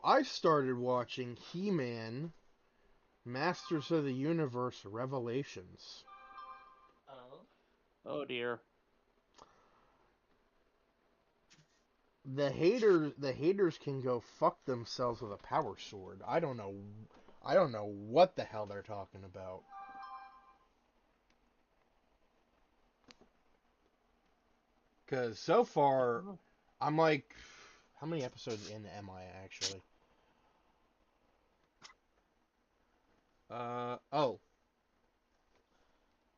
I started watching He-Man, Masters of the Universe Revelations. Oh. Oh dear. The haters can go fuck themselves with a power sword. I don't know what the hell they're talking about. Cause so far I'm like, how many episodes in am I actually? Oh,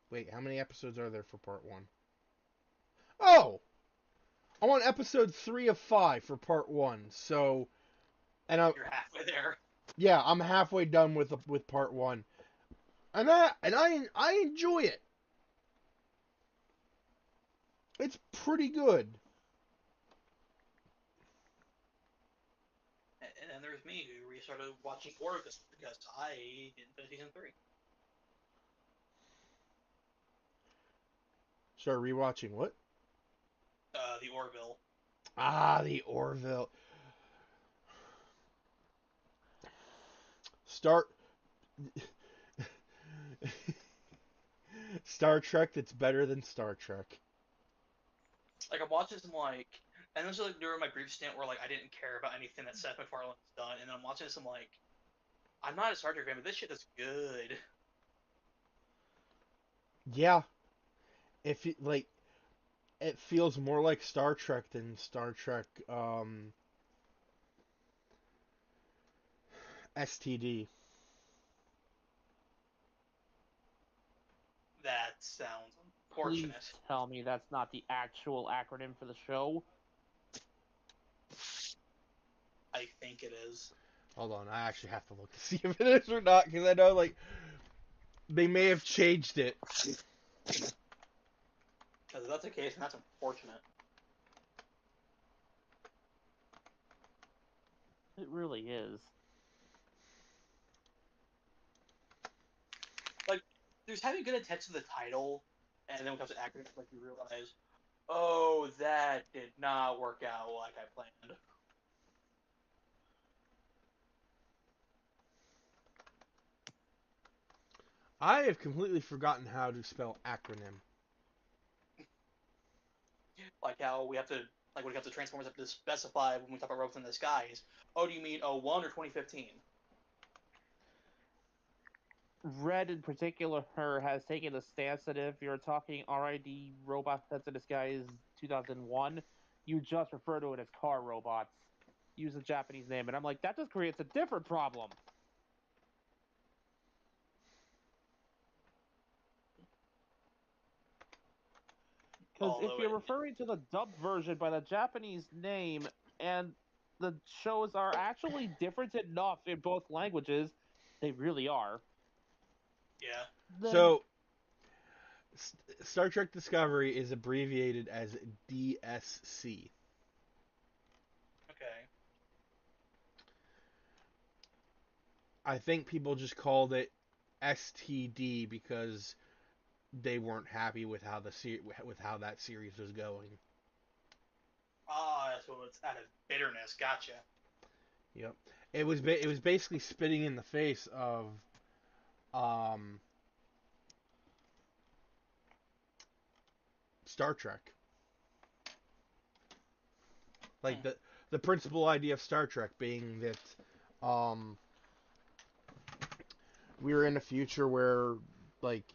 wait, how many episodes are there for part one? Oh, I'm on episode 3 of 5 for part one. So, and You're halfway there. yeah, I'm halfway done with part one, and I enjoy it. It's pretty good. And then there's me who restarted watching Orville because I didn't finish season 3. Start rewatching what? The Orville. Ah, the Orville. Start Star Trek that's better than Star Trek. Like I'm watching some and this was like during my brief stint where like I didn't care about anything that Seth MacFarlane's done, and then I'm watching some I'm not a Star Trek fan, but this shit is good. Yeah, if it like it feels more like Star Trek than Star Trek STD. That sounds Please unfortunate. tell me that's not the actual acronym for the show. I think it is. Hold on, I actually have to look to see if it is or not because I know like they may have changed it. Because if that's the case, then that's unfortunate. It really is. Like, there's having good attention to the title, and then when it comes to acting, like you realize, oh, that did not work out like I planned. I have completely forgotten how to spell acronym. Like how we have to, like when it comes to Transformers, have to specify when we talk about Robots in the Skies. Oh, do you mean 01 or 2015? Red in particular has taken a stance that if you're talking RID robot that's in disguise 2001, you just refer to it as car robots. Use a Japanese name, and I'm like, that just creates a different problem. Because if Although you're it, referring to the dubbed version by the Japanese name, and the shows are actually different enough in both languages, they really are, yeah, then So Star Trek Discovery is abbreviated as DSC. okay. I think people just called it STD because they weren't happy with how with how that series was going. Ah, so it's out of bitterness. Gotcha. Yep. It was basically spitting in the face of um Star Trek. Like Hmm. the principal idea of Star Trek being that um we were in a future where like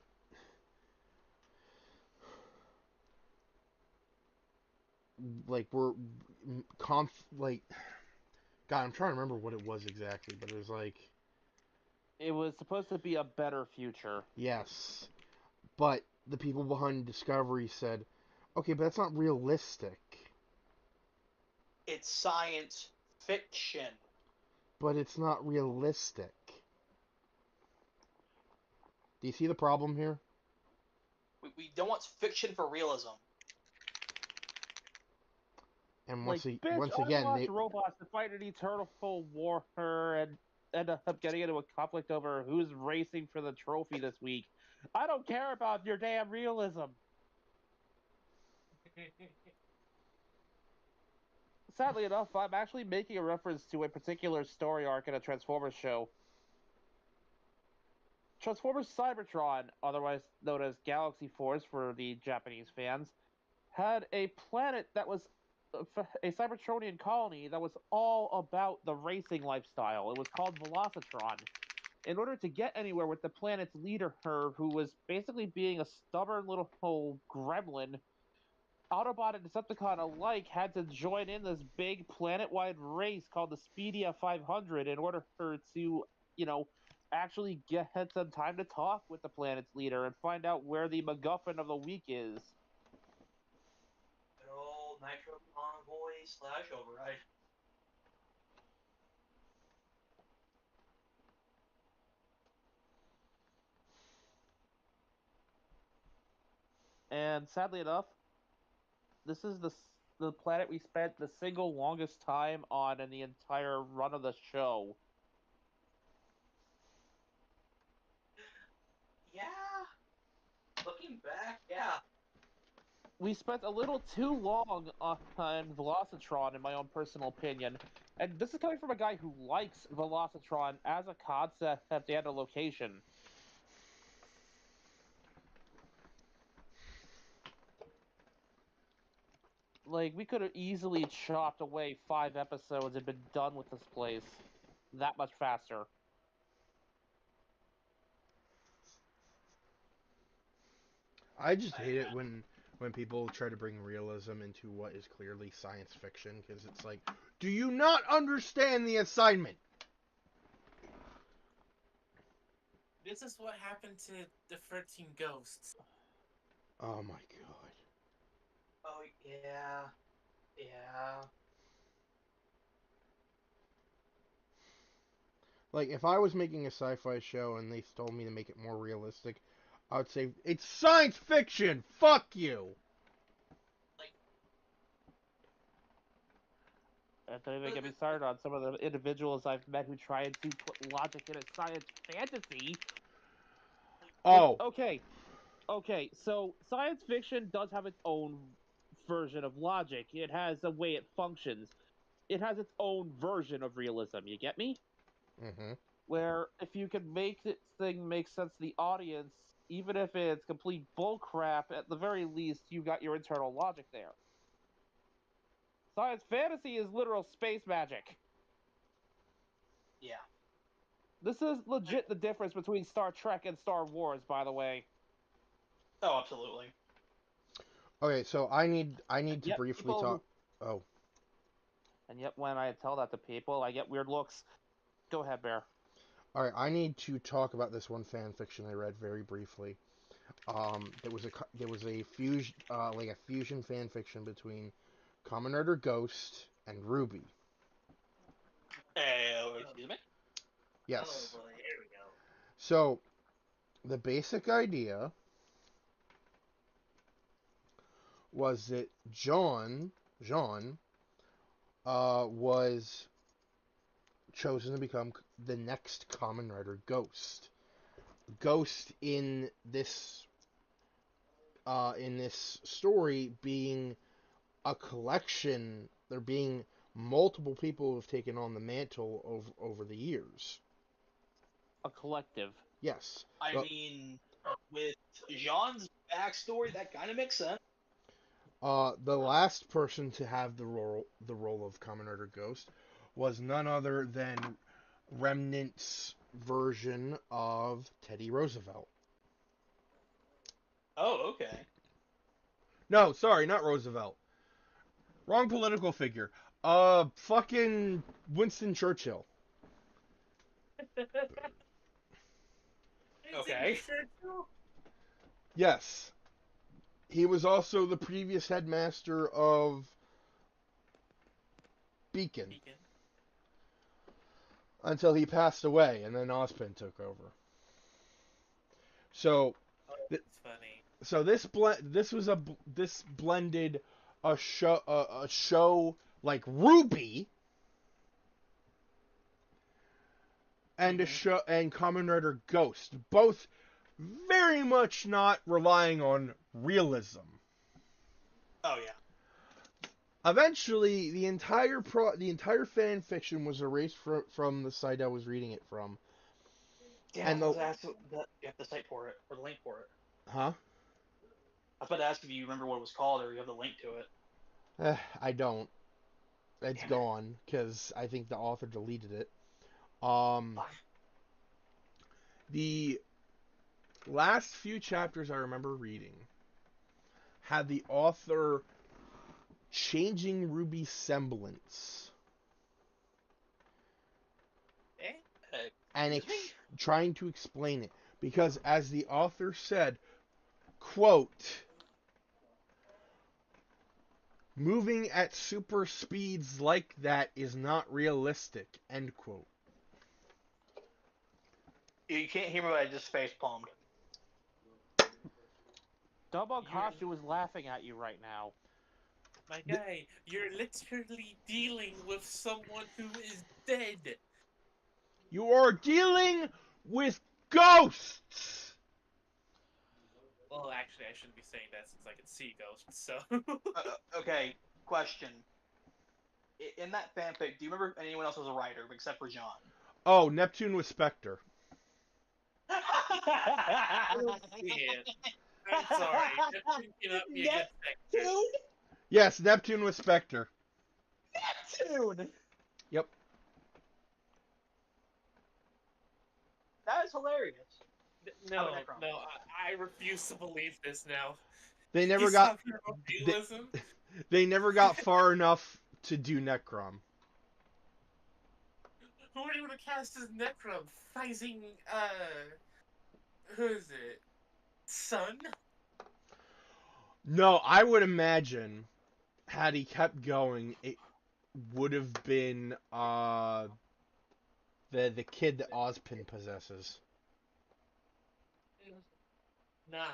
we're like God, I'm trying to remember what it was exactly, but it was like it was supposed to be a better future. yes, but the people behind Discovery said, okay, but that's not realistic. It's science fiction. But it's not realistic. Do you see the problem here? We don't want fiction for realism. And Like, bitch, once I again, watch they robots that fight an eternal war and end up getting into a conflict over who's racing for the trophy this week. I don't care about your damn realism. sadly enough, I'm actually making a reference to a particular story arc in a Transformers show. Transformers Cybertron, otherwise known as Galaxy Force for the Japanese fans, had a planet that was a Cybertronian colony that was all about the racing lifestyle. It was called Velocitron. In order to get anywhere with the planet's leader, her, who was basically being a stubborn little gremlin, Autobot and Decepticon alike had to join in this big planet-wide race called the Speedia 500 in order for to, actually get some time to talk with the planet's leader and find out where the MacGuffin of the week is. Good old Nitro Convoy / Override. And sadly enough, this is the planet we spent the single longest time on in the entire run of the show. Yeah. Looking back, yeah. We spent a little too long on Velocitron, in my own personal opinion. And this is coming from a guy who likes Velocitron as a concept and a location. Like, we could have easily chopped away 5 episodes and been done with this place that much faster. I just hate it when people try to bring realism into what is clearly science fiction, because it's like, do you not understand the assignment? This is what happened to the 13 Ghosts. Oh my god. Oh, yeah. Yeah. Like, if I was making a sci-fi show and they told me to make it more realistic, I would say, it's science fiction! Fuck you! Don't even get me started on some of the individuals I've met who try to put logic in a science fantasy. Oh. Okay, so science fiction does have its own version of logic. It has a way it functions. It has its own version of realism, you get me? Mm-hmm. Where if you can make this thing make sense to the audience, even if it's complete bullcrap, at the very least, you got your internal logic there. Science fantasy is literal space magic. Yeah. This is legit the difference between Star Trek and Star Wars, by the way. Oh, absolutely. Okay, so I need to briefly talk. Oh. And yet, when I tell that to people, I get weird looks. Go ahead, Bear. All right, I need to talk about this one fan fiction I read very briefly. There was a fusion fan fiction between Kamen Rider Ghost and Ruby. Excuse me? Yes. Oh boy, here we go. So, the basic idea was that Jean was chosen to become the next Kamen Rider Ghost. Ghost in this story being a collection, there being multiple people who have taken on the mantle over the years. A collective. Yes. I mean, with Jean's backstory, that kind of makes sense. The last person to have the role of Kamen Rider Ghost was none other than Remnant's version of Teddy Roosevelt. Oh, okay. No, sorry, not Roosevelt. Wrong political figure. Fucking Winston Churchill. Okay. Yes. He was also the previous headmaster of Beacon. Until he passed away, and then Ozpin took over. So, That's funny. So this blended a show like Ruby and a show and Kamen Rider Ghost, both very much not relying on realism. Oh yeah. Eventually, the entire fan fiction was erased from the site I was reading it from. Damn, And I was asked you have the site for it or the link for it. huh? I was about to ask if you remember what it was called or you have the link to it. I don't. It's Damn it. gone because I think the author deleted it. Um, Fuck. the last few chapters I remember reading had the author changing Ruby's semblance Eh? and Excuse me? trying to explain it because, as the author said, quote, moving at super speeds like that is not realistic, end quote. You can't hear me, but I just face palmed. Double Kashu was laughing at you right now. My guy, you're literally dealing with someone who is dead. You are dealing with ghosts! Well, actually, I shouldn't be saying that since I can see ghosts, so... Okay, question. In that fanfic, do you remember if anyone else was a writer except for John? Oh, Neptune with Spectre. Yeah. I'm sorry. Neptune cannot be a good sector. Yes, Neptune with Spectre. Neptune! Yep. That is hilarious. No, Necron. no, I refuse to believe this now. They never He's got talking about realism? they never got far enough to do Necrom. Who are you going to cast as Necrom? Fighting, who is it? Sun? No, I would imagine had he kept going, it would have been the kid that Ozpin possesses. Nah.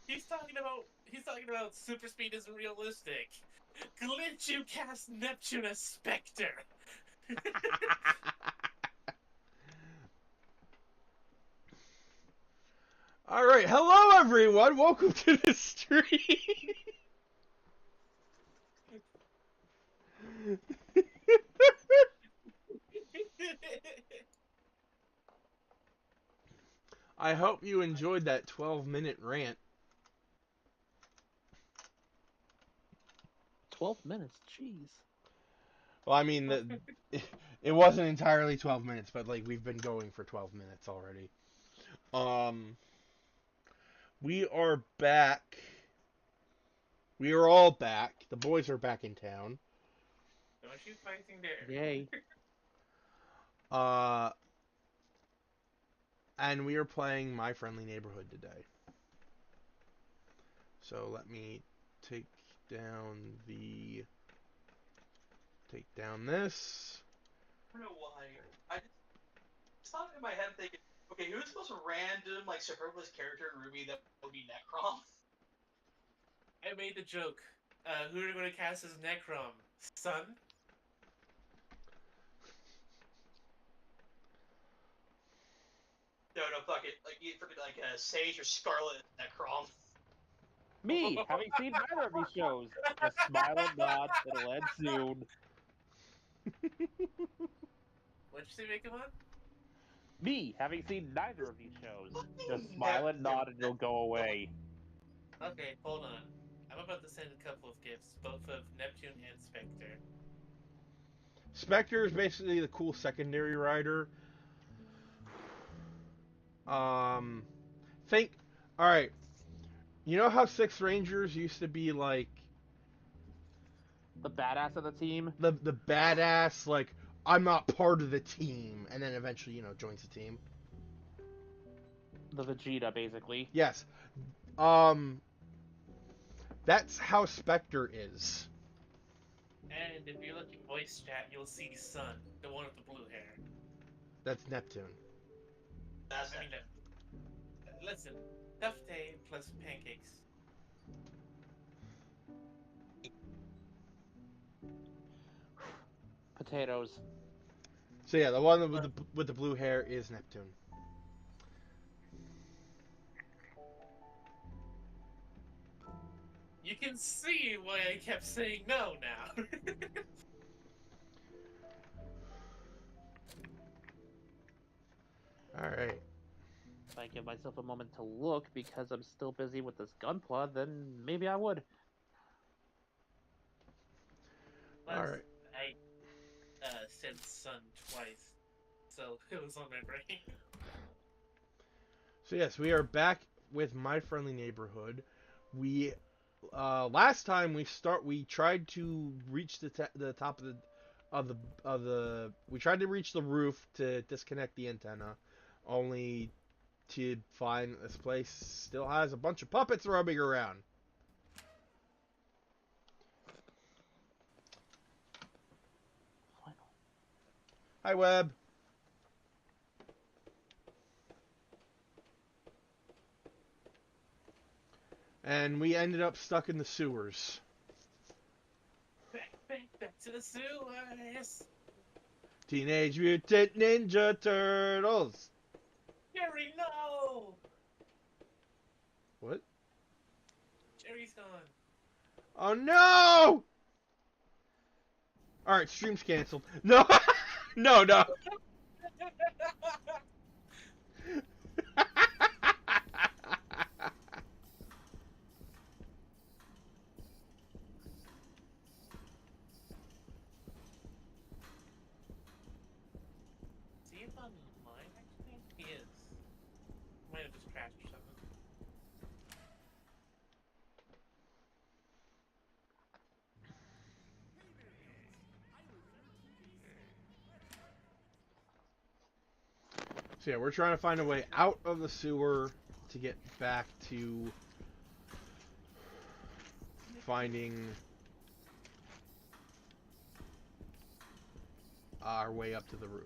He's talking about super speed isn't realistic. Glitch, you cast Neptune as Spectre. All right, hello everyone. Welcome to the stream. I hope you enjoyed that 12-minute rant. 12 minutes, jeez. Well, I mean, it wasn't entirely 12 minutes, but like we've been going for 12 minutes already. We are back. We are all back. The boys are back in town. Don't you fighting there? Yay. And we are playing My Friendly Neighborhood today. So let me take down this. I don't know why. I just thought in my head thinking, okay, who's the most random, like, superfluous character in Ruby that would be Necrom? I made the joke. Who are you going to cast as Necrom? Sun? No, fuck it. Like, you freaking, like, Sage or Scarlet Necrom. Me, having seen neither of these shows. Just smile and nod, it'll end soon. What'd you say, Mega-Mon? Me, having seen neither of these shows. Just smile and nod and it'll go away. Okay, hold on. I'm about to send a couple of gifts, both of Neptune and Spectre. Spectre is basically the cool secondary rider. Alright. You know how Six Rangers used to be like The badass of the team? the badass, like, I'm not part of the team, and then eventually, joins the team? The Vegeta, basically. Yes. That's how Spectre is. And if you look at voice chat, you'll see Sun, the one with the blue hair. That's Neptune. That's I mean, listen, Duff Day plus pancakes. Potatoes. So yeah, the one with the blue hair is Neptune. You can see why I kept saying no now. Alright. If I give myself a moment to look because I'm still busy with this Gunpla, then maybe I would. Alright. I said sun twice, so it was on my brain. So yes, we are back with My Friendly Neighborhood. We last time we tried to reach the top of the we tried to reach the roof to disconnect the antenna, only to find this place still has a bunch of puppets roaming around. Hi, Webb. And we ended up stuck in the sewers. Back to the sewers. Teenage Mutant Ninja Turtles. Jerry, no! What? Jerry's gone. Oh no! Alright, stream's canceled. No! No, no! See if I'm mine actually? He is. Might have just crashed or something. So yeah, we're trying to find a way out of the sewer to get back to finding our way up to the roof.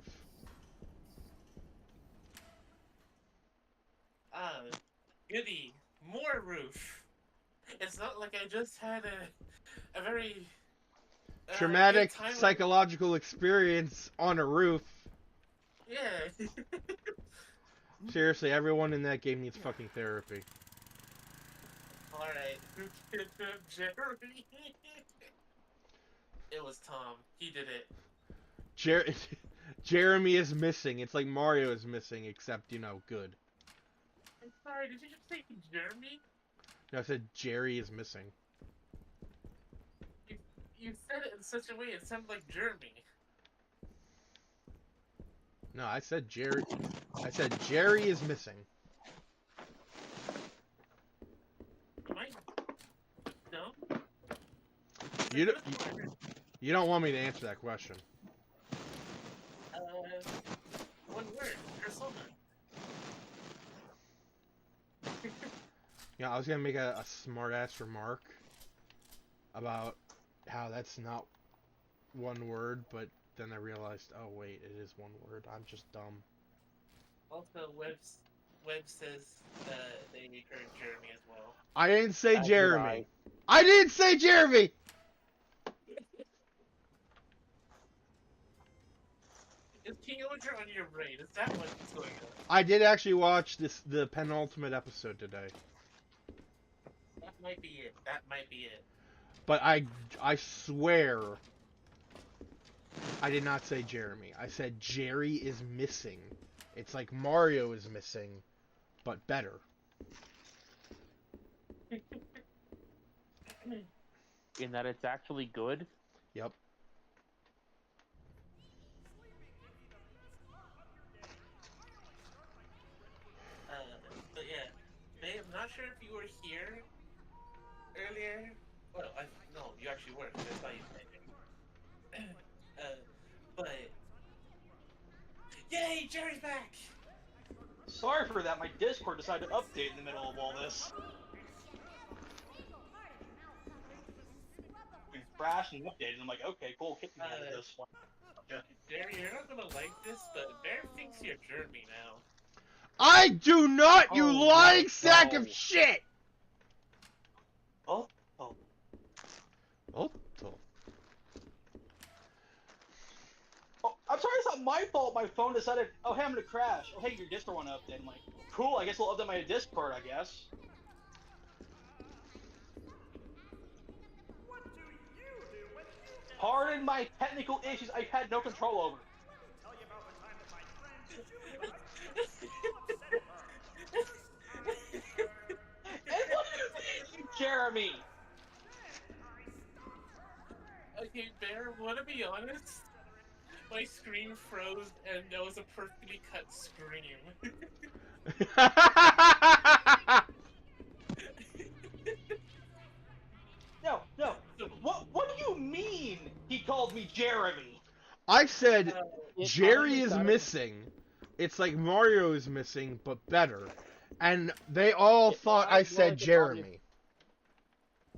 Goody. More roof. It's not like I just had a very Traumatic good time psychological experience on a roof. Yeah. Seriously, everyone in that game needs fucking therapy. Alright. Who killed Jerry? It was Tom. He did it. Jeremy is missing. It's like Mario is missing, except, you know, good. I'm sorry, did you just say Jeremy? No, I said Jerry is missing. You said it in such a way it sounded like Jeremy. No, I said Jerry. I said Jerry is missing. Am I dumb? You don't want me to answer that question. One word. Persona. Yeah, I was gonna make a smart ass remark about how that's not one word, but then I realized, oh wait, it is one word. I'm just dumb. Also, Web says they heard Jeremy as well. I didn't say As did Jeremy. I didn't say Jeremy. Is King Oger on your brain? Is that what's going on? I did actually watch the penultimate episode today, That might be it. That might be it. but I swear I did not say Jeremy. I said Jerry is missing. It's like Mario is missing, but better. In that it's actually good. Yep. But yeah, Babe, I'm not sure if you were here earlier. Well, no, you actually were. 'Cause I saw you playing. But yay, Jerry's back! Sorry for that, my Discord decided to update in the middle of all this. We crashed and updated, and I'm like, okay, cool, kick me out of this one. Jerry, you're not gonna like this, but Bear thinks you're Jeremy now. I do not, you Oh, lying no. sack of shit! Oh, Oh, oh, I'm sorry, it's not my fault. My phone decided, oh, hey, I'm gonna crash. Oh, hey, your Discord want to update. I'm like, cool, I guess we'll update my Discord, I guess. Pardon my technical issues I've had no control over. And what do you mean, Jeremy? Okay, Bear, wanna be honest? My screen froze and that was a perfectly cut scream. No. What do you mean he called me Jeremy? I said It Jerry honestly is sounded- missing. It's like Mario is missing, but better. And they all It thought I sounds said like an Jeremy.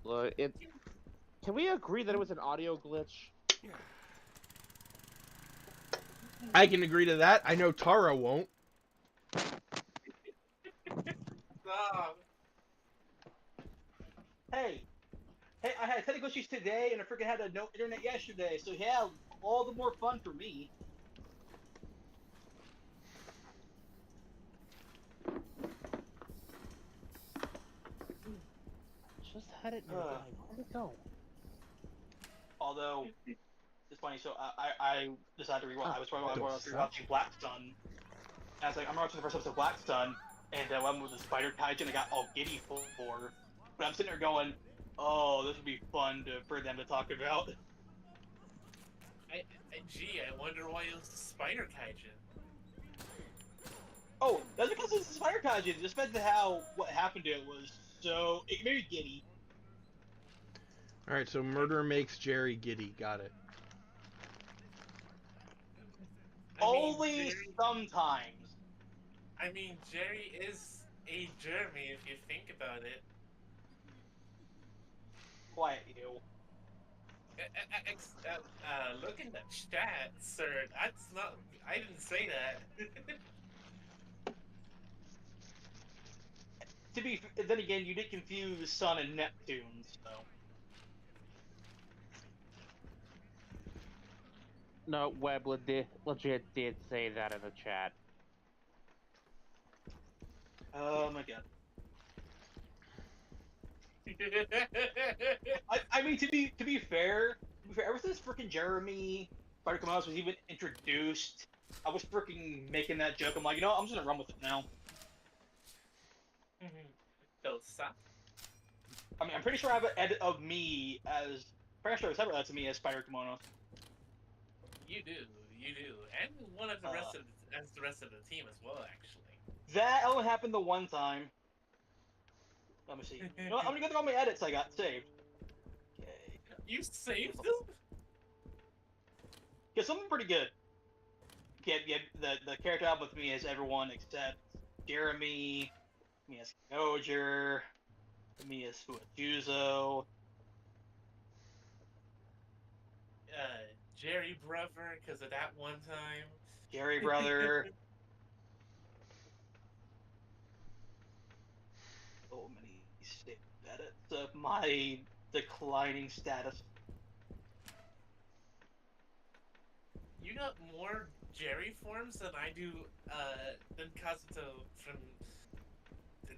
Look, can we agree that it was an audio glitch? I can agree to that. I know Tara won't. Stop. Hey, I had technical issues today, and I freaking had no internet yesterday, so yeah, all the more fun for me. Just had it nearby. Where'd it go? Although, it's funny, so I decided to rewatch. I was rewatching Black Sun. And I was like, I'm watching the first episode of Black Sun, and one with the spider kaijin I got all giddy for. But I'm sitting there going, oh, this would be fun for them to talk about. Gee, I wonder why it was the spider kaijin. Oh, that's because it's the spider kaijin. Just meant how what happened to it was so it made me giddy. Alright, so murder makes Jerry giddy. Got it. Only sometimes. I mean, Jerry is a Jeremy if you think about it. Quiet, you. Look in the chat, sir. That's not. I didn't say that. Then again, you did confuse Sun and Neptune, so. No, Web legit did say that in the chat. Oh my god. I mean, to be fair, ever since freaking Jeremy Spider-Commons was even introduced, I was freaking making that joke. I'm like, you know what, I'm just gonna run with it now. Don't stop. I mean, I'm pretty sure I have an edit of me as. Pretty sure I have several edits of me as Spider-Kimono. You do, and one of the rest of the rest of the team as well, actually. That only happened the one time. Let me see. You know what, I'm gonna go through all my edits I got saved. Okay. You saved them? Yeah, something pretty good. Yeah, the character album with me is everyone except Jeremy, me as Oger, me as Fuajuzo. Jerry brother, because of that one time. Jerry brother. So many saved edits of my declining status. You got more Jerry forms than I do, than Kazuto from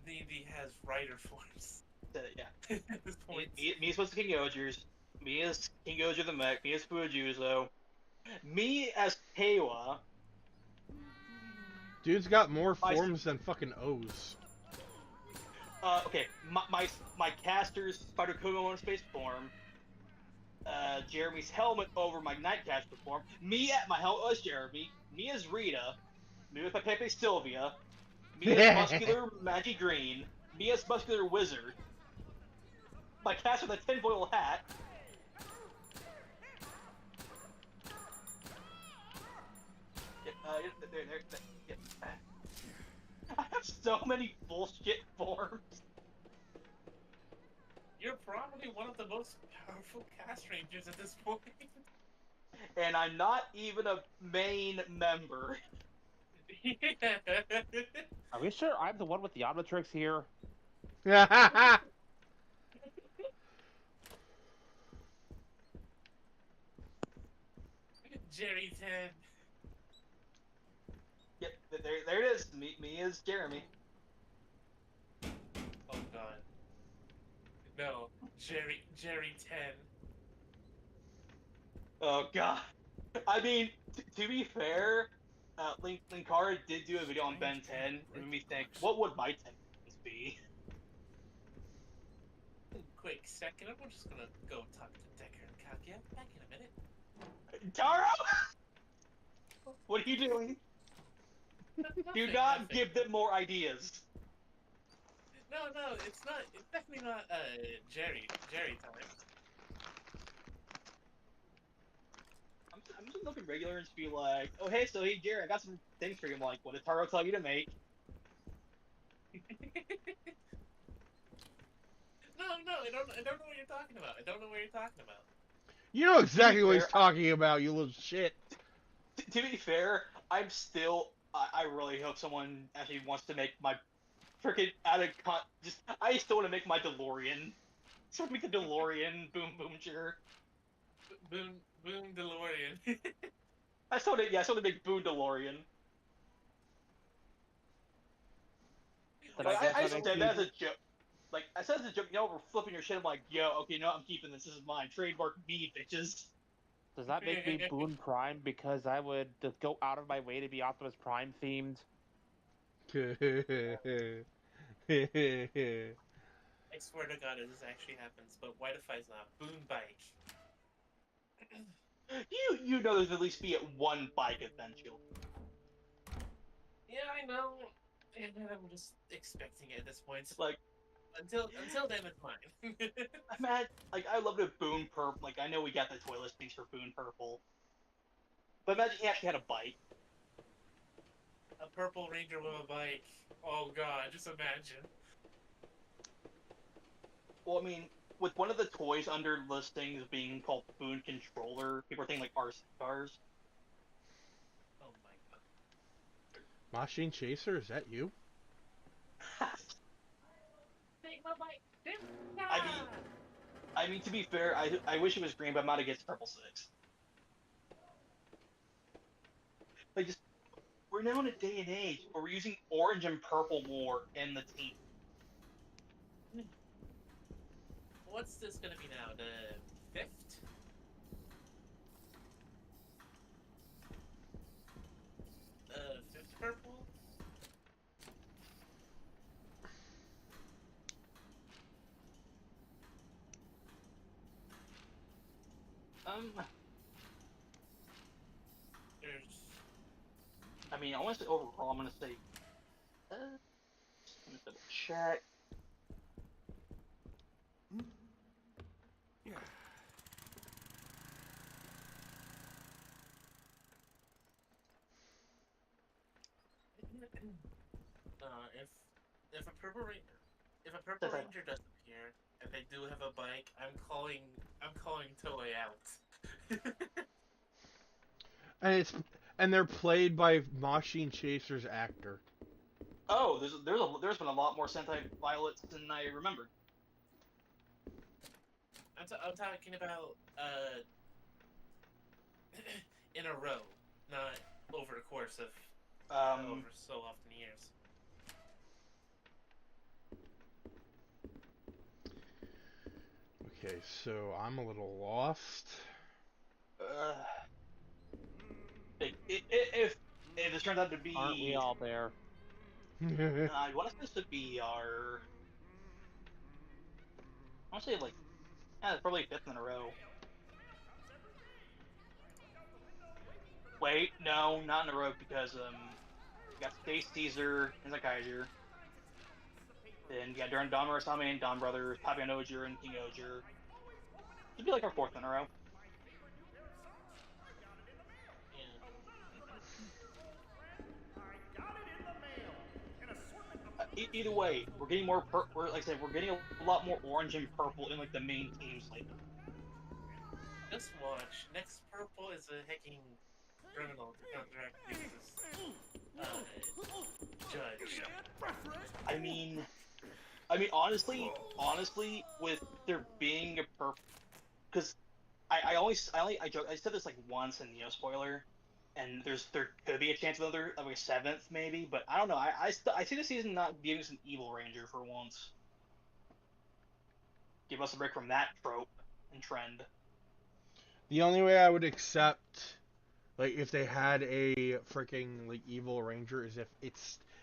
D&D has writer forms. Yeah. At this point. Me as King Ogers. Me as King Oger the Mech. Me as Fuajuzo. Me as Keiwa. Dude's got more forms than fucking O's. Okay, my caster's Spider Kumo in space form. Jeremy's helmet over my Nightcaster form. Me at my helmet as Jeremy. Me as Rita. Me with my Pepe Sylvia. Me as muscular Magi Green. Me as muscular Wizard. My caster with a tinfoil hat. I have so many bullshit forms. You're probably one of the most powerful cast rangers at this point. And I'm not even a main member. Are we sure I'm the one with the Omnitrix here? Jerry 10. Yep, there it is. Me is Jeremy. Oh god. No, Jerry 10. Oh god. I mean, to be fair, Linkara did do a video on Ben 10 and made me think, what would my 10 points be? Quick second, I'm just gonna go talk to Decker and Kaguya. Back in a minute. Taro! What are you doing? Do Nothing, not nothing. give them more ideas. No, it's not. It's definitely not Jerry time. I'm just looking regular and just be like, oh hey, so hey Jerry, I got some things for you. I'm like, what did Taro tell you to make? No, I don't know what you're talking about. I don't know what you're talking about. You know exactly what he's fair, talking about, you little shit. To be fair, I'm still. I really hope someone actually wants to make my freaking just. I still want to make my DeLorean. So make the DeLorean boom boom chigger. Boom DeLorean. I still want to. Yeah, I still want to make Boom DeLorean. Then Like, I guess I that said makes that you. as a joke. Like I said as a joke. You know, we're flipping your shit. I'm like, yo, okay, no, I'm keeping this. This is mine. Trademark me, bitches. Does that make me Boone Prime because I would just go out of my way to be Optimus Prime themed? I swear to God, this actually happens. But Whiteify's not. Boom bike. You know, there's at least be at one bike eventually. Yeah, I know. And I'm just expecting it at this point. Like, Until then, it's fine. like I love the Boone Purple. Like I know we got the toy listings for Boone Purple, but imagine he actually had a bike. A purple ranger with a bike. Oh God, just imagine. Well, I mean, with one of the toys under listings being called Boone Controller, people are thinking like RC cars. Oh my God. Machine Chaser, is that you? Take my bike. I mean, to be fair, I wish it was green, but I'm not against purple six. Like, just we're now in a day and age where we're using orange and purple more in the team. What's this gonna be now? The 5th? Fifth purple? There's. I mean, I want to say overall, I'm gonna say, let me double check. Yeah. If a purple ranger does appear and they do have a bike, I'm calling Toei out. And they're played by Machine Chaser's actor. Oh, there's been a lot more Sentai Violets than I remembered. I'm talking about in a row, not over the course of over so often years. Okay, so I'm a little lost. If this turns out to be, Aren't we all there? I want this to be our. I want to say like, it's probably fifth in a row. Wait, no, not in a row because you got Space Caesar and Kaiser. Then you got Don Murasame and Don Brothers, Papian Ogier and King Ogier. It'd be like our fourth in a row. Either way, we're getting more. Like I said, we're getting a lot more orange and purple in like the main teams lately. Just watch. Next purple is a hacking criminal to counteract this judge. I mean, honestly, with there being a purple, because I said this like once in spoiler, and there could be a chance of another like a seventh maybe, but I don't know. I see the season not giving us an evil ranger for once. Give us a break from that trope and trend. The only way I would accept, like, if they had a freaking like evil ranger is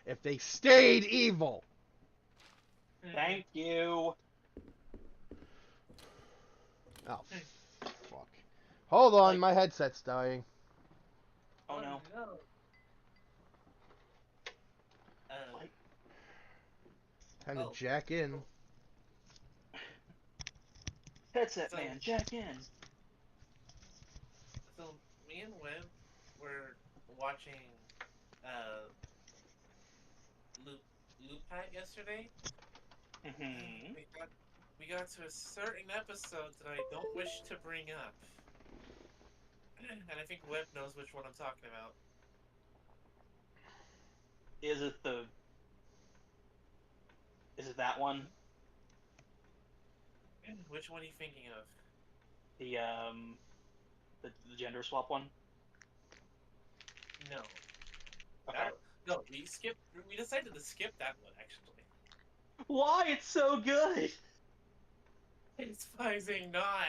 if they stayed evil. Thank you. Oh, fuck. Hold on, Like- my headset's dying. Oh no. Uh, Time to Oh. jack in. Headset So- man, jack in. so me and Webb were watching uh Loopat yesterday. Mm-hmm. We got to a certain episode that I don't wish to bring up. And I think Webb knows which one I'm talking about. Is it that one? Which one are you thinking of? The gender swap one? No. Okay. No, we decided to skip that one actually. Why? It's so good. It's surprising not.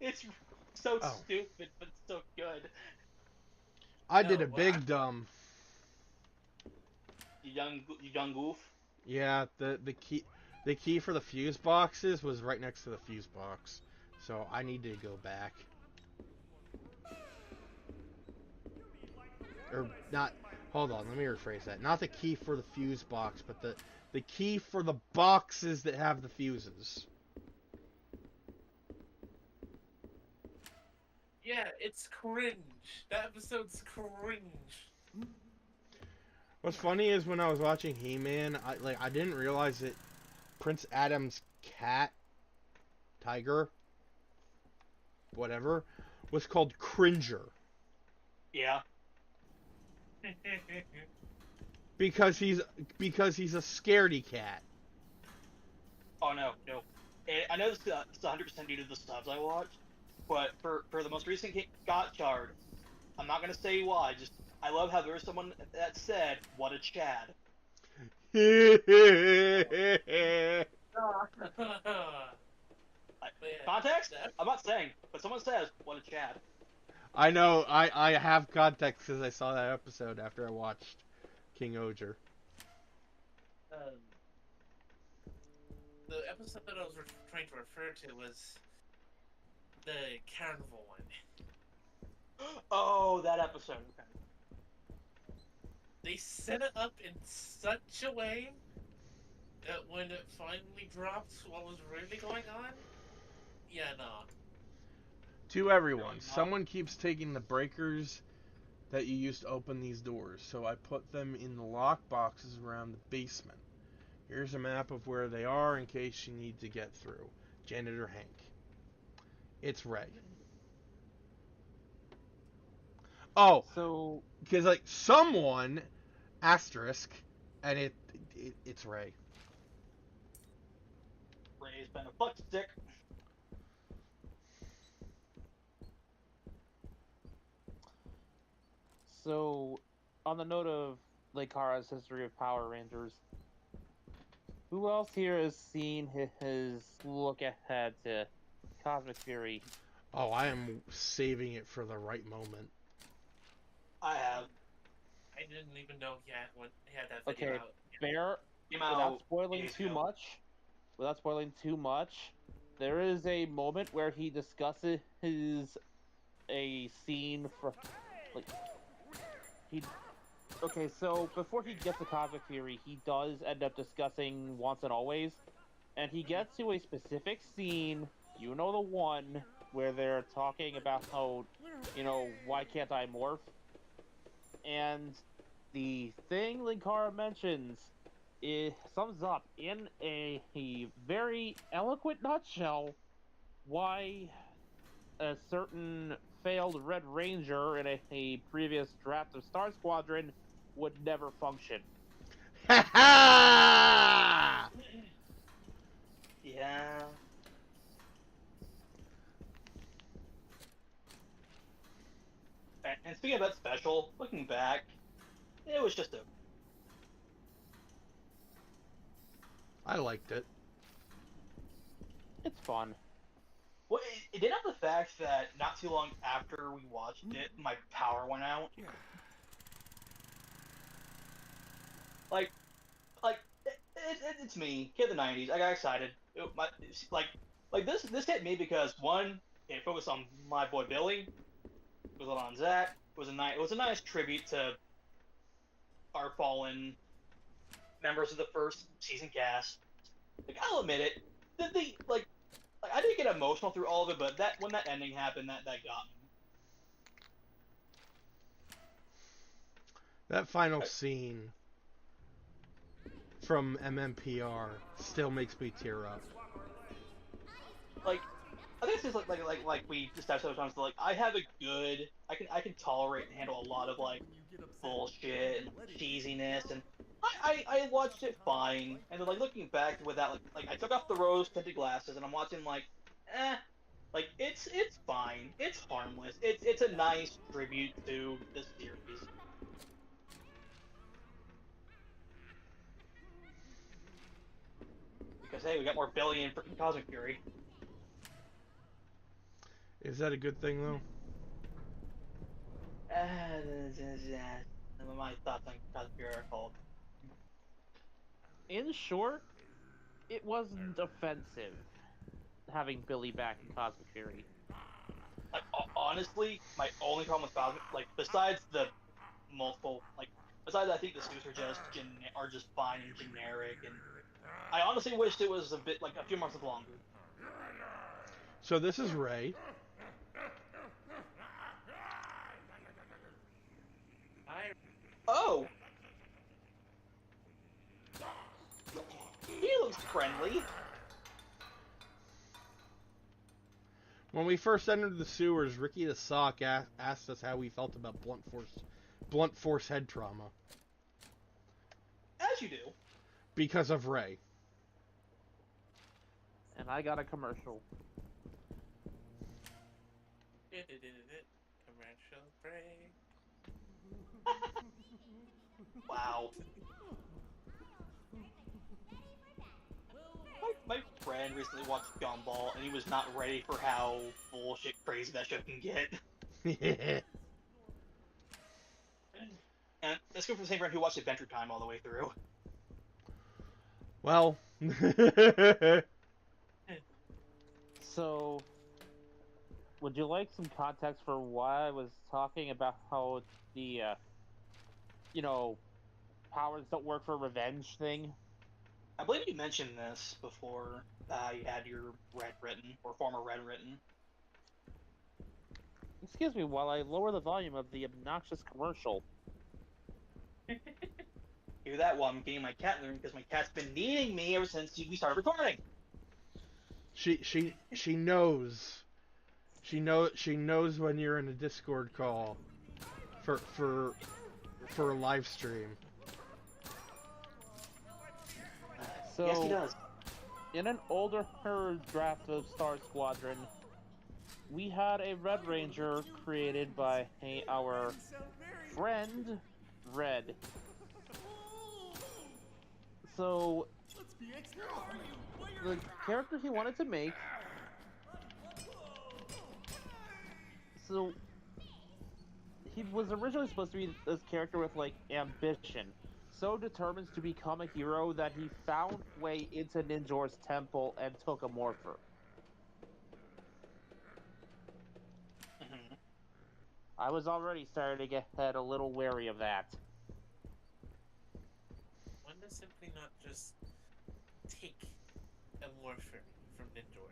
It's so Oh. stupid, but so good. I did No, a well, big dumb. You young goof. Yeah, the key for the fuse boxes was right next to the fuse box, so I need to go back. Or not. Hold on, let me rephrase that. Not the key for the fuse box, but the key for the boxes that have the fuses. Yeah, it's cringe. That episode's cringe. What's funny is when I was watching He-Man, I didn't realize that Prince Adam's cat, tiger, whatever, was called Cringer Yeah. because he's a scaredy cat. Oh no. I know this is 100% due to the subs I watched, but for the most recent Gotchard, I'm not gonna say why. Just I love how there was someone that said, "What a Chad." But yeah, Context? that- I'm not saying, but someone says, "What a Chad." I know. I have context because I saw that episode after I watched King Oger. um, the episode that I was trying to refer to was the carnival one. Oh, that episode. Okay. They set it up in such a way that when it finally dropped what was really going on, yeah, no. To everyone, Really not. someone keeps taking the breakers that you used to open these doors, so I put them in the lock boxes around the basement. Here's a map of where they are in case you need to get through. Janitor Hank. It's Ray. Oh, So because like someone asterisk, and it's Ray. Ray's been a fuck stick. So, on the note of Leikara's history of Power Rangers, who else here has seen his look ahead to Cosmic Fury? Oh, I am saving it for the right moment. I have. I didn't even know he had that video Okay. out. Bear, Came without out spoiling days too ago. much, there is a moment where he discusses a scene from, like, he. Okay, so before he gets to Cosmic Fury, he does end up discussing Once and Always, and he gets to a specific scene, you know the one, where they're talking about how, why can't I morph? And the thing Linkara mentions, it sums up in a very eloquent nutshell why a certain failed Red Ranger in a previous draft of Star Squadron would never function. Ha ha! Yeah. And speaking of that special, looking back, it was just a. I liked it. It's fun. Well, it did have the fact that not too long after we watched it, my power went out. Like, it's me, kid of the '90s. I got excited. This hit me because one, it focused on my boy Billy. It was on Zach. It was a nice tribute to our fallen members of the first season cast. Like, I'll admit it. I didn't get emotional through all of it, but when that ending happened, that got me. That final scene from MMPR still makes me tear up. Like, I think it's just like we established several times. Like, I can tolerate and handle a lot of like bullshit and cheesiness, and I watched it fine. And then, like, looking back with that, like I took off the rose tinted glasses and I'm watching like it's fine. It's harmless. It's a nice tribute to the series. Because hey, we got more Billy and freaking Cosmic Fury. Is that a good thing though? My thoughts on Cosmic Fury are called. In short, it wasn't offensive having Billy back in Cosmic Fury. Like, honestly, my only problem with Cosmic, like, besides the multiple, like, besides I think the suits are just fine and generic, and I honestly wished it was a bit, like, a few months longer. So this is Ray. Oh! He looks friendly. When we first entered the sewers, Ricky the Sock asked us how we felt about blunt force head trauma. As you do. Because of Ray. And I got a commercial. Commercial break. Wow. My friend recently watched Gumball, and he was not ready for how bullshit crazy that show can get. And that's good for the same friend who watched Adventure Time all the way through. Well. So, would you like some context for why I was talking about how the, powers don't work for revenge thing? I believe you mentioned this before you had your red written, or former red written. Excuse me while I lower the volume of the obnoxious commercial. Hear that while I'm getting my cat in the room, because my cat's been needing me ever since we started recording. She knows. She knows when you're in a Discord call for a live stream. So, Yes, he does. in an older draft of Star Squadron, we had a Red Ranger created by our friend Red. So, the character he wanted to make, so he was originally supposed to be this character with like ambition, so determined to become a hero that he found way into Ninjor's temple and took a morpher. Mm-hmm. I was already starting to get a little wary of that. Why not simply not just take a morpher from Ninjor?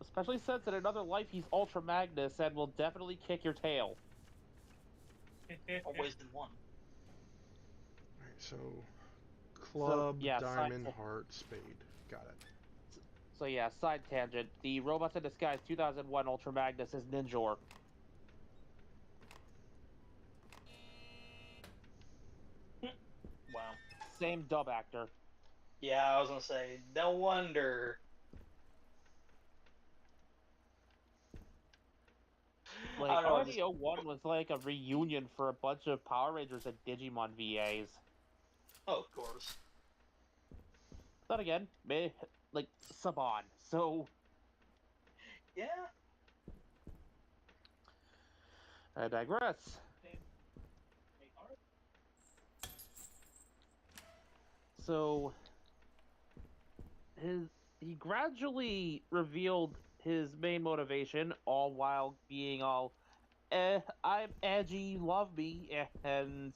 Especially since in another life he's Ultra Magnus and will definitely kick your tail. Always in one. Alright, so Club, yeah, Diamond, Heart, Spade. Got it. So yeah, side tangent. The Robots in Disguise 2001 Ultra Magnus is Ninjor. Wow. Same dub actor. Yeah, I was gonna say, no wonder. Like, RD01 was like a reunion for a bunch of Power Rangers and Digimon VAs. Oh, of course. But again, like Saban. So Yeah. I digress. So he gradually revealed his main motivation, all while being all, I'm edgy, love me, and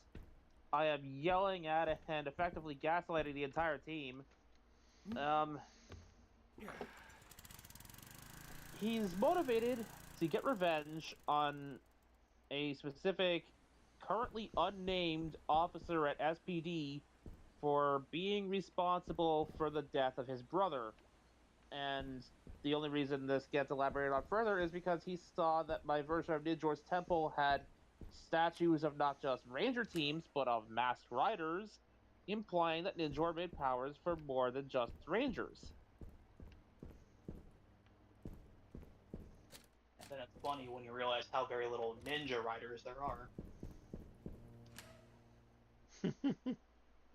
I am yelling at it and effectively gaslighting the entire team. He's motivated to get revenge on a specific, currently unnamed officer at SPD for being responsible for the death of his brother. And the only reason this gets elaborated on further is because he saw that my version of Ninjor's Temple had statues of not just ranger teams, but of masked riders, implying that Ninjor made powers for more than just rangers. And then it's funny when you realize how very little ninja riders there are.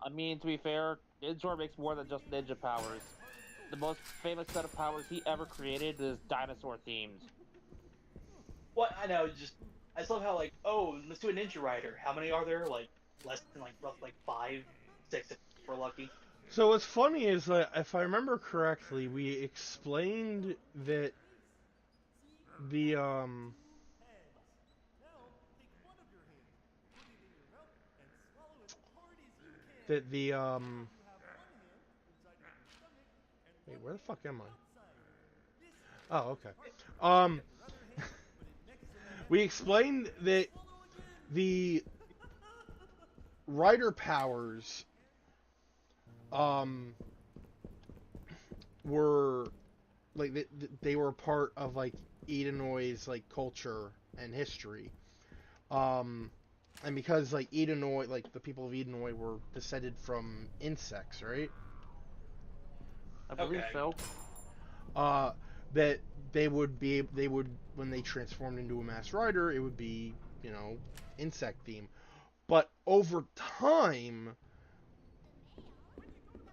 I mean, to be fair, Ninjor makes more than just ninja powers. The most famous set of powers he ever created is dinosaur themed. What I know, I just love how oh, let's do a ninja rider. How many are there? Like less than roughly 5, 6 if we're lucky. So what's funny is that if I remember correctly, we explained that the wait, where the fuck am I? Oh, okay. We explained that the rider powers were like they were part of like Edenoi's like culture and history. And because like Edenoi, like the people of Edenoi were descended from insects, right? I believe Okay. so. That they would when they transformed into a mass rider, it would be, you know, insect theme. But over time,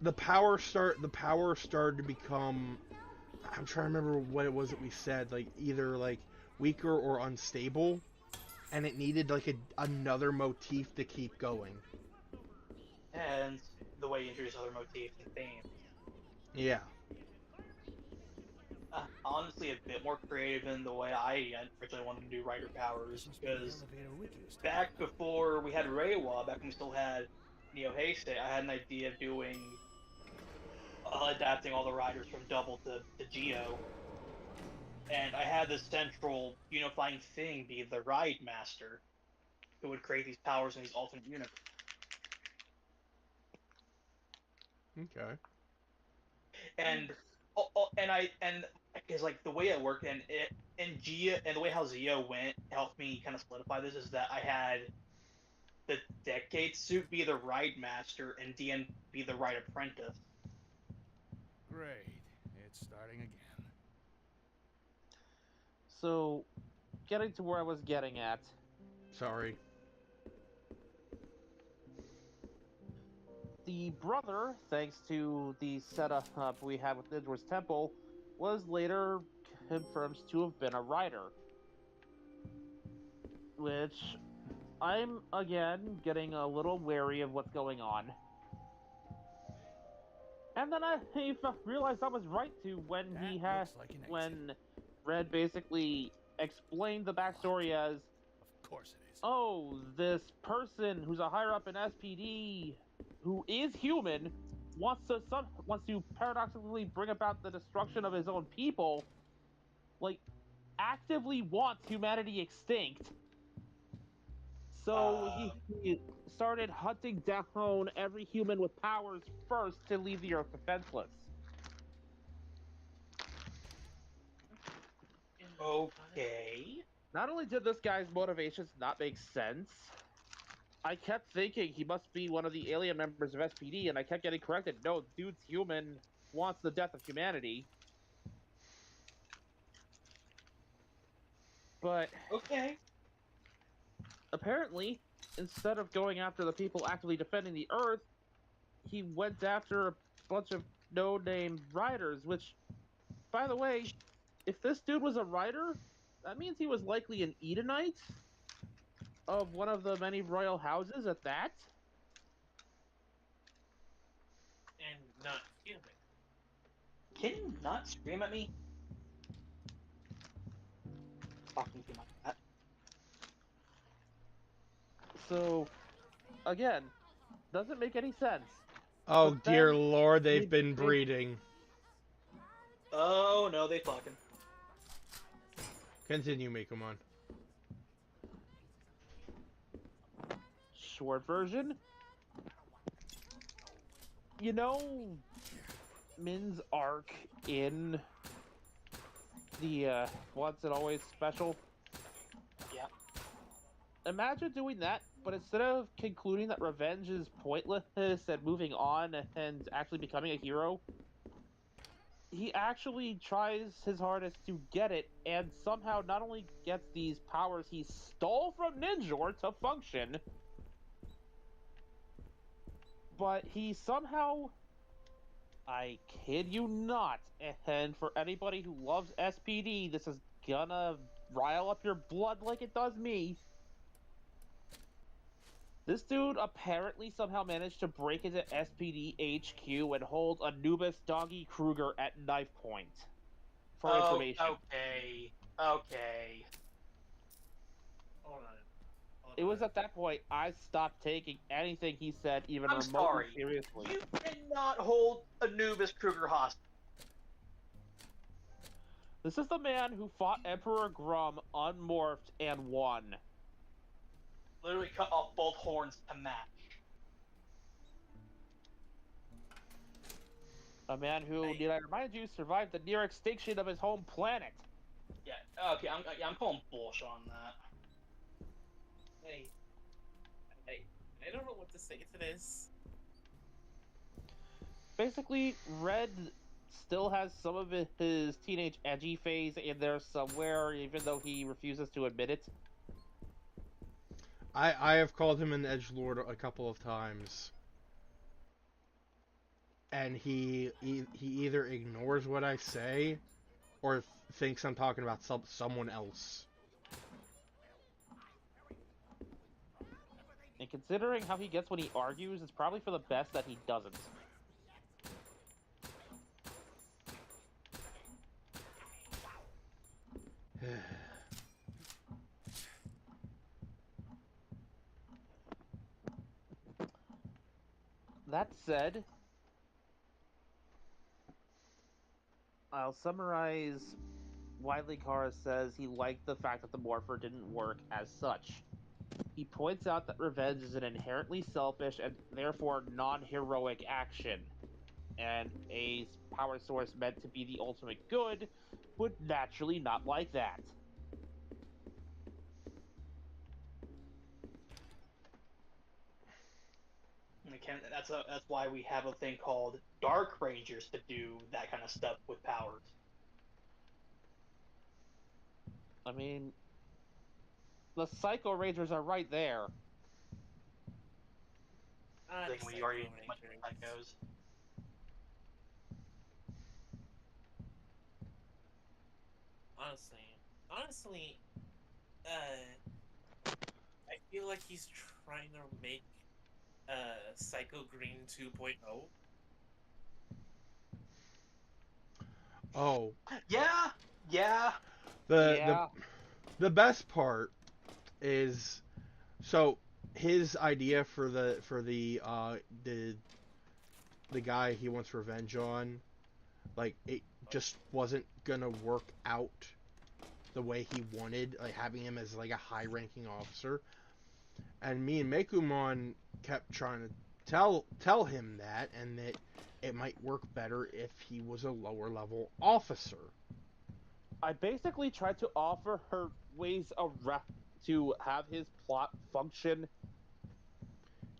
the power started to become, I'm trying to remember what it was that we said, like either like weaker or unstable, and it needed like another motif to keep going. And the way you introduce other motifs and themes. Yeah. Honestly, a bit more creative than the way I originally wanted to do rider powers, because back before we had Reiwa, back when we still had Neo Heisei, I had an idea of doing adapting all the riders from Double to Geo, and I had this central unifying thing be the Ride Master, who would create these powers in these alternate universes. Okay. And because like the way I worked and Gia and the way how Zio went helped me kind of solidify this is that I had the Decade suit be the Ride Master and DN be the Ride Apprentice. Great. It's starting again. So, getting to where I was getting at. Sorry. The brother, thanks to the setup we had with Ninjor's Temple, was later confirmed to have been a rider. Which I'm, again, getting a little wary of what's going on. And then I realized I was right to when when Red basically explained the backstory as, Of course it is. oh, this person who's a higher up in SPD who is human wants to paradoxically bring about the destruction of his own people, like actively wants humanity extinct. So he started hunting down every human with powers first to leave the Earth defenseless. Okay. Not only did this guy's motivations not make sense, I kept thinking he must be one of the alien members of SPD, and I kept getting corrected. No, dude's human, wants the death of humanity. But Okay. apparently, instead of going after the people actively defending the Earth, he went after a bunch of no-name writers, which, by the way, if this dude was a writer, that means he was likely an Edenite of one of the many royal houses at that. And not human. Can you not scream at me? Talking to my cat. So, again, doesn't make any sense. Oh But dear then lord, they've they- been they- breeding. Oh no, they fucking. Continue, Mikumon. Short version. You know, Min's arc in the Once and Always special? Yeah. Imagine doing that, but instead of concluding that revenge is pointless and moving on and actually becoming a hero, he actually tries his hardest to get it and somehow not only gets these powers he stole from Ninjor to function, but he somehow, I kid you not, and for anybody who loves SPD, this is gonna rile up your blood like it does me. This dude apparently somehow managed to break into SPD HQ and hold Anubis Doggy Kruger at knife point. For information. Okay. Okay. Hold on. It was at that point I stopped taking anything he said even I'm remotely sorry. seriously. You cannot hold Anubis Kruger hostage. This is the man who fought Emperor Grum unmorphed and won. Literally cut off both horns to match. A man who, need I remind you, survived the near extinction of his home planet. Yeah. Okay. I'm calling bullshit on that. Hey. I don't know what to say to this. Basically, Red still has some of his teenage edgy phase in there somewhere, even though he refuses to admit it. I have called him an edgelord a couple of times. And he either ignores what I say or thinks I'm talking about someone else. And considering how he gets when he argues, it's probably for the best that he doesn't. That said, I'll summarize why Ligara says he liked the fact that the Morpher didn't work as such. He points out that revenge is an inherently selfish and therefore non-heroic action, and a power source meant to be the ultimate good would naturally not like that. That's why we have a thing called Dark Rangers to do that kind of stuff with powers. I mean, the Psycho Rangers are right there. I think we already much that goes. Honestly, I feel like he's trying to make Psycho Green 2.0. Oh. Yeah. The best part is, so his idea for the guy he wants revenge on, like, it just wasn't gonna work out the way he wanted, like having him as like a high-ranking officer. And me and Mekumon kept trying to tell him that, and that it might work better if he was a lower level officer. I basically tried to offer her ways to have his plot function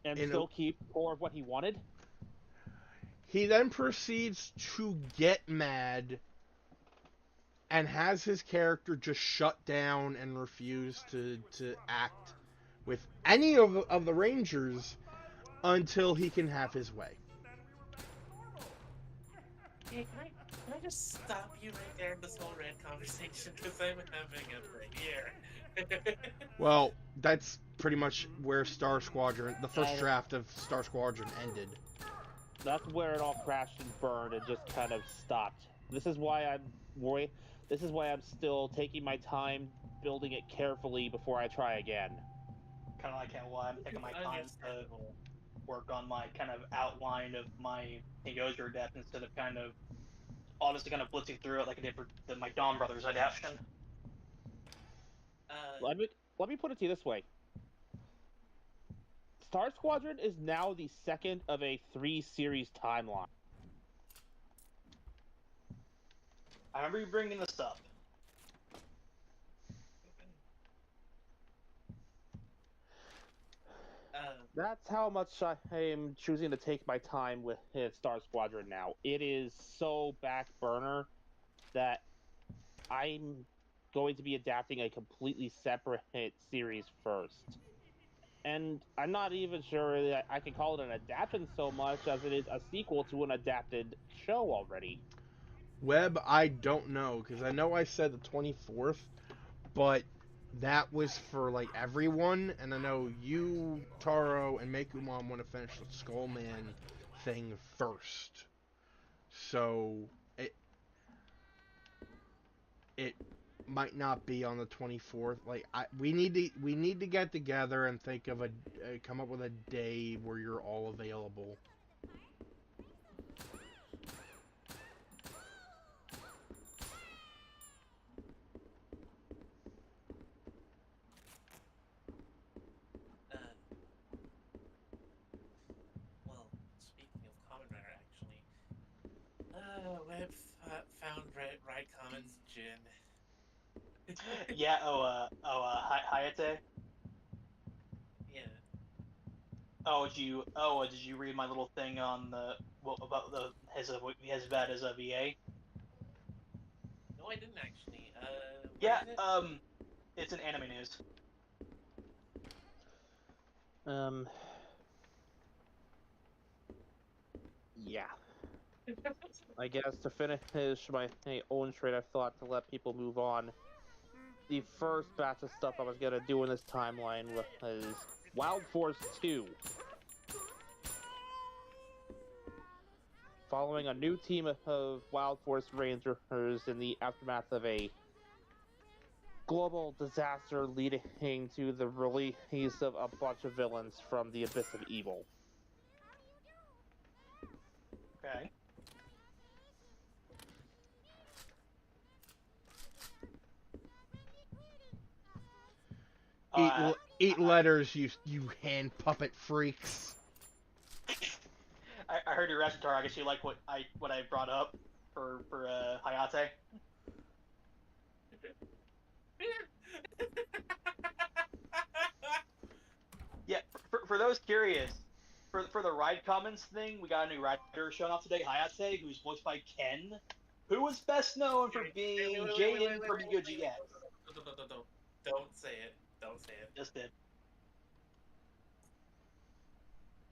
and still keep core of what he wanted. He then proceeds to get mad and has his character just shut down and refuse to act with any of the Rangers until he can have his way. Okay, can I just stop you right there in this whole red conversation? Because I'm having a right here. Well, that's pretty much where Star Squadron, the first And draft of Star Squadron ended. that's where it all crashed and burned and just kind of stopped. This is why I'm worried. This is why I'm still taking my time building it carefully before I try again. Kind of like how I'm taking my time to Understandable. work on my kind of outline of my Gozer deck instead of kind of honestly kind of blitzing through it like I did for my Dawn Brothers adaptation. Uh, Let me put it to you this way. Star Squadron is now the second of a 3-series timeline. I remember you bringing this up. That's how much I am choosing to take my time with Star Squadron now. It is so back burner that I'm going to be adapting a completely separate series first. And I'm not even sure that I can call it an adaptation so much as it is a sequel to an adapted show already. Web, I don't know, because I know I said the 24th, but that was for, like, everyone, and I know you, Taro, and Mekumon want to finish the Skullman thing first. So, it might not be on the 24th. Like, we need to get together and think of come up with a day where you're all available. well, speaking of Common Rider, actually, Web found Ride Commons Jin. Yeah. Hayate. Yeah. Did you read my little thing on about his vet as a VA? No, I didn't actually. Where Yeah. is it? It's in Anime News. Yeah. I guess to finish my own trade, I thought to let people move on. The first batch of stuff I was gonna do in this timeline was Wild Force 2. Following a new team of Wild Force Rangers in the aftermath of a global disaster leading to the release of a bunch of villains from the Abyss of Evil. Okay. Eight letters, you hand puppet freaks. I heard your reaction, Taro. I guess you like what I brought up for Hayate. Yeah, for those curious, for the Ride Commons thing, we got a new rider showing off today, Hayate, who's voiced by Ken, who was best known for being Jaden from Yu-Gi-Oh! GX. Don't say it. Don't say it. Just did.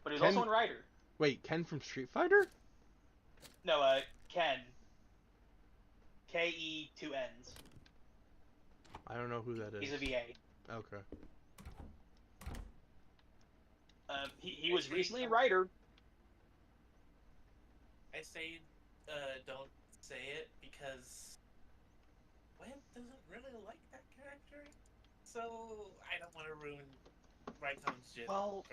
But he's Ken- also in Rider. Wait, Ken from Street Fighter? No, Ken. Ke 2 N's. I don't know who that is. He's a VA. Okay. He was recently a writer. I say, don't say it because Web doesn't really like that character, so I don't want to ruin Raikon's Jin. Well,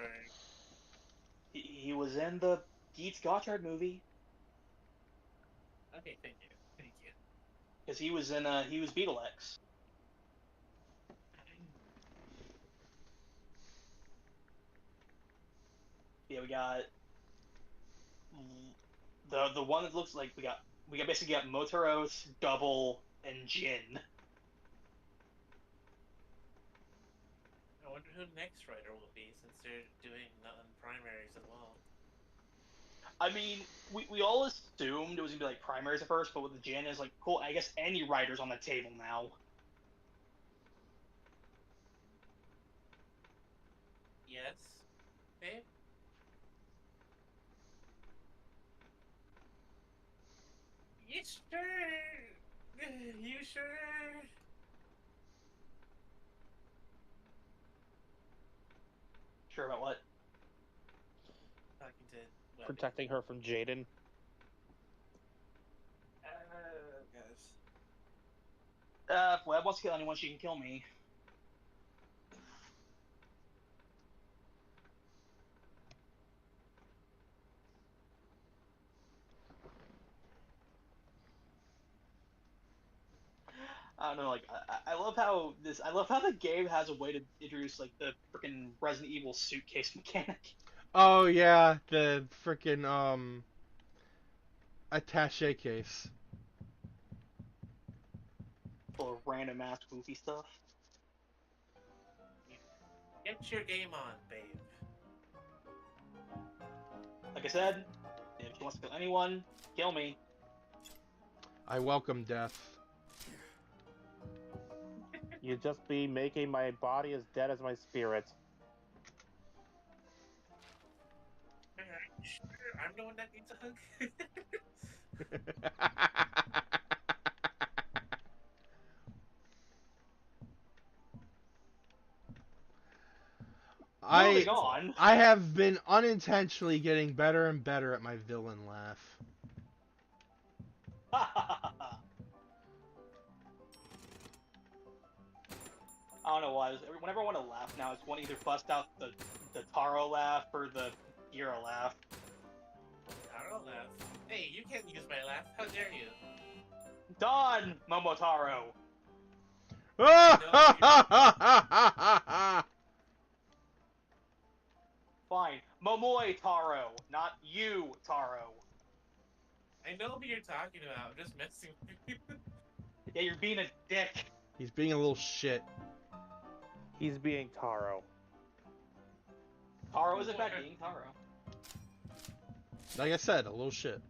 he was in the Geats Gotchard movie. Okay, thank you. Thank you. Because he was Beetle X. Yeah, we got the one that looks like we basically got Motoros, Double, and Jin. I wonder who the next writer will be since they're doing primaries as well. I mean, we all assumed it was gonna be like primaries at first, but with the Jin is like cool. I guess any writer's on the table now. Yes, babe. You sure? You sure? Sure about what? Talking to Webby. Protecting her from Jaden. Guys. If Webb wants to kill anyone, she can kill me. I don't know, like I love how the game has a way to introduce like the freaking Resident Evil suitcase mechanic. Oh yeah, the freaking attaché case. Full of random ass goofy stuff. Get your game on, babe. Like I said, if she wants to kill anyone, kill me. I welcome death. You just be making my body as dead as my spirit. Sure, I'm the one that needs a hug. Moving on. I have been unintentionally getting better and better at my villain laugh. I don't know why. Whenever I want to laugh now, it's one either bust out the Taro laugh or the Gira laugh. Taro laugh. Hey, you can't use my laugh. How dare you? Done, Momotaro. Fine, Momoi Taro, not you, Taro. I know who you're talking about. I'm just messing with you. Yeah, you're being a dick. He's being a little shit. He's being Taro. Taro is in fact being Taro. Like I said, a little shit.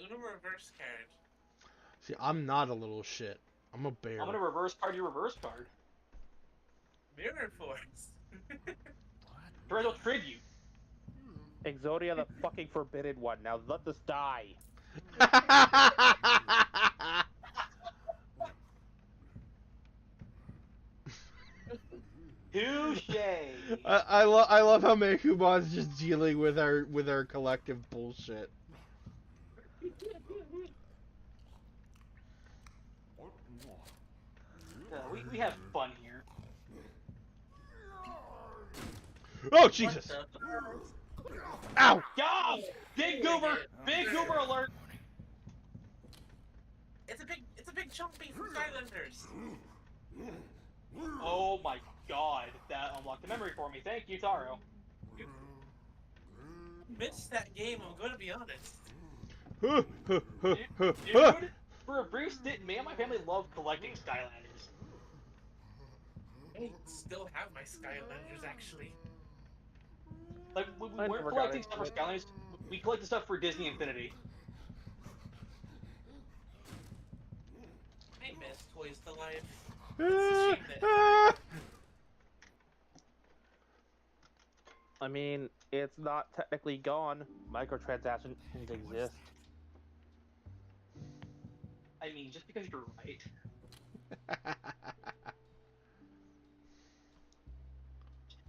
Uno reverse card. See, I'm not a little shit. I'm a bear. I'm gonna reverse card your reverse card. Mirror Force. Parental tribute. Exodia, the fucking forbidden one. Now let this die. Touche. I love how Mekumon's just dealing with our collective bullshit. We have fun here. Oh Jesus! Ow! Go! Big goober! Big goober alert! It's a big chumpy from Skylanders. Oh my god, that unlocked the memory for me. Thank you, Taro. Missed that game. I'm gonna be honest. Dude, for a brief stint, me and my family loved collecting Skylanders. I still have my Skylanders actually. Like, we I weren't never collecting got stuff for into Skylanders, we collected stuff for Disney Infinity. I miss Toys to Life. It's a shame that I mean, it's not technically gone. Microtransactions exist. I mean, just because you're right.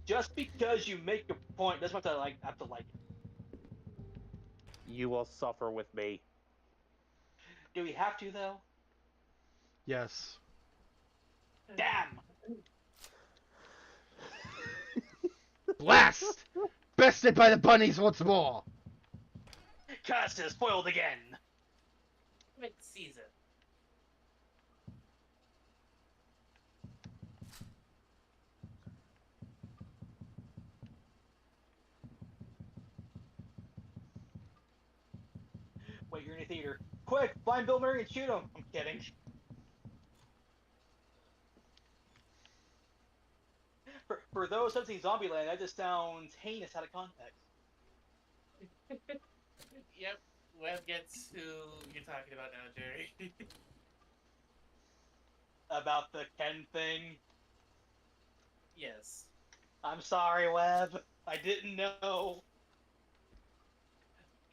Just because you make a point doesn't have to like it. You will suffer with me. Do we have to, though? Yes. Damn! Blast! Bested by the bunnies once more. Cast is spoiled again! mid-season. Wait, you're in a theater. Quick, find Bill Murray and shoot him! I'm kidding. For those who have seen Zombieland, that just sounds heinous out of context. Yep, Web gets who you're talking about now, Jerry. About the Ken thing. Yes. I'm sorry, Webb. I didn't know.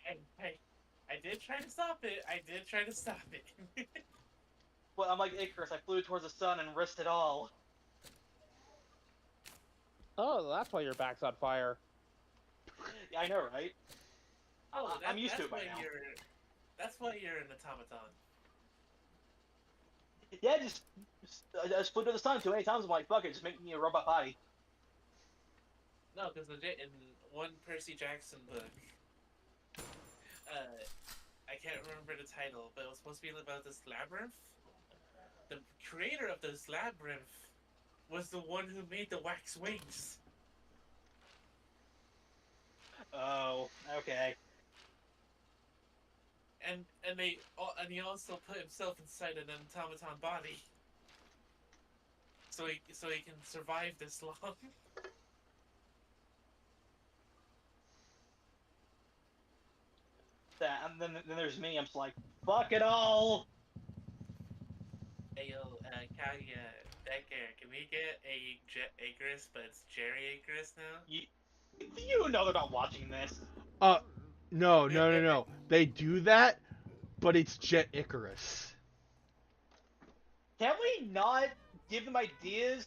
I did try to stop it. I did try to stop it. Well, I'm like Icarus. I flew towards the sun and risked it all. Oh, that's why your back's on fire. Yeah, I know, right? Oh, I'm used to it by that's why now. That's why you're an automaton. Yeah, I just flew to the sun too many times. I'm like, fuck it, just make me a robot body. No, because legit in one Percy Jackson book, I can't remember the title, but it was supposed to be about this labyrinth. The creator of this labyrinth was the one who made the wax wings. Oh, okay. And he also put himself inside an automaton body, so he can survive this long. That, and then there's me. I'm just like, fuck it all. Hey yo, Kaguya, Decker, can we get a Jet Icarus, but it's Jerry Icarus now? You know they're not watching this. No. They do that, but it's Jet Icarus. Can we not give them ideas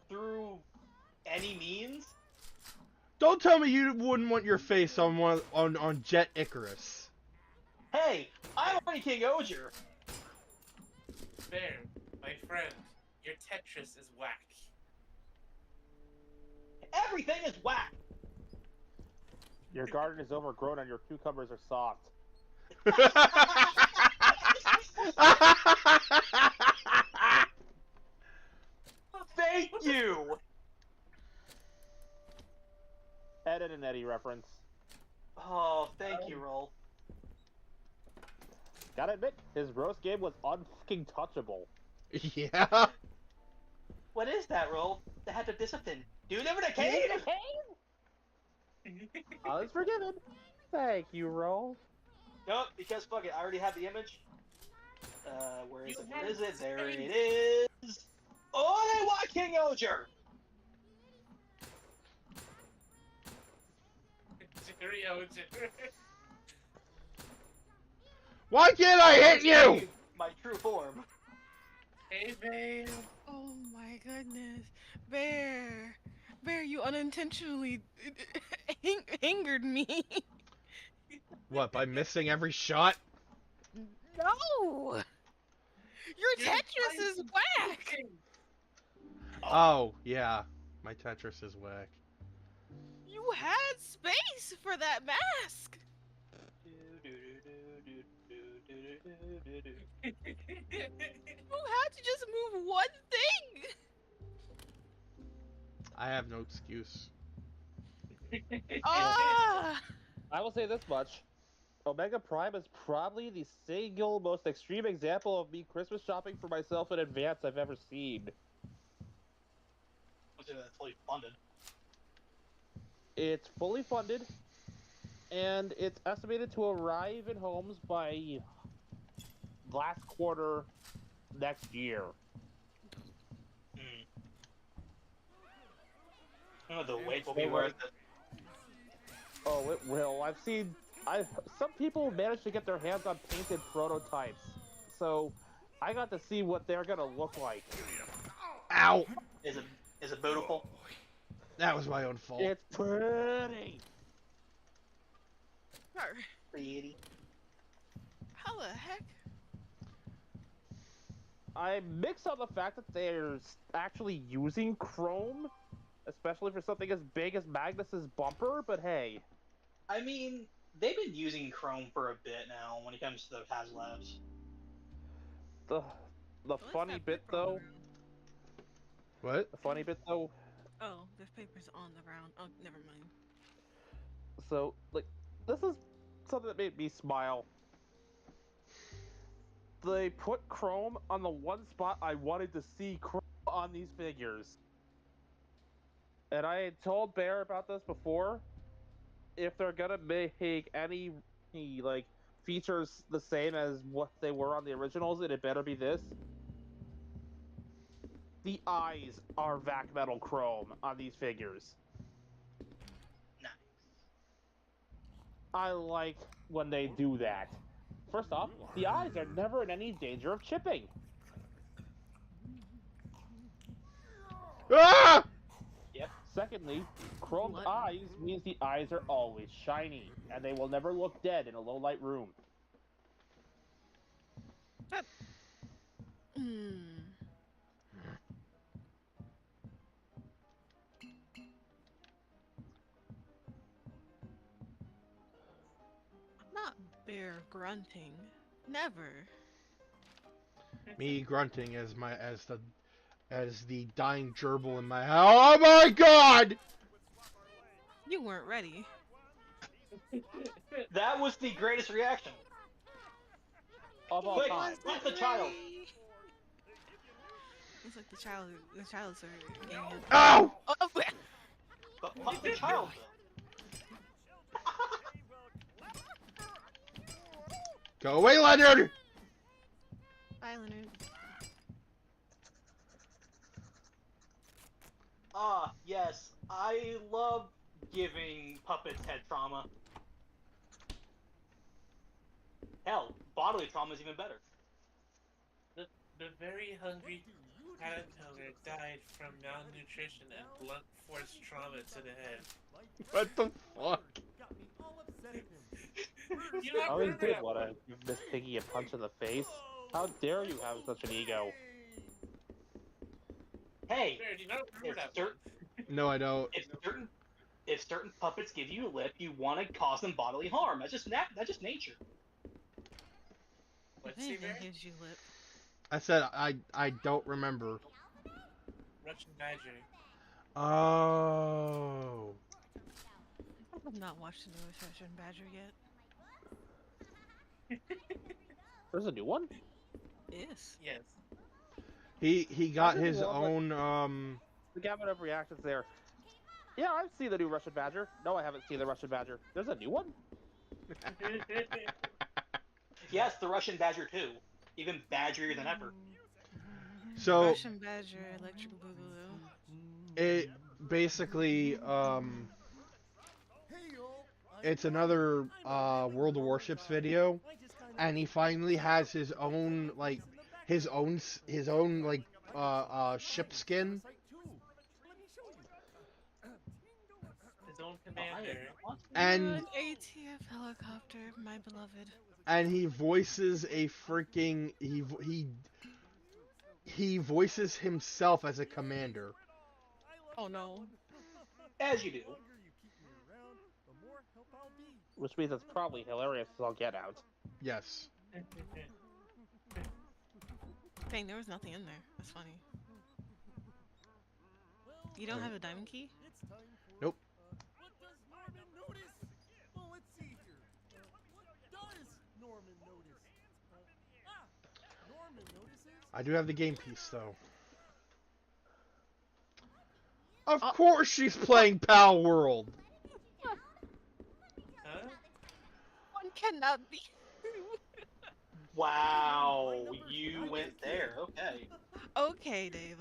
through any means? Don't tell me you wouldn't want your face on on Jet Icarus. Hey, I'm already King Oger. Bear, my friend, your Tetris is whack. Everything is whack. Your garden is overgrown and your cucumbers are soft. Thank you. Ed and Eddie reference. Oh, thank you, Roll. Gotta admit, his roast game was unfucking touchable. Yeah. What is that, Roll? The hat of discipline. Do you live in a cave? All is forgiven. Thank you, Roll. Nope, because fuck it, I already have the image. Where is You it? Where had is it? There space. it is. Oh, they want King Oger. Jerry Oger. Why can't I hit you? My true form. Hey, babe. Oh my goodness. Bear. Bear, you unintentionally angered me. What, by missing every shot? No! Your You're Tetris trying is to whack! fucking- Oh, yeah. My Tetris is whack. You had space for that mask! You had to just move one thing! I have no excuse. Ah! I will say this much. Omega Prime is probably the single most extreme example of me Christmas shopping for myself in advance I've ever seen. That's fully funded. It's fully funded, and it's estimated to arrive in homes by last quarter next year. Oh, the wait will be worth it. Oh, it will. Some people managed to get their hands on painted prototypes, so I got to see what they're gonna look like. Ow! Is it beautiful? That was my own fault. It's pretty. Pretty. How the heck? I mix on the fact that they're actually using chrome, especially for something as big as Magnus's bumper, but hey. I mean, they've been using Chrome for a bit now when it comes to the HasLabs. The What's funny that bit paper on the though, ground? What? the funny bit though, Oh, there's papers on the ground. Oh, never mind. so like this is something that made me smile. They put chrome on the one spot I wanted to see chrome on these figures. And I had told Bear about this before. If they're gonna make any like features the same as what they were on the originals, it better be this. The eyes are vac metal chrome on these figures. Nice. I like when they do that. First off, the eyes are never in any danger of chipping. Ah! Yep. Secondly, chromed What? eyes means the eyes are always shiny, and they will never look dead in a low-light room. Hmm. Not bear grunting. Never. Me grunting as the dying gerbil in my house. Oh my god! You weren't ready. That was the greatest reaction. Of all Quick, time. pump the child. It's like the child's are getting it. Ow! Oh, But pump the child. Go away, Leonard! bye, Leonard. Ah, yes. I love giving puppets head trauma. Hell, bodily trauma is even better. The very hungry caterpillar died from malnutrition and blunt force trauma to the head. What the fuck? You don't I always remember did that want one? to give Miss Piggy a punch in the face. How dare you have such an ego? Hey, Bear, do you not remember if that one? No, I don't. if certain puppets give you a lip, you want to cause them bodily harm. That's just nature. What's If he anything there? gives you lip. I said I don't remember. Russian Badger. Oh. I've not watched the newest Russian Badger yet. There's a new one? Yes. Yes. He got didn't his love it. own The gamut of reactions there. Yeah, I've seen the new Russian Badger. No, I haven't seen the Russian Badger. There's a new one? Yes, the Russian Badger too. Even badgerier than ever. So Russian Badger, Electric Boogaloo. it basically it's another World of Warships video, and he finally has his own ship skin. His own commander. And An ATF helicopter, my beloved. and he voices a freaking he voices himself as a commander. Oh no. As you do. Which means it's probably hilarious as I'll get out. Yes. Dang, there was nothing in there. That's funny. You don't have a diamond key? Nope. What does Norman notice? Well, let's see here. What does Norman notice? Norman notices. I do have the game piece though. Of Oh. course she's playing Pal World. Huh? One cannot be. Wow, you went there. Okay. Okay, Dave.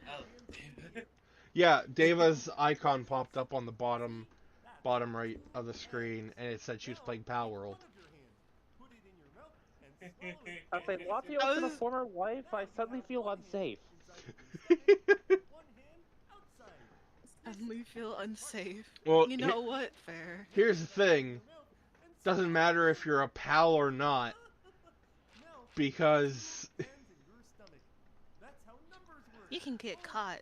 Oh. Yeah, Deva's icon popped up on the bottom right of the screen, and it said she was playing Pal World. As a Latios and a former wife, I suddenly feel unsafe. Suddenly feel unsafe. Well, You know what? Fair. here's the thing. Doesn't matter if you're a pal or not, because You can get caught.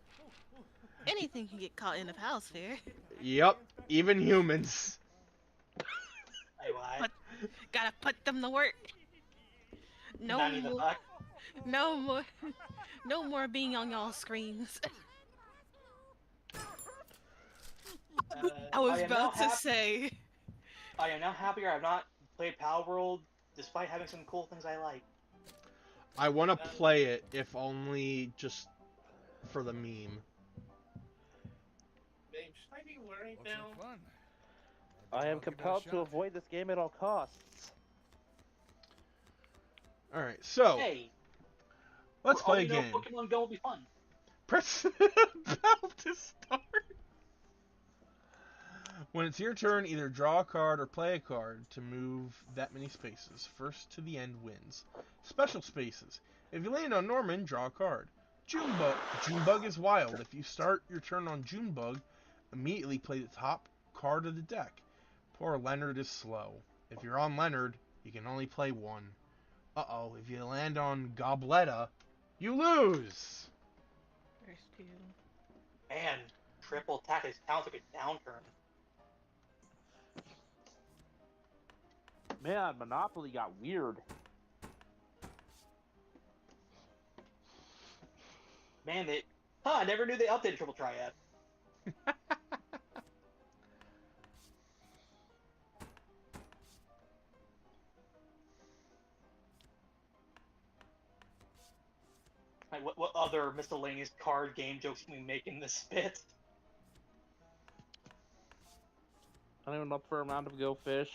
Anything can get caught in a pal sphere. yep, even humans. Hey, what? Gotta put them to work. No Nanny the more. buck. No more. No more being on y'all screens. I was am now about to say. I am now happier I've not played Pal World, despite having some cool things I like. I want to play it, if only just for the meme. Babe, should I be worried Looks now? like fun. I am Maybe I'll give it a compelled to shot. avoid this game at all costs. Alright, so, Hey, let's for all play a you know, game. Pokemon Go will be fun. Press Pal to start. When it's your turn, either draw a card or play a card to move that many spaces. First to the end wins. Special spaces. If you land on Norman, draw a card. Junebug. Junebug is wild. If you start your turn on Junebug, immediately play the top card of the deck. Poor Leonard is slow. If you're on Leonard, you can only play one. Uh-oh, if you land on Gobletta, you lose! There's two. Man, triple attack sounds like a downturn. Man, Monopoly got weird. Man, I never knew they updated Triple Triad. Like, what other miscellaneous card game jokes can we make in this bit? I don't even know for a round of Go Fish.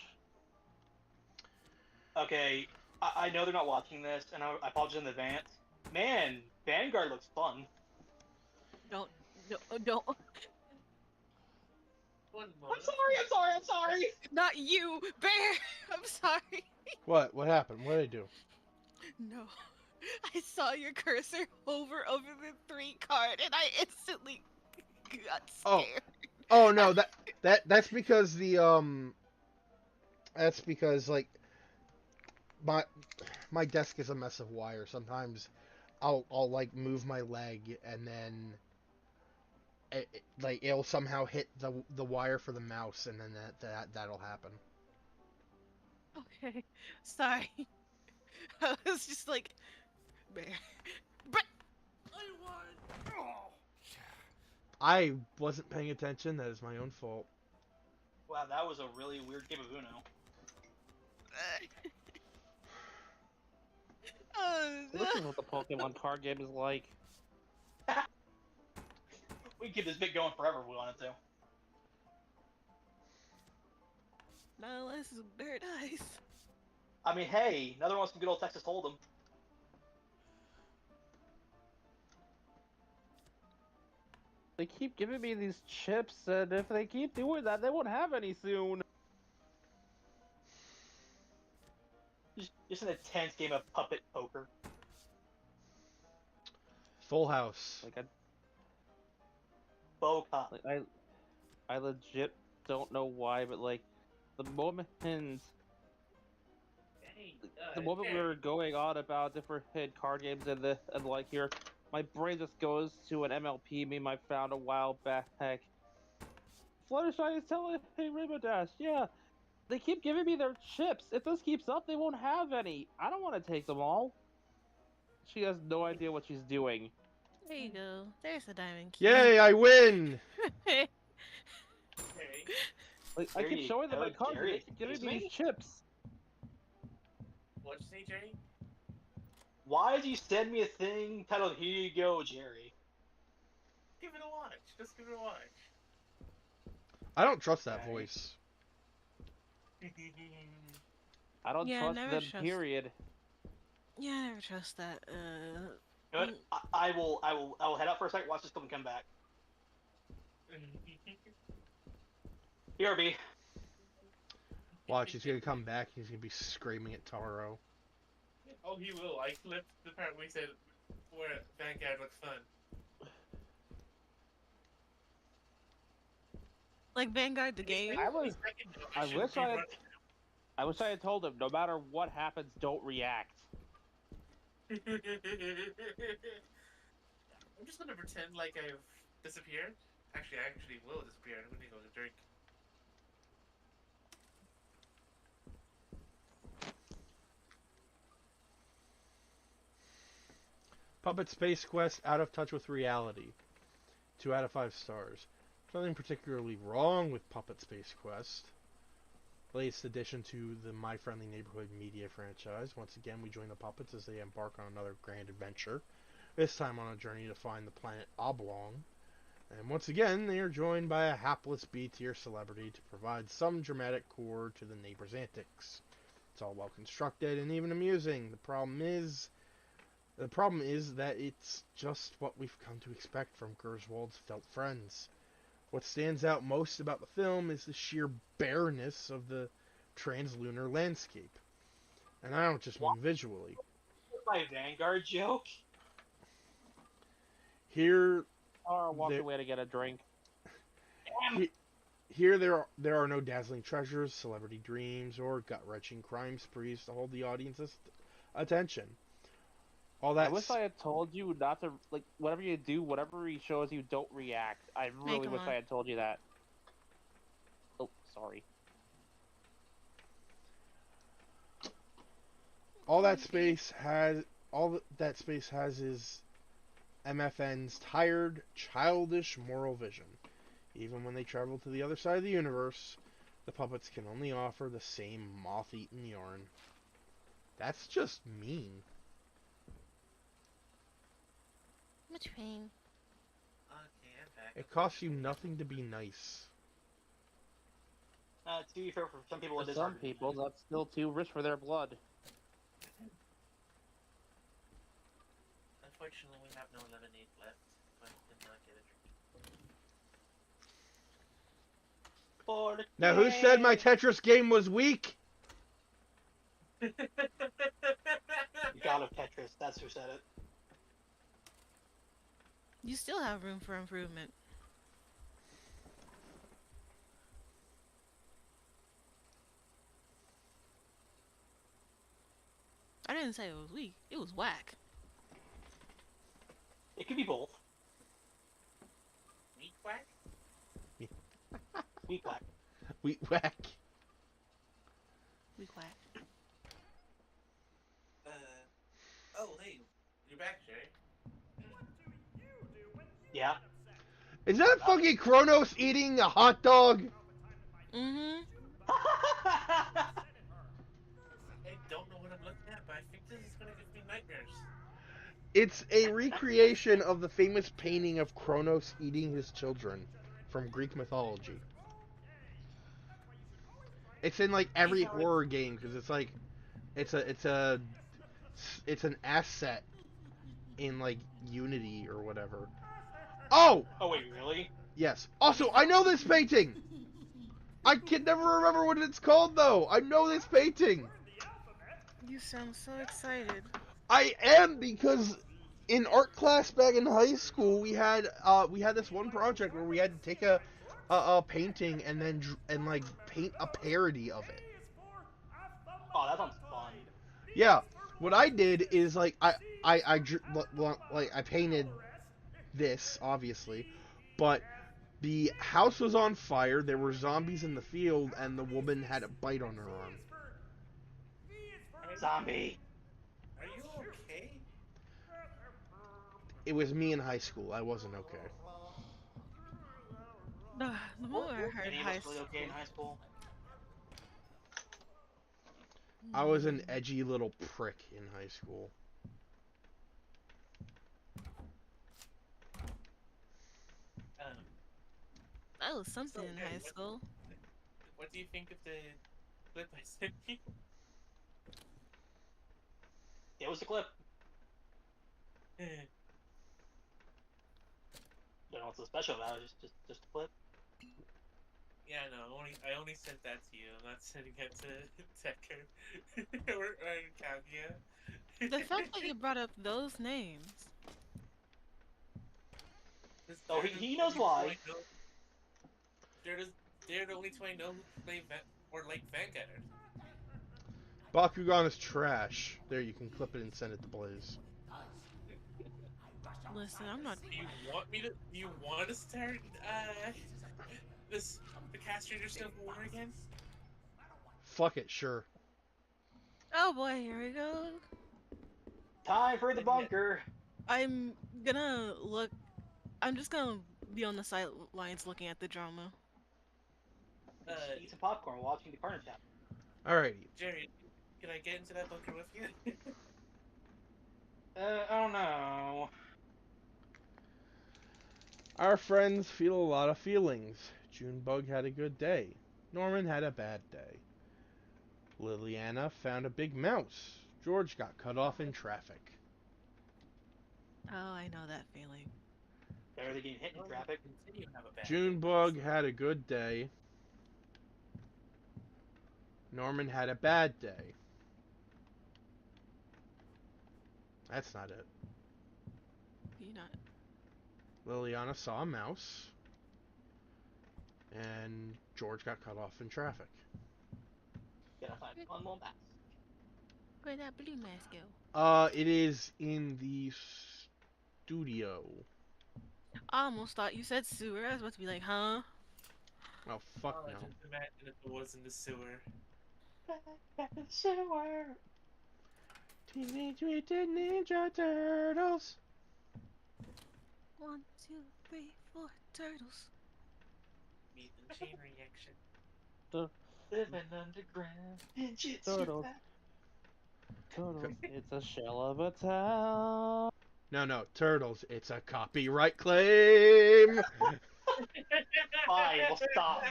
Okay, I know they're not watching this, and I apologize in advance. Man, Vanguard looks fun. Don't. One I'm moment. sorry! Not you, Bear! I'm sorry. What? What happened? What did I do? No. I saw your cursor hover over the 3 card and I instantly got Oh. scared. Oh no, that's because that's because like my desk is a mess of wire. Sometimes I'll like move my leg and then like it'll somehow hit the wire for the mouse and then that'll happen. Okay. Sorry. I was just like, Bear. But I won! Oh. I wasn't paying attention. That is my own fault. Wow, that was a really weird game of Uno. This is what the Pokemon card game is like. We can keep this bit going forever if we wanted to. no, this is Bear Dice. I mean, hey, another one some good old Texas Hold'em. They keep giving me these chips, and if they keep doing that, they won't have any soon. Just an intense game of puppet poker. Full House. Like Boca. I legit don't know why, but like the moment we were going on about different hit card games and like here, my brain just goes to an MLP meme I found a while back. Fluttershy is telling hey Rainbow Dash, yeah, they keep giving me their chips. If this keeps up, they won't have any. I don't want to take them all. She has no idea what she's doing. There you go. There's a diamond key. Yay! I win. Okay. Like I There keep you showing them go, my cards, Jerry. they keep giving Excuse me me? these chips. What'd you say, Jerry? Why did you send me a thing titled "Here You Go, Jerry"? Give it a watch. Just give it a watch. I don't trust that Okay. voice. I don't Yeah, trust never them. trust- Period. Yeah, I never trust that. Good. I will head out for a second, watch this film, and come back. BRB. Watch, he's gonna come back. He's gonna be screaming at Taro. Oh, he will. I clipped the part where he said where Vanguard looks fun. like Vanguard the game. I wish I had told him, no matter what happens, don't react. I'm just gonna pretend like I've disappeared. Actually, I actually will disappear. I'm gonna go to drink. Puppet Space Quest, Out of Touch with Reality. 2 out of 5 stars. There's nothing particularly wrong with Puppet Space Quest. Latest addition to the My Friendly Neighborhood media franchise. Once again, we join the puppets as they embark on another grand adventure. This time on a journey to find the planet Oblong. And once again, they are joined by a hapless B-tier celebrity to provide some dramatic core to the neighbor's antics. It's all well constructed and even amusing. The problem is that it's just what we've come to expect from Gerswold's Felt Friends. What stands out most about the film is the sheer bareness of the translunar landscape. And I don't just mean visually. My Vanguard joke. Here, Or walked There- away to get a drink. Damn. here there are no dazzling treasures, celebrity dreams, or gut-wrenching crime sprees to hold the audience's attention. All I that wish I had told you not to, like, whatever you do, whatever he shows you, don't react. I really come wish on. I had told you that. Oh, sorry. all that space has is MFN's tired, childish moral vision. Even when they travel to the other side of the universe, the puppets can only offer the same moth-eaten yarn. That's just mean. Much pain. Okay, I'm back. It costs you nothing to be nice. To be fair, for some people it For is some hard to be people, nice. that's still too rich for their blood. Unfortunately, we have no lemonade left. So I did not get a For the Now, who said my game. Tetris game was weak? drink. God of Tetris, that's who said it. You still have room for improvement. I didn't say it was weak. It was whack. It could be both. Meat quack? Weak black. Wheat whack. Weak whack. Oh, hey, you're back, Jerry. Yeah. Is that fucking Kronos eating a hot dog? Mm-hmm. I don't know what I'm looking at, but I think this is gonna give me nightmares. It's a recreation of the famous painting of Kronos eating his children from Greek mythology. It's in like every horror game because it's like it's an asset in like Unity or whatever. Oh, Oh wait, really? yes. Also, I know this painting. I can never remember what it's called though. I know this painting. You sound so excited. I am because in art class back in high school we had this one project where we had to take a painting and then like paint a parody of it. Oh, that sounds fun. Yeah, what I did is like I painted this obviously, but the house was on fire. There were zombies in the field, and the woman had a bite on her arm. Zombie. Are you okay? It was me in high school. I wasn't okay. The moment I heard Any of high us really okay in high school? I was an edgy little prick in high school. That was something in So, high what- school. What do you think of the clip I sent you? It was a clip. Don't know what's so special about it. Just a clip. Yeah, no, I only sent that to you. I'm not sending it to Tekker or Kaguya. The fact that you brought up those names. Oh, he knows why. They're the only two I know who play or like Vanguard. Bakugan is trash. There, you can clip it and send it to Blaze. Listen, I'm not. Do you want me to? Do you want to start the Cast Ranger Civil War again? Fuck it, sure. Oh boy, here we go. Time for the bunker. I'm gonna look. I'm just gonna be on the sidelines looking at the drama. Eat some popcorn watching the Carnage happen. Alrighty. Jerry, can I get into that bunker with you? I don't know. Our friends feel a lot of feelings. Junebug had a good day. Norman had a bad day. Liliana found a big mouse. George got cut off in traffic. Oh, I know that feeling. Better than getting hit in traffic. Continue to have a bad Junebug had a good day. Norman had a bad day. That's not it. You not. Liliana saw a mouse. And George got cut off in traffic. Gotta find one more mask. Where'd that blue mask go? It is in the studio. I almost thought you said sewer. I was about to be like, huh? Oh, fuck Oh, no. just imagine if it was in the sewer. Back in the sewer. Teenage Mutant Ninja Turtles. 1, 2, 3, 4 turtles. Mutant chain reaction. Living underground. Ninjutsu. Turtles. Turtles, it's a shell of a town. No, Turtles. It's a copyright claim. Fine, we'll stop.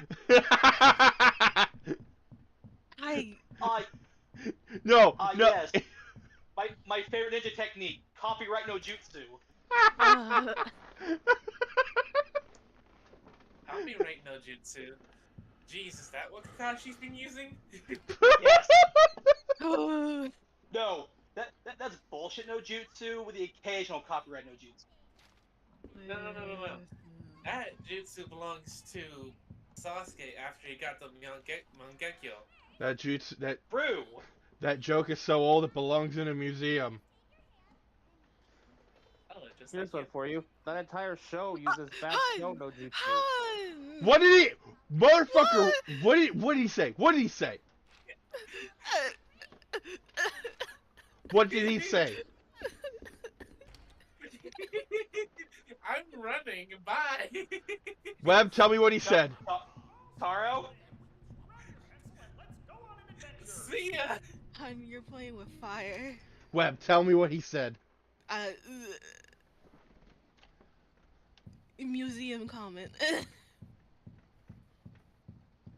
I. No. Yes. My favorite ninja technique. Copyright no jutsu. Copyright no jutsu. Jeez, is that what Kakashi's been using? Yes. Oh. No. That's bullshit no jutsu with the occasional copyright no jutsu. No. That jutsu belongs to Sasuke after he got the Mangekyo. True. That joke is so old it belongs in a museum. Oh, it just Here's like one for you. That entire show uses fast show no jutsu. Hun! What did he, motherfucker? What did he say? What did he say? What did he say? I'm running. Bye. Webb, tell me what he said. Taro? See ya. Hun, you're playing with fire. Webb, tell me what he said. Museum comment.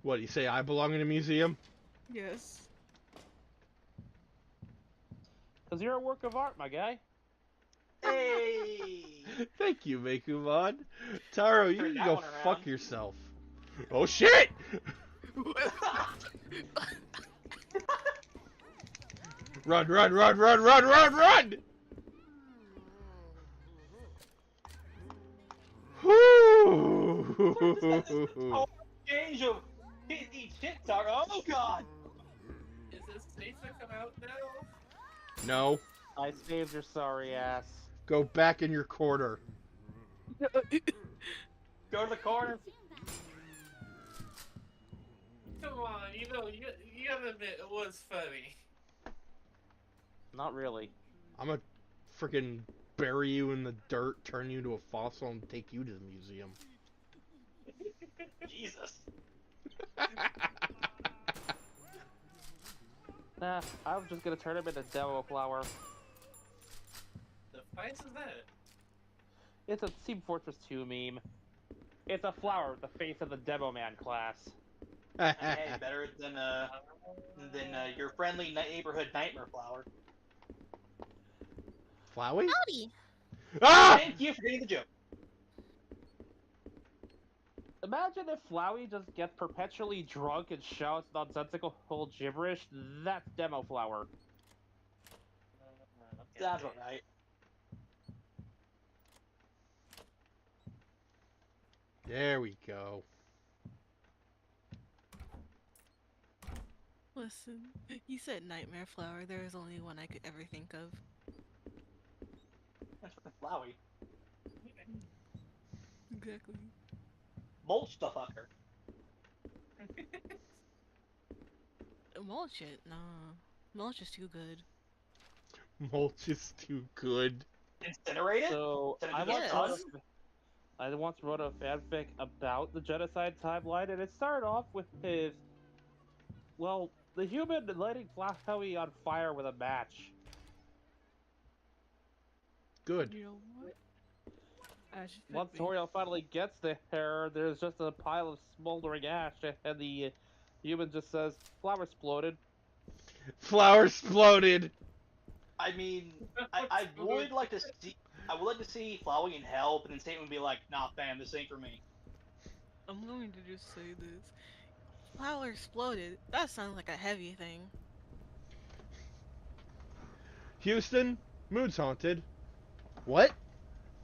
What did he say? I belong in a museum? Yes. Because you're a work of art, my guy. Hey! Thank you, Meikumon. Taro, you Turn can that go one around. fuck yourself. Oh shit! Run! Whoo! Change of eat shit, Taro. Oh god! Is this safe to come out now? No, I saved your sorry ass. go back in your corner. Go to the corner. Come on, you gotta admit it was funny. Not really. I'm gonna freaking bury you in the dirt, turn you into a fossil, and take you to the museum. Jesus. Nah, I was just gonna turn him into Demo Flower. The fight is that? It's a Team Fortress 2 meme. It's a flower with the face of the Demo Man class. Hey, better than your friendly neighborhood nightmare flower. Flowey? Howdy. Ah! Thank you for getting the joke. Imagine if Flowey just gets perpetually drunk and shouts nonsensical whole gibberish. That's Demo Flower. Okay. Sounds about right. There we go. Listen, you said nightmare flower. There is only one I could ever think of. That's fucking flowy. Exactly. Mulch the fucker. Mulch it? Nah. Mulch is too good. Mulch is too good. Incinerate it? So Did it I do once, Yes. wrote I once wrote a fanfic about the genocide timeline, and it started off with his, well, the human lighting Flowey on fire with a match. Good. You know what? Ash Once fit me. Toriel finally gets there, there's just a pile of smoldering ash, and the human just says, "Flower exploded." Flower exploded. I mean, I would like to see. I would like to see Flowing in Hell, but then Satan would be like, "Nah, fam, this ain't for me." I'm going to just say this. Flower exploded. That sounds like a heavy thing. Houston, Moon's haunted. What?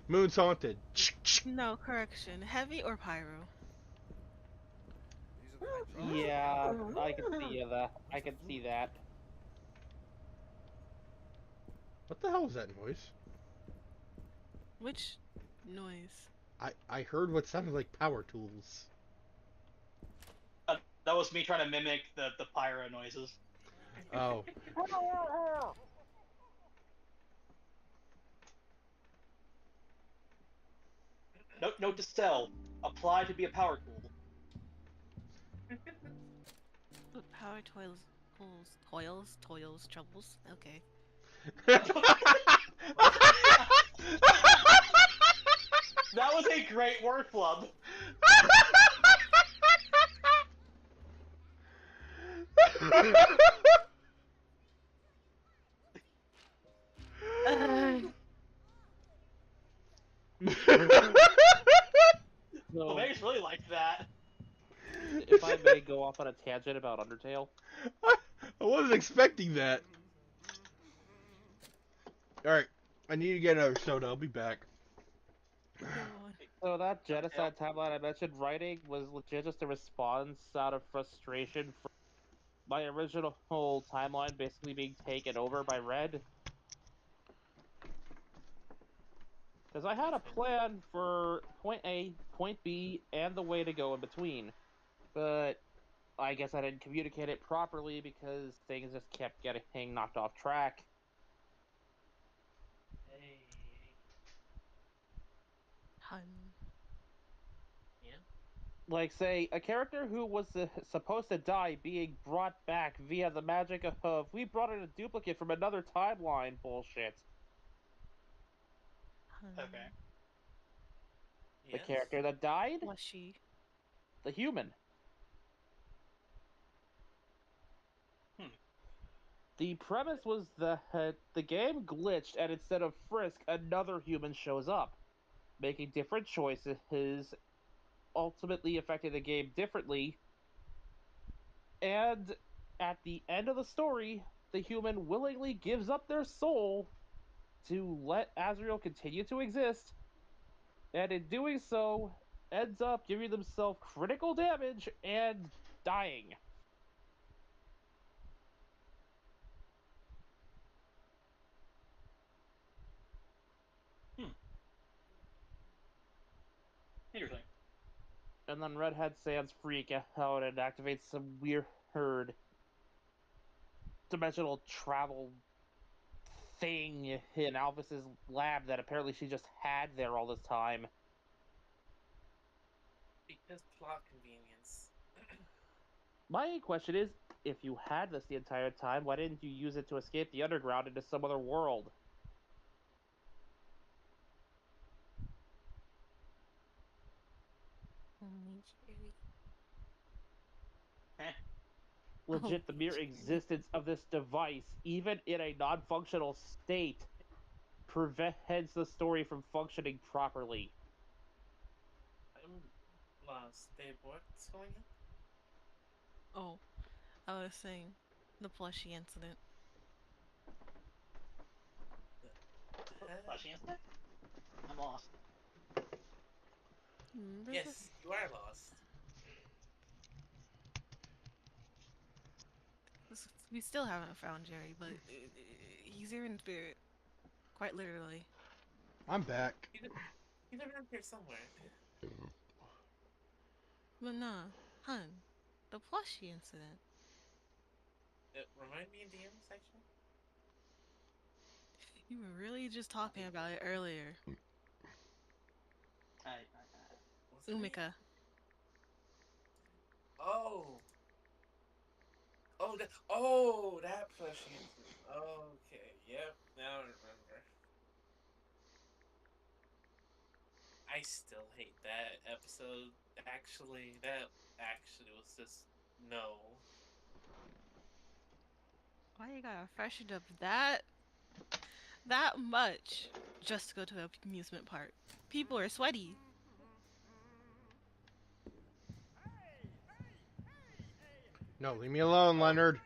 Moon's haunted. No, correction. Heavy or pyro? Yeah, I can see that. I can see that. What the hell was that noise? Which noise? I heard what sounded like power tools. That was me trying to mimic the pyro noises. Oh. Note to self: apply to be a power tool. What power toils, troubles? Okay. That was a great word flub. So, Vegas really liked that. if I may go off on a tangent about Undertale, I wasn't expecting that. Alright, I need to get another soda. I'll be back. Go on. so that genocide timeline I mentioned writing was legit just a response out of frustration for my original whole timeline basically being taken over by Red. Because I had a plan for point A, point B, and the way to go in between. But I guess I didn't communicate it properly because things just kept getting knocked off track. Hey. Hun. Yeah. Like, say, a character who was supposed to die being brought back via the magic of, we brought in a duplicate from another timeline bullshit. Hun. Okay. The Yes. character that died, Fleshy. the human. The premise was that the game glitched, and instead of Frisk, another human shows up, making different choices, ultimately affecting the game differently. And at the end of the story, the human willingly gives up their soul to let Azrael continue to exist, and in doing so, ends up giving themselves critical damage and dying. Interesting. And then Redhead Sans freak out and activates some weird dimensional travel thing in Alvis's lab that apparently she just had there all this time. Because plot convenience. My question is, if you had this the entire time, why didn't you use it to escape the underground into some other world? Only Jerry. Eh. Legit, the mere Jerry. existence of this device, even in a non-functional state, prevents the story from functioning properly. I'm lost. Babe, what's going on? Oh, I was saying the plushy incident. Flashing incident? I'm lost. Yes, you are lost. We still haven't found Jerry, but he's here in spirit. Quite literally. I'm back. He's around here somewhere. But nah, hun, the plushy incident. Remind me in the DM section? You were really just talking about it earlier. What's her name? Umika. Oh, that plushie incident. Okay, yep, now I remember. I still hate that episode. Actually, that actually was just no. Why you gotta freshen up that? that much just to go to an amusement park. People are sweaty. No, leave me alone, Leonard.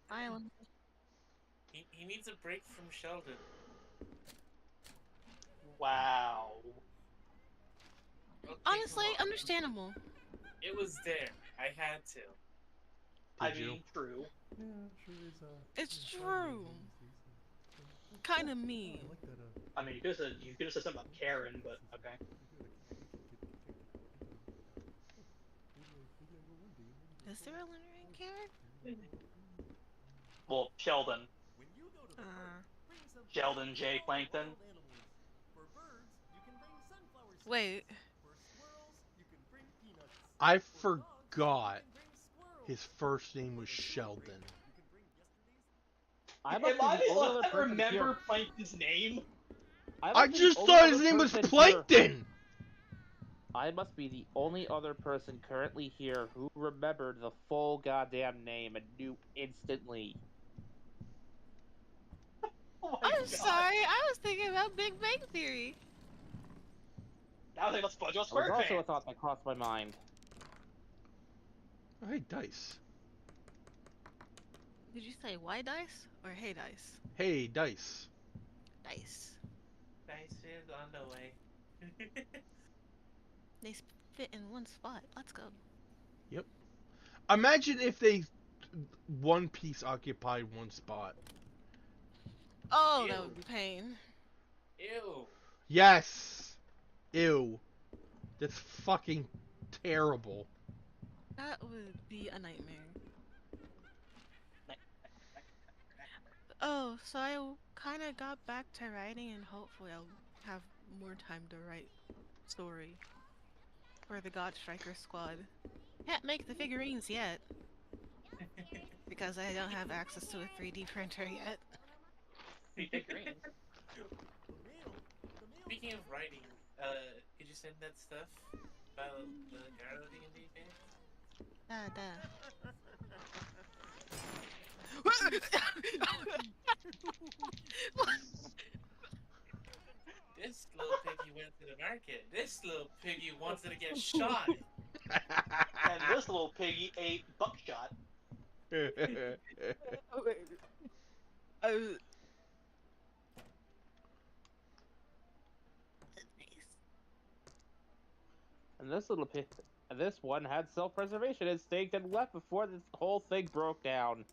Island. He needs a break from Sheldon. Wow. Okay, Honestly, come on. understandable. It was there. I had to. I Did you? mean, true. Yeah, sure is. It's yeah, true. Kind of I mean. like that. I mean, you could have said something about Karen, but okay. Is there a Leonard and Karen? Well, Sheldon. When you go to the park, bring some Sheldon J. all Plankton. wild animals. For birds, you can bring sunflower seeds. Wait. For squirrels, you can bring peanuts. I For dogs, forgot you can bring squirrels. his first name For was the Sheldon. children, you can bring yesterday's I Am must be I the the only only other one that person remember here. Plankton's name? I must be the just only thought his other name was person Plankton! I must be the only other person currently here who remembered the full goddamn name and knew instantly. Oh my I'm god. sorry. I was thinking about Big Bang Theory. Now they must SpongeBob It was also a SquarePants. thought that crossed my mind. Oh, hey, Dice. Did you say why dice or hey dice? Hey, Dice. Dice. Dice is on the way. They fit in one spot. Let's go. Imagine if they one piece occupied one spot. Oh, that Ew. would be pain. Ew. Yes! Ew. That's fucking terrible. That would be a nightmare. Oh, so I kind of got back to writing, and hopefully I'll have more time to write story for the God Striker squad. Can't make the figurines yet because I don't have access to a 3D printer yet. Figurines. Speaking of writing, could you send that stuff about the Gyro D&D game? This little piggy went to the market. This little piggy wanted to get shot. And this little piggy ate buckshot. Oh, And this one had self-preservation instinct and left before this whole thing broke down.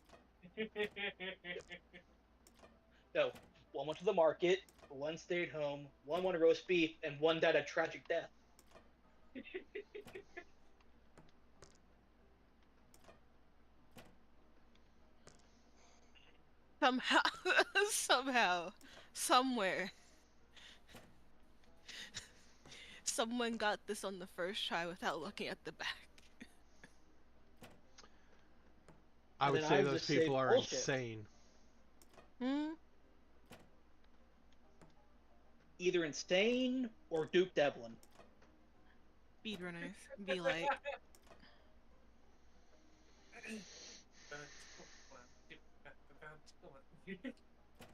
No, one went to the market, one stayed home, one wanted roast beef, and one died a tragic death. somehow, somewhere, someone got this on the first try without looking at the back. I And would then say I those just say people are bullshit. insane. Either insane or Duke Devlin. Speedrunners, be like,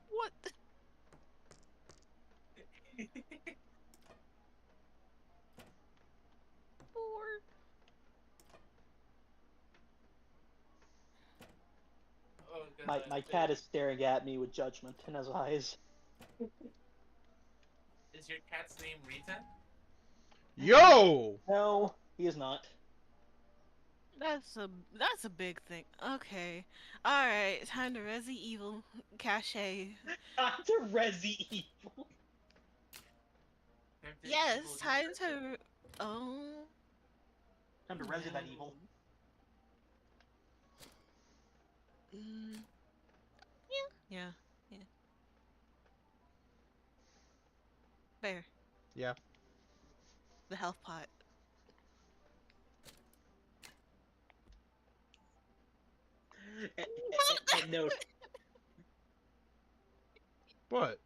what? For? Oh, My cat is staring at me with judgment in his eyes. Is your cat's name Rita? Yo! No, he is not. That's a big thing. Okay, all right, time to Resi Evil Cache. Not to Resi Evil. Yes, time to. Oh. Time to Resi that evil. Yeah. There. Yeah. The health pot. And no, What?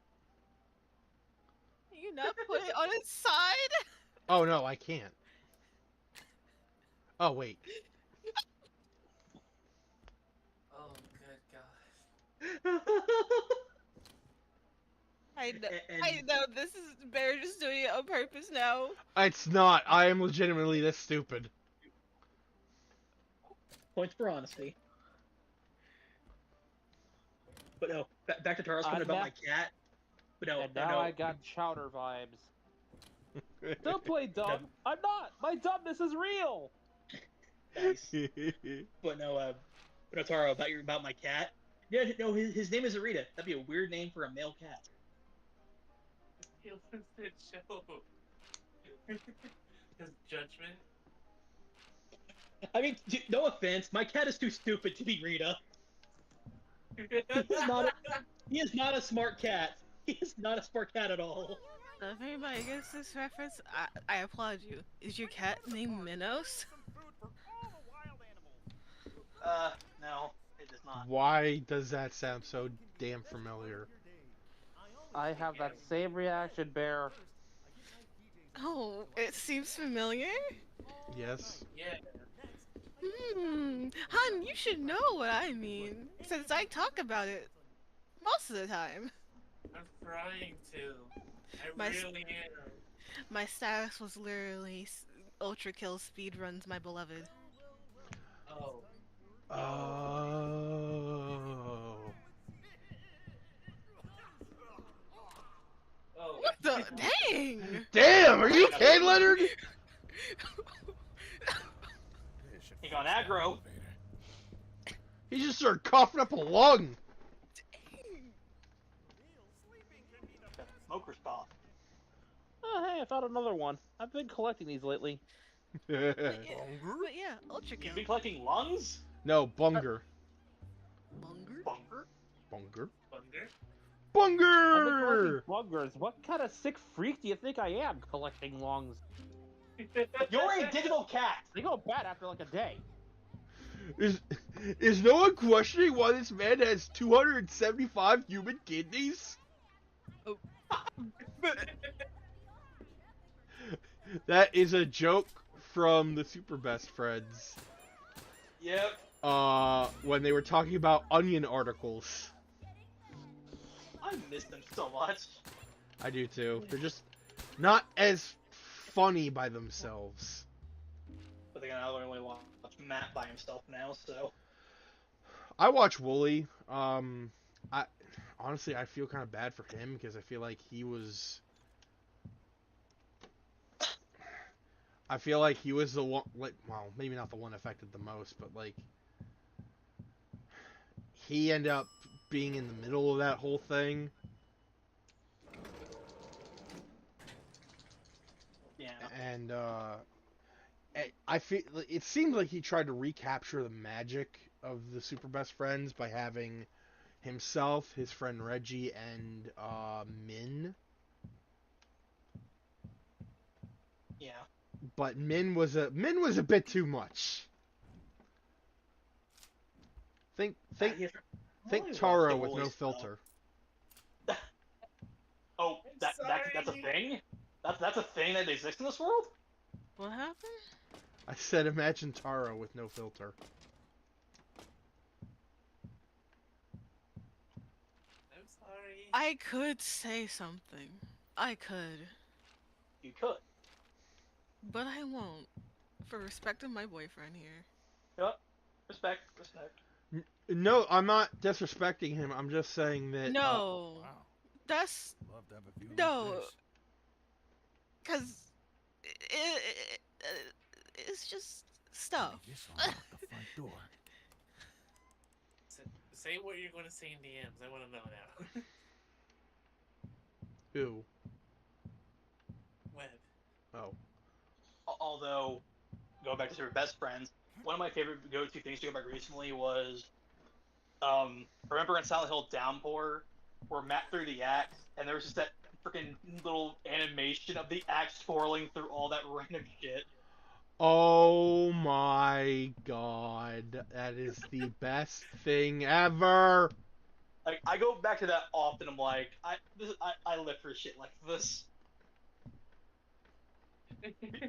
You not put it on its side? Oh, no, I can't. Oh, wait. Oh, good God. I know. And I know this is Bear just doing it on purpose now. It's not. I am legitimately this stupid. points for honesty. But no, back to Taro's comment about now- my cat. But no, And now no. I got Chowder vibes. Don't play dumb. I'm not. My dumbness is real. Nice. But no, Taro, about my cat. Yeah, no, his name is Arita. That'd be a weird name for a male cat. He listens to the show. His judgment. I mean, no offense, my cat is too stupid to be Rita. He is not a smart cat. He is not a smart cat at all. So if anybody gets this reference, I applaud you. Is your cat named Minos? No, it does not. Why does that sound so damn familiar? I have that same reaction, Bear. Oh, it seems familiar? Yes. Yeah. Hun, you should know what I mean, since I talk about it most of the time. I'm trying to. I My really am. My status was literally Ultra Kill Speed Runs My Beloved. Oh. Oh. Oh. What the? Dang! Damn, are you okay, Leonard? He gone aggro. He just started coughing up a lung. Smoker's cough. Oh, hey, I found another one. I've been collecting these lately. But yeah, Ultra Kill. You've been collecting lungs? No, Bunger. Bunger? Bunker? Bunger? Bunger? I've been Bunger! collecting bungers. What kind of sick freak do you think I am collecting lungs? You're a digital cat! They go bad after like a day. Is no one questioning why this man has 275 human kidneys? That is a joke from the Super Best Friends. Yep. When they were talking about onion articles. I miss them so much. I do too. They're just not as funny by themselves. But then I only watch Matt by himself now, so. I watch Wooly. I honestly I feel kind of bad for him because I feel like he was. I feel like he was the one, like, well, maybe not the one affected the most, but like, he ended up being in the middle of that whole thing. Yeah. And I feel it seemed like he tried to recapture the magic of the Super Best Friends by having himself, his friend Reggie, and Min. Yeah. But Min was a bit too much. Think Taro with no filter. Oh, that's a Sorry. thing? That's a thing that exists in this world? What happened? I said imagine Taro with no filter. I'm sorry. I could say something. I could. You could. But I won't. For respect of my boyfriend here. Yep. Respect. No, I'm not disrespecting him. I'm just saying that. No. Wow. That's. Love to have a view No. like this. Because. It's just stuff. Hey, this unlock the front door. Say what you're going to say in DMs. I want to know now. Who? Web. Oh. Although, going back to Super Best Friends, one of my favorite go-to things to go back recently was, remember in Silent Hill Downpour, where Matt threw the axe, and there was just that freaking little animation of the axe twirling through all that random shit. Oh my god. That is the best thing ever. Like, I go back to that often. I'm like, I live for shit like this.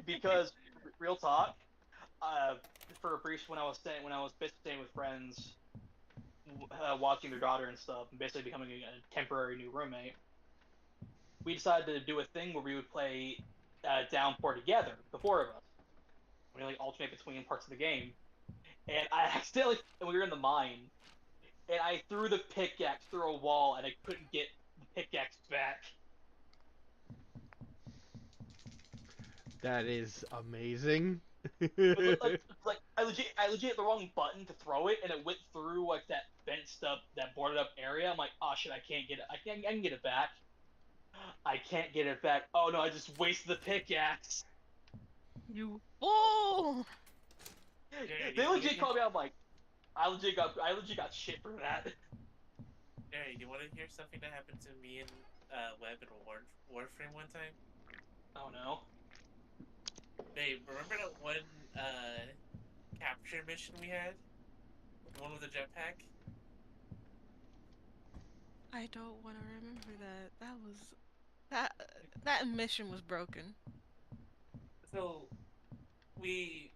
Because, real talk, for a brief when I was basically staying with friends, watching their daughter and stuff, and basically becoming a temporary new roommate, we decided to do a thing where we would play Downpour together, the four of us. We like alternate between parts of the game, and I accidentally, and we were in the mine, and I threw the pickaxe through a wall, and I couldn't get the pickaxe back. That is amazing. Like I legit hit the wrong button to throw it, and it went through like that fenced up, that boarded up area. I'm like, oh shit, I can't get it. I can get it back. I can't get it back. Oh no, I just wasted the pickaxe. You fool! They legit called me out. I'm like, I legit got shit for that. Hey, you want to hear something that happened to me and Webb in Warframe one time? Oh no. Babe, remember that one capture mission we had? The one with the jetpack? I don't want to remember that. That mission was broken. So we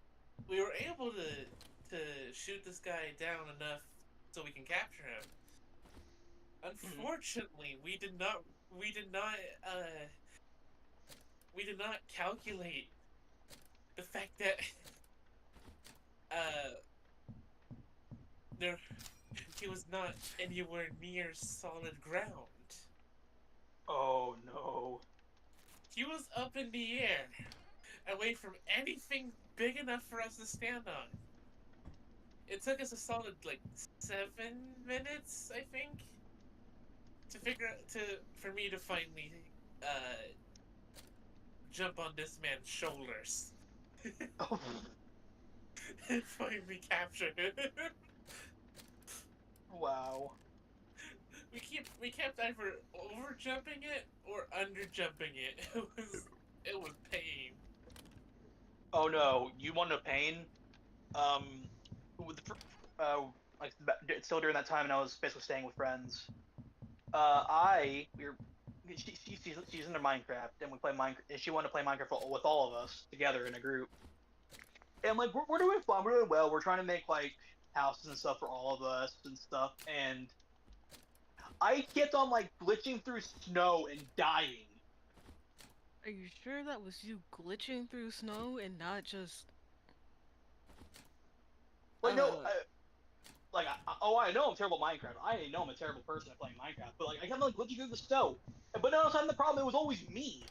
were able to shoot this guy down enough so we can capture him. Unfortunately, we did not calculate the fact that he was not anywhere near solid ground. Oh no. He was up in the air, away from anything big enough for us to stand on. It took us a solid like 7 minutes, I think, for me to finally jump on this man's shoulders. Oh. And finally capture him. Wow. We kept either over jumping it or under jumping it. It was pain. Oh no, you want no pain? Like still during that time, and I was basically staying with friends. She's into Minecraft, and we play Minecraft. And she wanted to play Minecraft with all of us together in a group. And like we're doing fun, we're doing well. We're trying to make like houses and stuff for all of us and stuff. And I kept on like glitching through snow and dying. Are you sure that was you glitching through snow and not just... Like no, I know I'm terrible at Minecraft. I know I'm a terrible person at playing Minecraft. But like I kept on like glitching through the snow. But no time the problem, it was always me.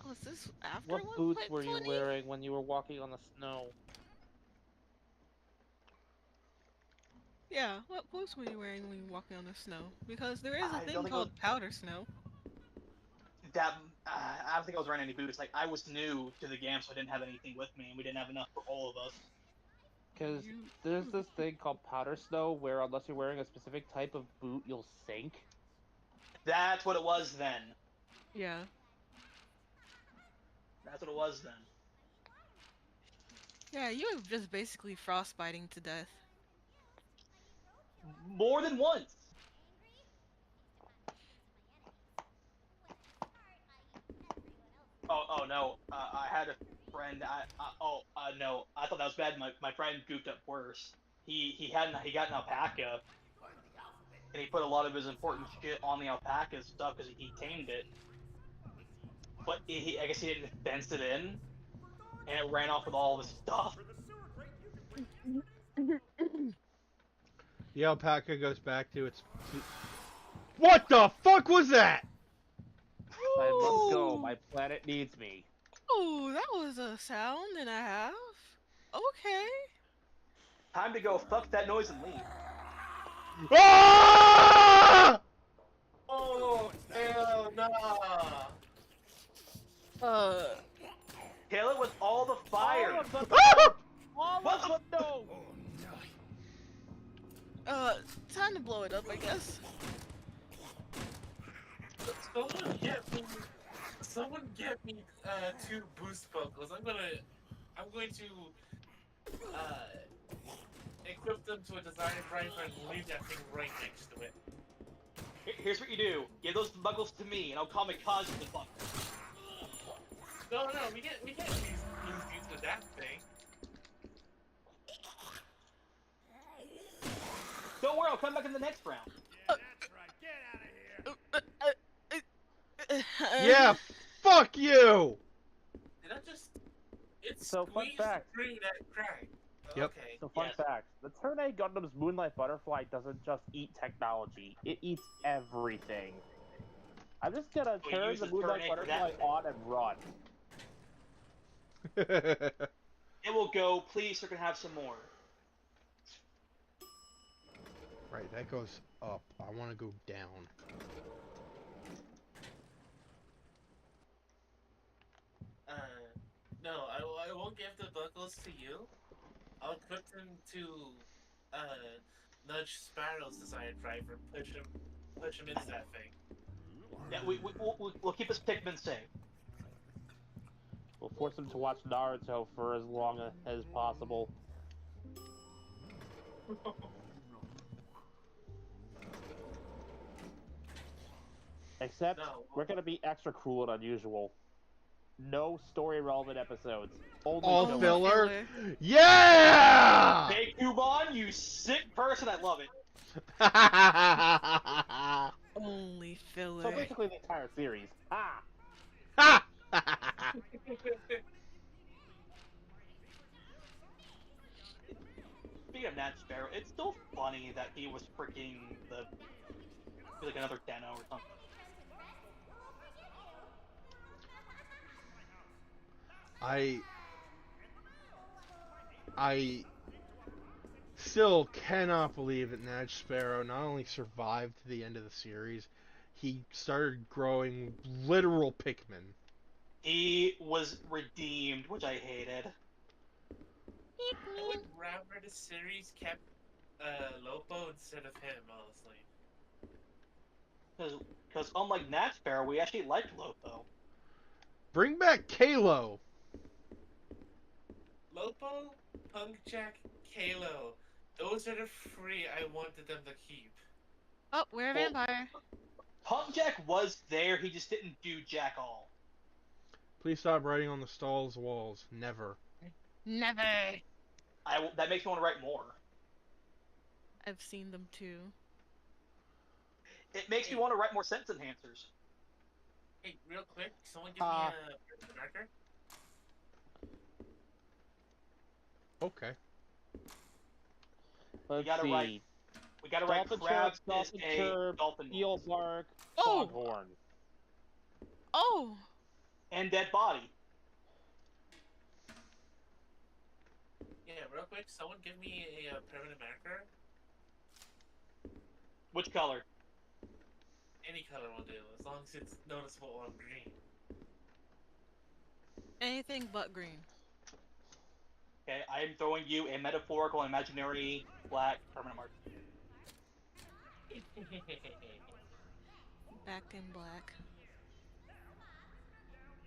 Oh, is this after What 1.20? boots were you wearing when you were walking on the snow? Yeah, what boots were you wearing when you were walking on the snow? Because there is I a thing don't think called powder snow. That I don't think I was wearing any boots. Like I was new to the game, so I didn't have anything with me, and we didn't have enough for all of us. Because there's this thing called powder snow where unless you're wearing a specific type of boot, you'll sink. That's what it was then. Yeah. That's what it was then. Yeah, you were just basically frostbiting to death. More than once. Oh no. I had a friend. No. I thought that was bad. My friend goofed up worse. He got an alpaca, and he put a lot of his important shit on the alpaca stuff because he tamed it. But I guess he didn't fence it in, and it ran off with all of his stuff. The alpaca goes back to its... What the fuck was that? I must go. My planet needs me. Oh, that was a sound and a half. Okay. Time to go fuck that noise and leave. Ah! Oh, hell no! Kill it with all the fire. Time to blow it up, I guess. Someone get me 2 boost buckles. I'm going to equip them to a designer driver and leave that thing right next to it. Here's what you do. Give those buckles to me, and I'll kamikaze the fucker. No, we can't use with that thing. Don't worry, I'll come back in the next round. Yeah, that's right. Get out of here. Yeah, fuck you! Did I just? It So, fun squeezed fact. through that crack. Yep. Okay. So fun Yes. fact, the Turn A Gundam's Moonlight Butterfly doesn't just eat technology, it eats everything. I'm just gonna We turn use the the Moonlight Turn A for Butterfly that. on and run. It will go. Please, you can have some more. Right, that goes up. I want to go down. No, I won't give the buckles to you. I'll put them to, Nudge Sparrow's Desire Drive and push him into that thing. Yeah, we'll keep his Pikmin safe. We'll force him to watch Naruto for as long as possible. Except, No. we're gonna be extra cruel and unusual. No story-relevant episodes. Only All filler. filler? Yeah! Hey, Kuban, you sick person. I love it. Only filler. So basically the entire series. Ah! Speaking of Nat Sparrow, it's still funny that he was freaking like another Deno or something. I still cannot believe that Nudge Sparrow not only survived to the end of the series, he started growing literal Pikmin. He was redeemed, which I hated. I would rather the series kept Lopo instead of him, honestly. Because unlike Nat Sparrow, we actually liked Lopo. Bring back Kalo. Lopo, Punkjack, Kalo. Those are the three I wanted them to keep. Oh, we're a Well- vampire. Punkjack was there, he just didn't do jack all. Please stop writing on the stall's walls. Never. Never. That makes me want to write more. I've seen them too. It makes me want to write more sentence enhancers. Hey, real quick, someone give me a marker? Okay. Let's gotta see. write We gotta write Dolphin crabs chirp, is dolphin a chirp, dolphin eel noise. bark, Oh! foghorn. Oh! And dead body. Yeah, real quick, someone give me a permanent marker. Which color? Any color will do, as long as it's noticeable on green. Anything but green. Okay, I am throwing you a metaphorical and imaginary black permanent mark. Back in black.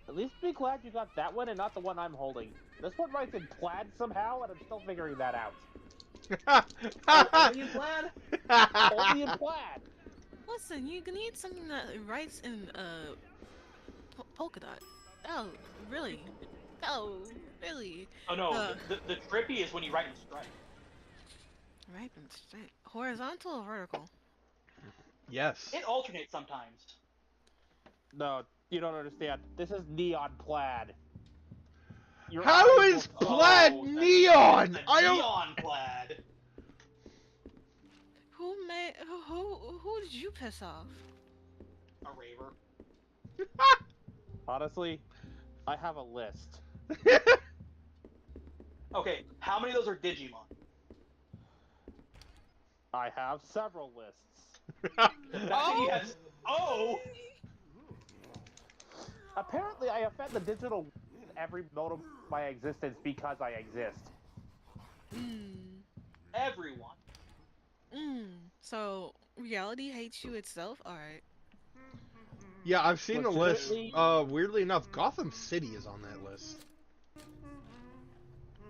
At least be glad you got that one and not the one I'm holding. This one writes in plaid somehow, and I'm still figuring that out. Only in plaid? Only in plaid! Listen, you need something that writes in polka dot. Oh, really? Oh, really? Oh no, the trippy is when you write in stripe. Right and straight. Horizontal or vertical? Yes. It alternates sometimes. No, you don't understand. This is neon plaid. Your How eyes is will- plaid Oh, neon? the I don't. neon plaid. Who did you piss off? A raver. Honestly, I have a list. Okay, how many of those are Digimon? I have several lists. The fact that he has. Oh! Apparently, I offend the digital every mode of my existence because I exist. Everyone. So, reality hates you itself? Alright. Yeah, I've seen the list. Legitimately- Weirdly enough, Gotham City is on that list.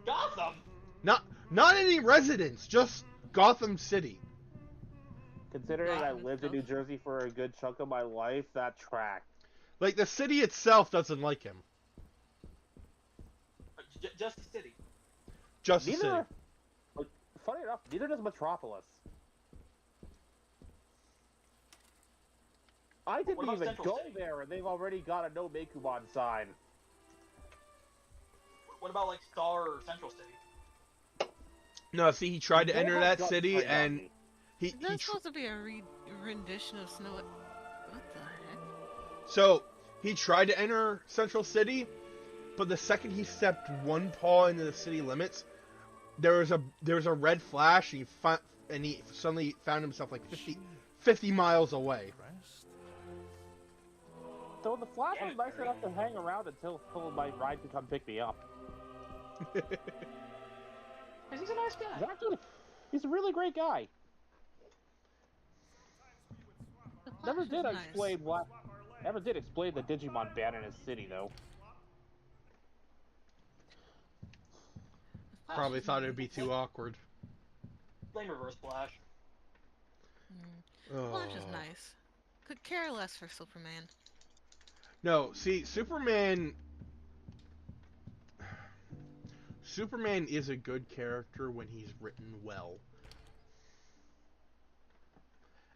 Gotham! Not any residents, just Gotham City. Considering I Gotham lived in New itself. Jersey for a good chunk of my life, that tracks. Like the city itself doesn't like him. Just the city. Just the Neither, city. like, funny enough, neither does Metropolis. I didn't about even Central go City? there, and they've already got a no Mekuban sign. What about like Star or Central City? No, see, he tried to They enter have that guns city, trained on and me. he Is that tr- supposed to be a rendition of Snow? What the heck? so he tried to enter Central City, but the second he stepped one paw into the city limits, there was a red flash, and he suddenly found himself like 50 miles away. Impressed? So the Flash Yeah, was nice Barry. enough to hang around until my ride could come pick me up. Because he's a nice guy. Actually, he's a really great guy. The Never Flash did is nice. explain why. Never did explain the Digimon ban in his city though. The Flash Probably is thought it'd nice. be too awkward. Blame Reverse Flash. Flash is Oh. nice. Could care less for Superman. No, see, Superman is a good character when he's written well.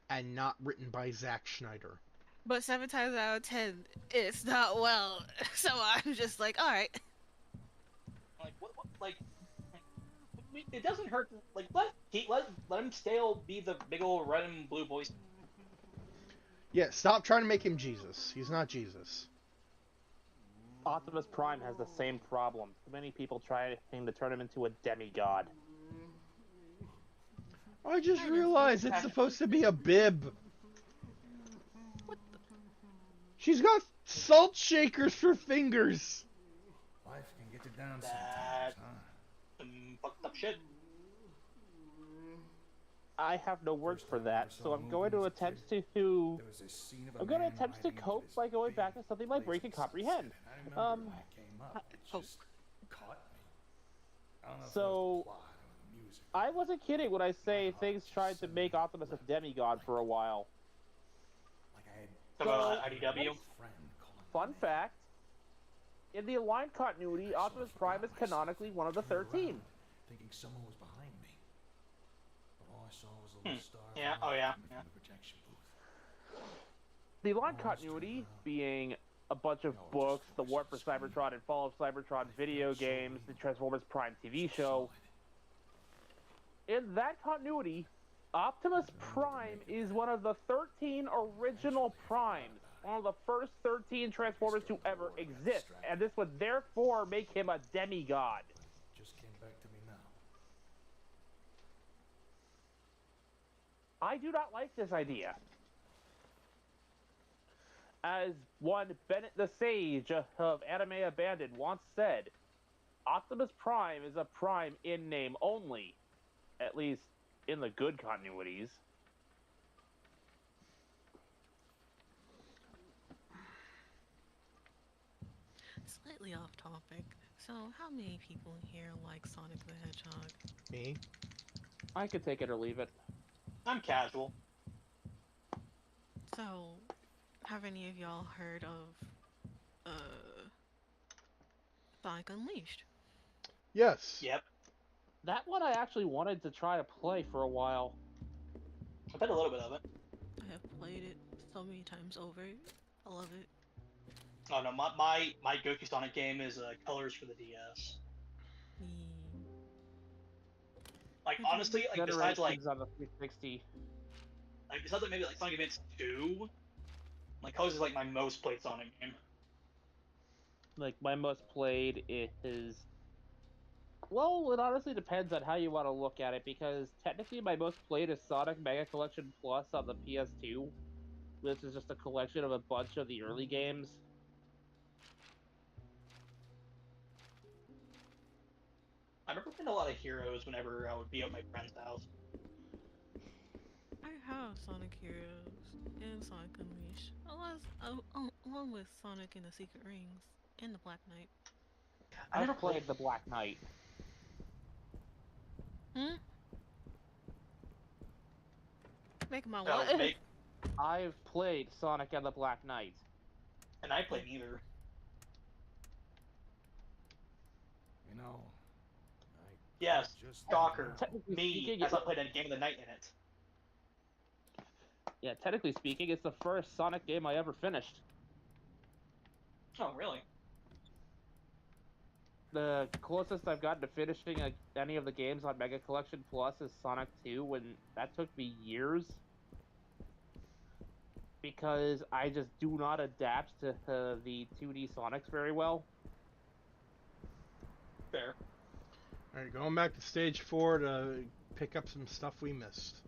And not written by Zack Snyder. But 7 times out of 10, it's not well. So I'm just like, alright. Like what like it doesn't hurt. Like let him still be the big old red and blue voice. Yeah, stop trying to make him Jesus. He's not Jesus. Optimus Prime has the same problem. Too many people trying to turn him into a demigod. I just realized it's supposed to be a bib. What the? She's got salt shakers for fingers. Life can get you down That- sometimes, huh? Some fucked up shit. I have no words for that, so I'm going to attempt to. There was this scene of a I'm going to man attempt to riding into cope this by going big back to something my brain can blazing comprehend. sunset, and I remember when it came up, it oh. just caught me. I don't know if it was So- the plot or the music. I wasn't kidding when I say things tried to make Optimus a demigod for a while. Like I had Some IDW. a friend calling Fun my name. fact: in the aligned continuity, Optimus Prime is canonically one of the 13. Thinking someone was behind me. But all I saw was a little star Yeah, of light oh yeah, coming yeah. from the projection booth. The aligned continuity being a bunch of books, the War for Cybertron and Fall of Cybertron video games, the Transformers Prime TV show. In that continuity, Optimus Prime is one of the 13 original Primes, one of the first 13 Transformers to ever exist, and this would therefore make him a demigod. Just came back to me now. I do not like this idea. As one Bennett the Sage of Anime Abandoned once said, Optimus Prime is a Prime in name only, at least in the good continuities. Slightly off topic. So, how many people here like Sonic the Hedgehog? Me? I could take it or leave it. I'm casual. So, have any of y'all heard of, Sonic Unleashed? Yes. Yep. That one I actually wanted to try to play for a while. I played a little bit of it. I have played it so many times over. I love it. Oh no, my go-to Sonic game is Colors for the DS. Mm. Like honestly, like besides like Generations on the 360. maybe like Sonic Advance 2, like Colors is like my most played Sonic game. Like my most played is. Well, it honestly depends on how you want to look at it, because technically my most played is Sonic Mega Collection Plus on the PS2. This is just a collection of a bunch of the early games. I remember playing a lot of Heroes whenever I would be at my friend's house. I have Sonic Heroes and Sonic Unleashed, along with Sonic and the Secret Rings and the Black Knight. I never I've played the Black Knight. Hmm? Make my Oh, what? I've played Sonic and the Black Knight. and I played neither. You know, I Yes, just Stalker. Technically Me, speaking, as I played a game of the night in it. Yeah, technically speaking, it's the first Sonic game I ever finished. Oh, really? The closest I've gotten to finishing any of the games on Mega Collection Plus is Sonic 2, and that took me years. Because I just do not adapt to the 2D Sonics very well. Fair. Alright, going back to stage 4 to pick up some stuff we missed.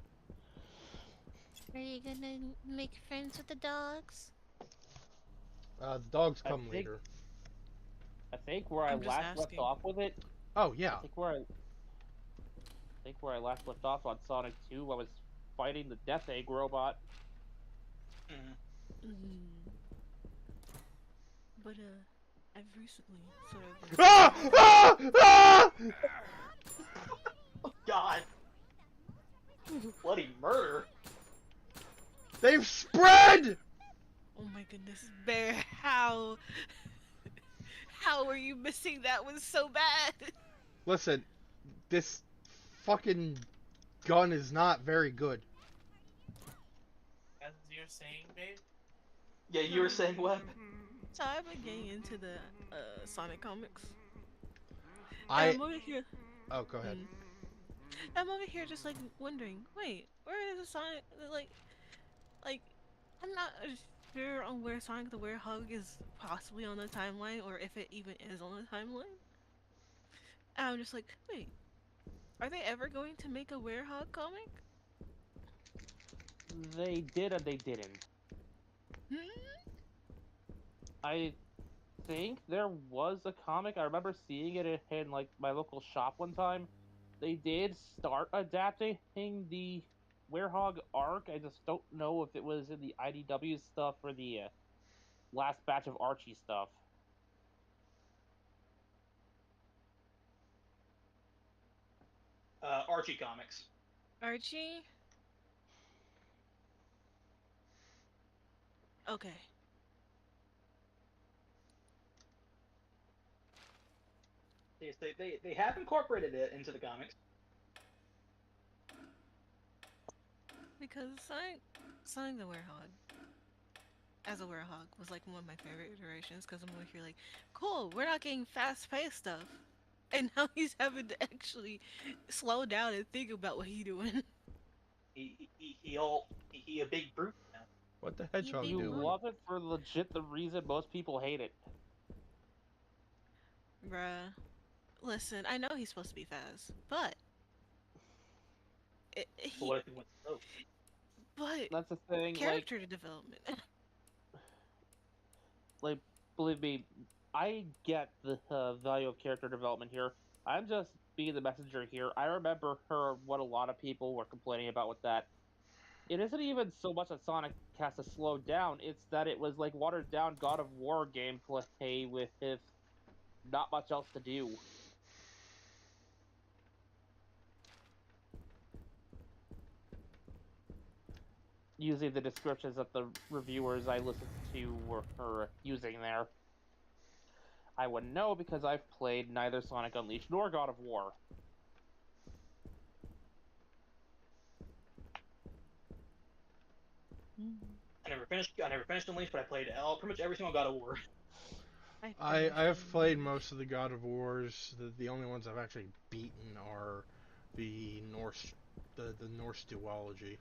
Are you gonna make friends with the dogs? The dogs I come think- later. I think where I I'm just last left asking. off with it, Oh, yeah. I think where I last left off on Sonic 2, I was fighting the Death Egg robot. Mhm. Mm. But I've recently sort of. Been Ah! Ah! Ah! Oh, God. Bloody murder. They've spread! Oh my goodness, Bear, how were you missing that one so bad? Listen, this fucking gun is not very good. As you're saying, babe. Yeah, you were saying what? So I've been getting into the Sonic comics. I. And I'm over here. Oh, go ahead. I'm over here just like wondering, wait, where is the Sonic? Like, I'm not sure on where Sonic the Werehog is possibly on the timeline, or if it even is on the timeline. And I'm just like, wait, are they ever going to make a Werehog comic? They did and they didn't. Hmm? I think there was a comic. I remember seeing it in like my local shop one time. They did start adapting the Werehog arc. I just don't know if it was in the IDW stuff or the last batch of Archie stuff. Archie Comics. Archie? Okay. Yes, they have incorporated it into the comics. Because Sonic the Werehog, as a Werehog, was like one of my favorite iterations, because I'm over here like, cool, we're not getting fast-paced stuff. And now he's having to actually slow down and think about what he's doing. He a big brute now. What the hedgehog You You doing? love it for legit the reason most people hate it. Bruh. Listen, I know he's supposed to be fast, but... So what if he went slow? But That's the thing. character development. Like, believe me, I get the value of character development here. I'm just being the messenger here. I remember what a lot of people were complaining about with that. It isn't even so much that Sonic has to slow down, it's that it was like watered down God of War gameplay with not much else to do. Using the descriptions that the reviewers I listened to were using there. I wouldn't know because I've played neither Sonic Unleashed nor God of War. I never finished Unleashed, but I played pretty much every single God of War. I've played most of the God of Wars. The only ones I've actually beaten are the Norse duology.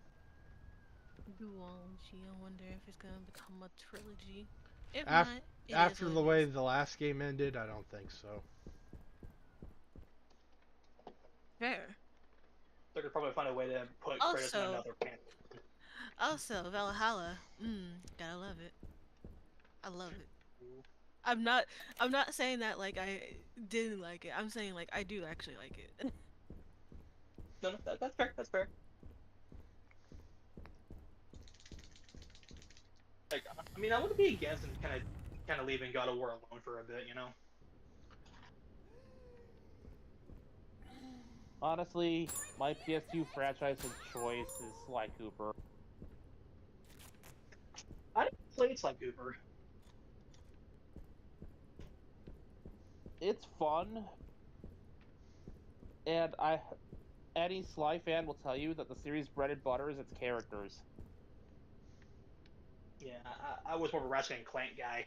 Duology. I wonder if it's gonna become a trilogy. If Af- not, it is After what the it way is. the last game ended, I don't think so. Fair. They're gonna probably find a way to put Kratos in Also- another planet. Also, Valhalla. Gotta love it. I love it. I'm not saying that like I didn't like it. I'm saying like I do actually like it. No, that's fair. That's fair. Like, I mean, I wouldn't be against them kind of leaving God of War alone for a bit, you know. Honestly, my PS2 franchise of choice is Sly Cooper. I didn't play Sly Cooper. It's fun, and any Sly fan will tell you that the series' bread and butter is its characters. Yeah, I was more of a Ratchet and Clank guy.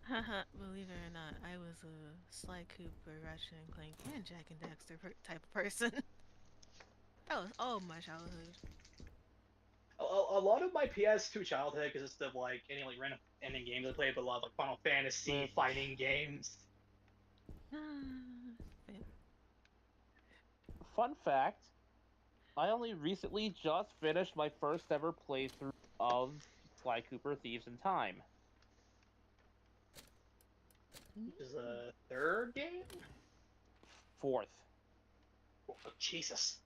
Haha, believe it or not, I was a Sly Cooper, Ratchet and Clank, and Jack and Daxter type of person. That was all my childhood. A lot of my PS2 childhood consisted of like any like random ending games I played, but a lot of like Final Fantasy Which, fighting games. fun fact, I only recently just finished my first ever playthrough of Sly Cooper Thieves in Time. Is the third game? Fourth. Oh, Jesus.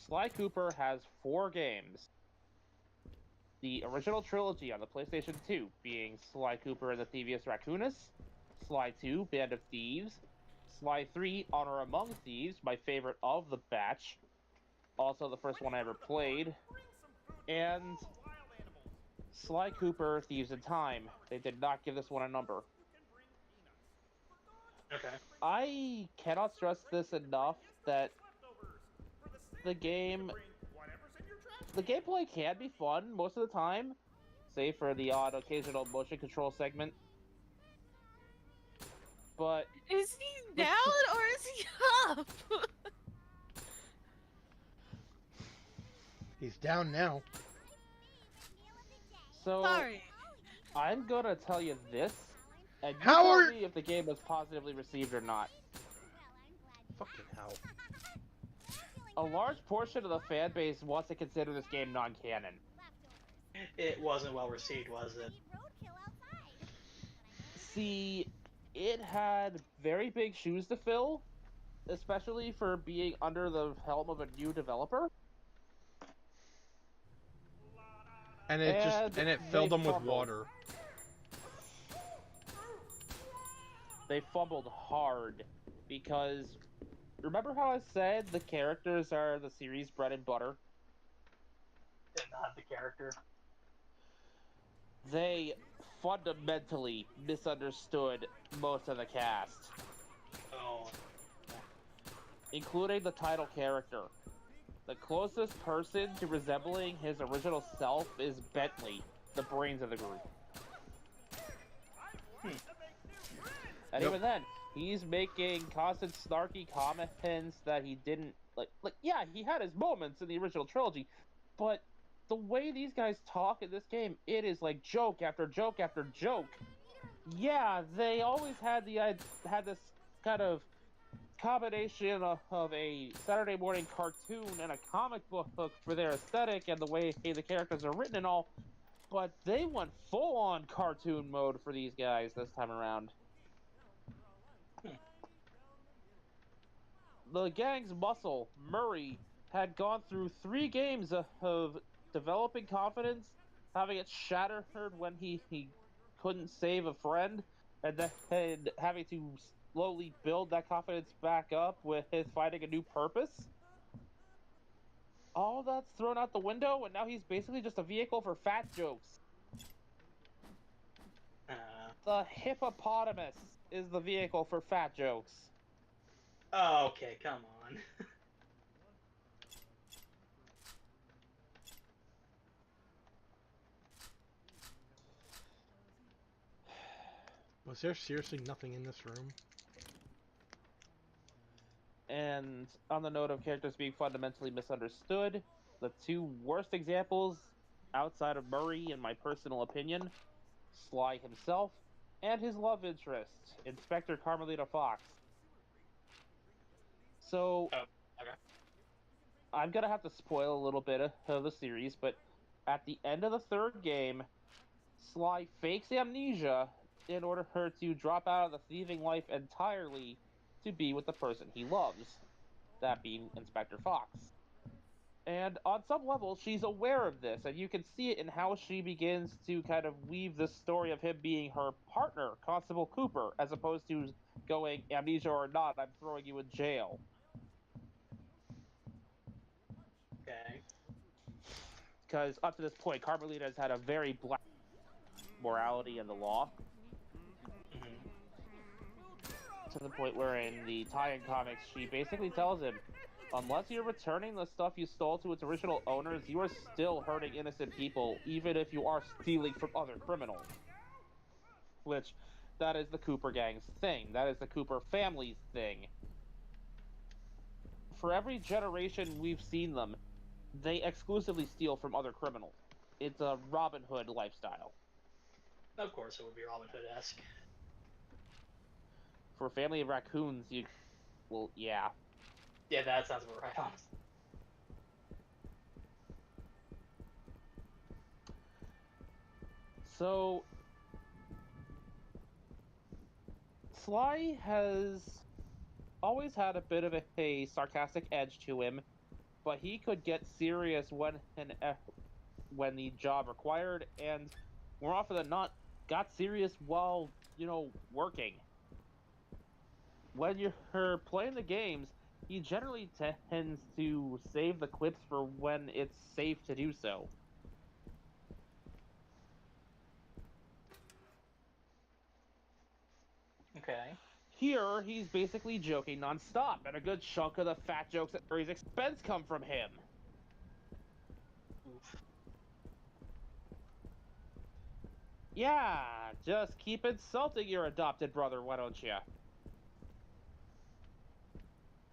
Sly Cooper has 4 games. The original trilogy on the PlayStation 2 being Sly Cooper and the Thievius Raccoonus, Sly 2, Band of Thieves, Sly 3, Honor Among Thieves, my favorite of the batch, also the first one I ever played, and Sly Cooper Thieves in Time. They did not give this one a number. Okay. I cannot stress this enough that the gameplay can be fun most of the time, save for the odd occasional motion control segment. But Is he down or is he up? He's down now. so Sorry. I'm gonna tell you this, and you How tell are- me if the game was positively received or not. Fucking hell. A large portion of the fan base wants to consider this game non-canon. It wasn't well received, was it? See, it had very big shoes to fill, especially for being under the helm of a new developer. And it And it they filled them with fumbled. water. They fumbled hard because remember how I said the characters are the series' bread and butter? Did not have the character. They fundamentally misunderstood most of the cast, Oh. including the title character. The closest person to resembling his original self is Bentley, the brains of the group. And Yep. even then, he's making constant snarky comments that he didn't like. Yeah, he had his moments in the original trilogy, but the way these guys talk in this game, it is like joke after joke after joke. Yeah, they always had this kind of combination of a Saturday morning cartoon and a comic book for their aesthetic and the way the characters are written and all, but they went full on cartoon mode for these guys this time around. The gang's muscle, Murray, had gone through 3 games of developing confidence, having it shattered when he couldn't save a friend, and then having to slowly build that confidence back up with his finding a new purpose. All that's thrown out the window, and now he's basically just a vehicle for fat jokes. The hippopotamus is the vehicle for fat jokes. Oh, okay, come on. Was there seriously nothing in this room? And on the note of characters being fundamentally misunderstood, the 2 worst examples, outside of Murray, in my personal opinion, Sly himself, and his love interest, Inspector Carmelita Fox. So, Oh, okay. I'm gonna have to spoil a little bit of the series, but at the end of the 3rd game, Sly fakes amnesia in order to drop out of the thieving life entirely to be with the person he loves, that being Inspector Fox. And on some level, she's aware of this, and you can see it in how she begins to kind of weave the story of him being her partner, Constable Cooper, as opposed to going, amnesia or not, I'm throwing you in jail. Okay. Because up to this point, Carmelita has had a very black morality in the law, Mhm. to the point where in the tie-in comics, she basically tells him, Unless you're returning the stuff you stole to its original owners, you are still hurting innocent people, even if you are stealing from other criminals. Which, that is the Cooper gang's thing. That is the Cooper family's thing. For every generation we've seen them, they exclusively steal from other criminals. It's a Robin Hood lifestyle. Of course, it would be Robin Hood-esque. For a family of raccoons, well, yeah. Yeah, that sounds about right, honestly. So, Sly has always had a bit of a sarcastic edge to him, but he could get serious when the job required, and more often than not, got serious while, working. When you're playing the games, he generally tends to save the clips for when it's safe to do so. Okay. Here, he's basically joking nonstop, and a good chunk of the fat jokes at Furry's expense come from him. Oof. Yeah, just keep insulting your adopted brother, why don't you?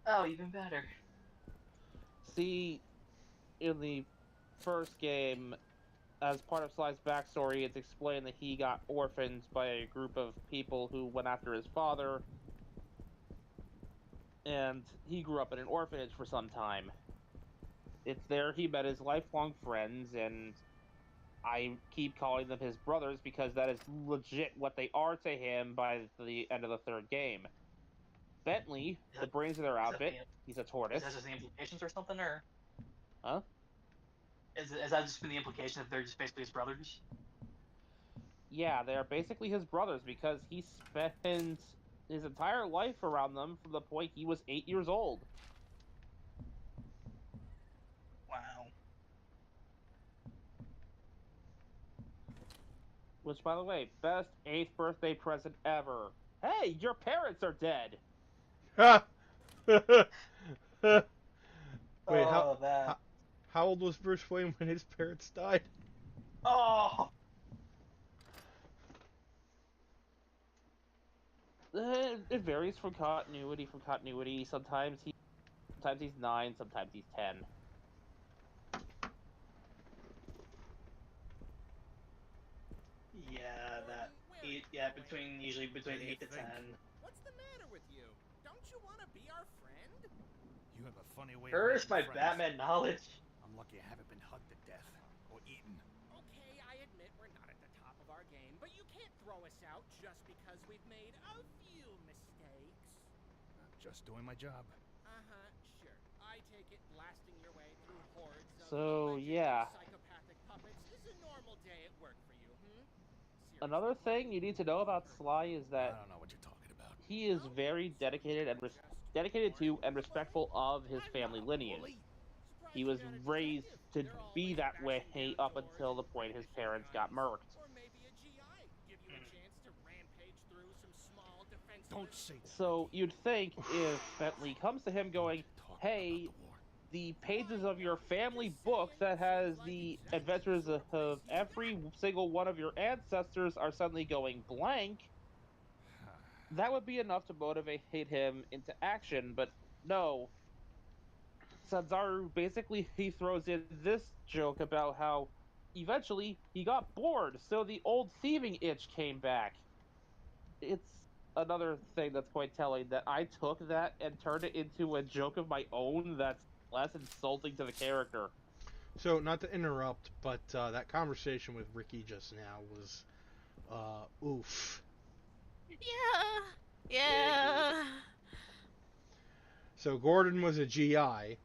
Oh, even better. See, in the first game, as part of Sly's backstory, it's explained that he got orphaned by a group of people who went after his father, and he grew up in an orphanage for some time. It's there he met his lifelong friends, and I keep calling them his brothers because that is legit what they are to him by the end of the third game. Bentley, the brains of their outfit, he's a tortoise. Is that just the implications or something, or? Huh? Is that just been the implication that they're just basically his brothers? Yeah, they're basically his brothers because he spent his entire life around them from the point he was 8 years old. Wow. Which, by the way, best 8th birthday present ever. Hey, your parents are dead! Wait, that. how old was Bruce Wayne when his parents died? Oh! It varies from continuity. Sometimes he's 9, sometimes he's 10. Yeah, usually between 8 to 10. What's the matter with you? Don't you want to be our friend? You have a funny way Curse of my making friends. Batman knowledge. I'm lucky I haven't been hugged to death or eaten. Okay, I admit we're not at the top of our game, but you can't throw us out just because we've made a few mistakes. I'm just doing my job. Uh-huh, sure. I take it blasting your way through hordes of So, allegedly yeah. psychopathic puppets is a normal day at work for you, Another thing you need to know about Sly is I that don't know what you're talking about. he is very dedicated to and respectful of his family lineage. He was raised to be that way up until the point his parents got murked. Or maybe a GI. Give you a chance to rampage through some small defensive. Don't say that. So you'd think if Bentley comes to him going, Talking hey, about the war. the pages of your family book that has the adventures of every single one of your ancestors are suddenly going blank, that would be enough to motivate him into action, but no. Sanzaru basically he throws in this joke about how eventually he got bored, so the old thieving itch came back. It's another thing that's quite telling that I took that and turned it into a joke of my own that's less insulting to the character. So, not to interrupt, but that conversation with Ricky just now was, oof. Yeah. So, Gordon was a GI,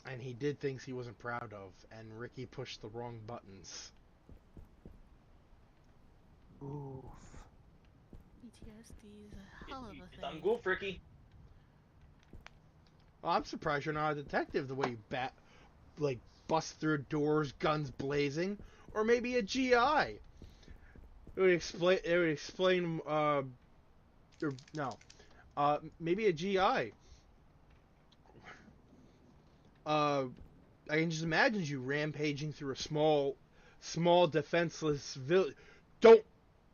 and he did things he wasn't proud of, and Ricky pushed the wrong buttons. Oof. PTSD is a hell of a It's on thing. goof, Ricky. Well, I'm surprised you're not a detective the way you bust through doors, guns blazing, or maybe a GI. It would explain, maybe a GI. I can just imagine you rampaging through a small defenseless village. Don't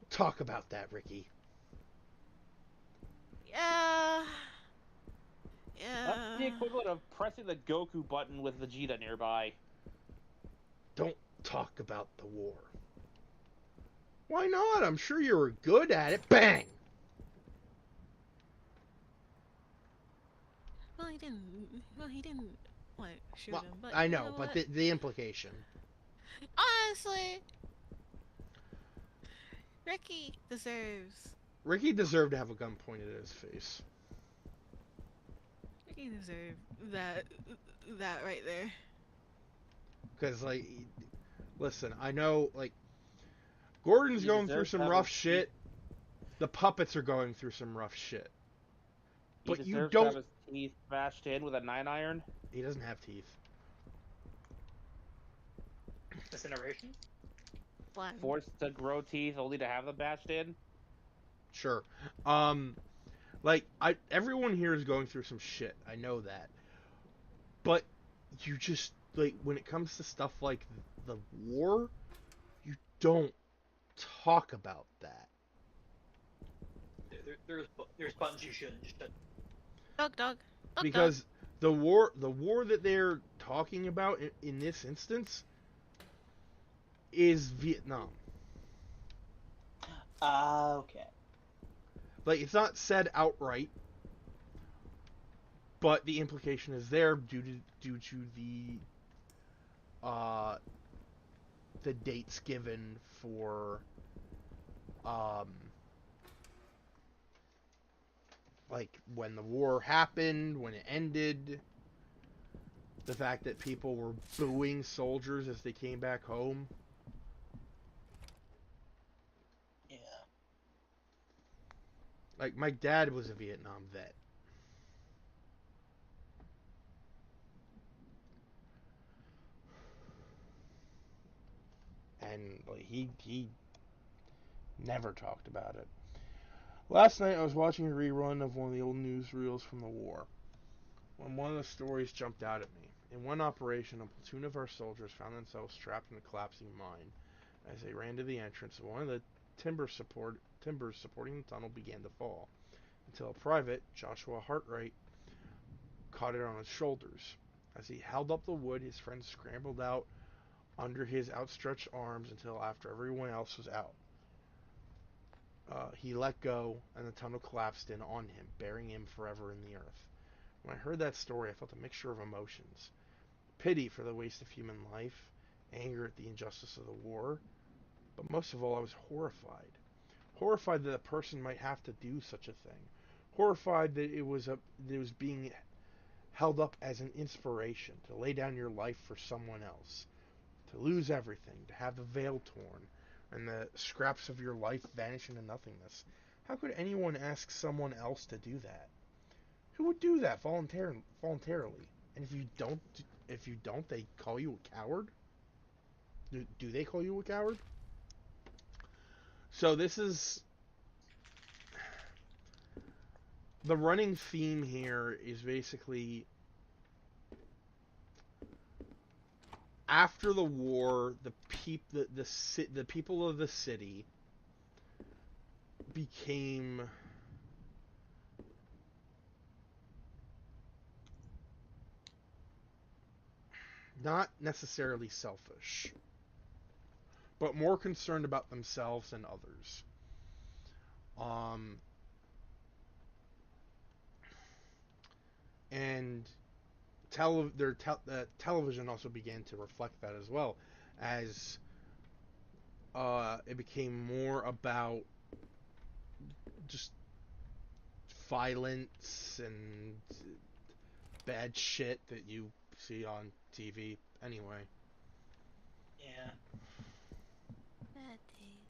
talk about that, Ricky. Yeah. That's the Yeah. equivalent of pressing the Goku button with Vegeta nearby. Don't talk about the war. Why not? I'm sure you were good at it. Bang! Well, he didn't. Well, he didn't. What? Shoot Well, him. But I you know, but what? the implication. Honestly, Ricky deserves. Ricky deserved to have a gun pointed at his face. Ricky deserved that. That right there. Because, like, listen, I know, like, Gordon's He going through deserves to some have rough his shit. The puppets are going through some rough shit. He But you deserves don't. to have his teeth smashed in with a 9-iron. He doesn't have teeth. Incineration? Flan. Forced to grow teeth only to have them bashed in. Sure. Like, everyone here is going through some shit. I know that. But you just, like, when it comes to stuff like the war, you don't talk about that. There's buttons you shouldn't. Just Dog. Because the war that they're talking about in this instance is Vietnam. Okay. Like, it's not said outright, but the implication is there due to the dates given for like when the war happened, when it ended, the fact that people were booing soldiers as they came back home. Yeah. Like, my dad was a Vietnam vet. And like, he never talked about it. Last night I was watching a rerun of one of the old newsreels from the war, when one of the stories jumped out at me. In one operation, a platoon of our soldiers found themselves trapped in a collapsing mine. As they ran to the entrance, one of the timbers supporting the tunnel began to fall, until a private, Joshua Hartright, caught it on his shoulders. As he held up the wood, his friends scrambled out under his outstretched arms until after everyone else was out. He let go, and the tunnel collapsed in on him, burying him forever in the earth. When I heard that story, I felt a mixture of emotions. Pity for the waste of human life, anger at the injustice of the war, but most of all I was horrified. Horrified that a person might have to do such a thing. Horrified that it was being held up as an inspiration to lay down your life for someone else. To lose everything, to have the veil torn, and the scraps of your life vanish into nothingness. How could anyone ask someone else to do that? Who would do that voluntarily? And if you don't, they call you a coward? Do they call you a coward? So this is the running theme here is basically after the war, the people of the city became not necessarily selfish, but more concerned about themselves and others. And television also began to reflect that as well, as it became more about just violence and bad shit that you see on TV anyway. Yeah. Bad days.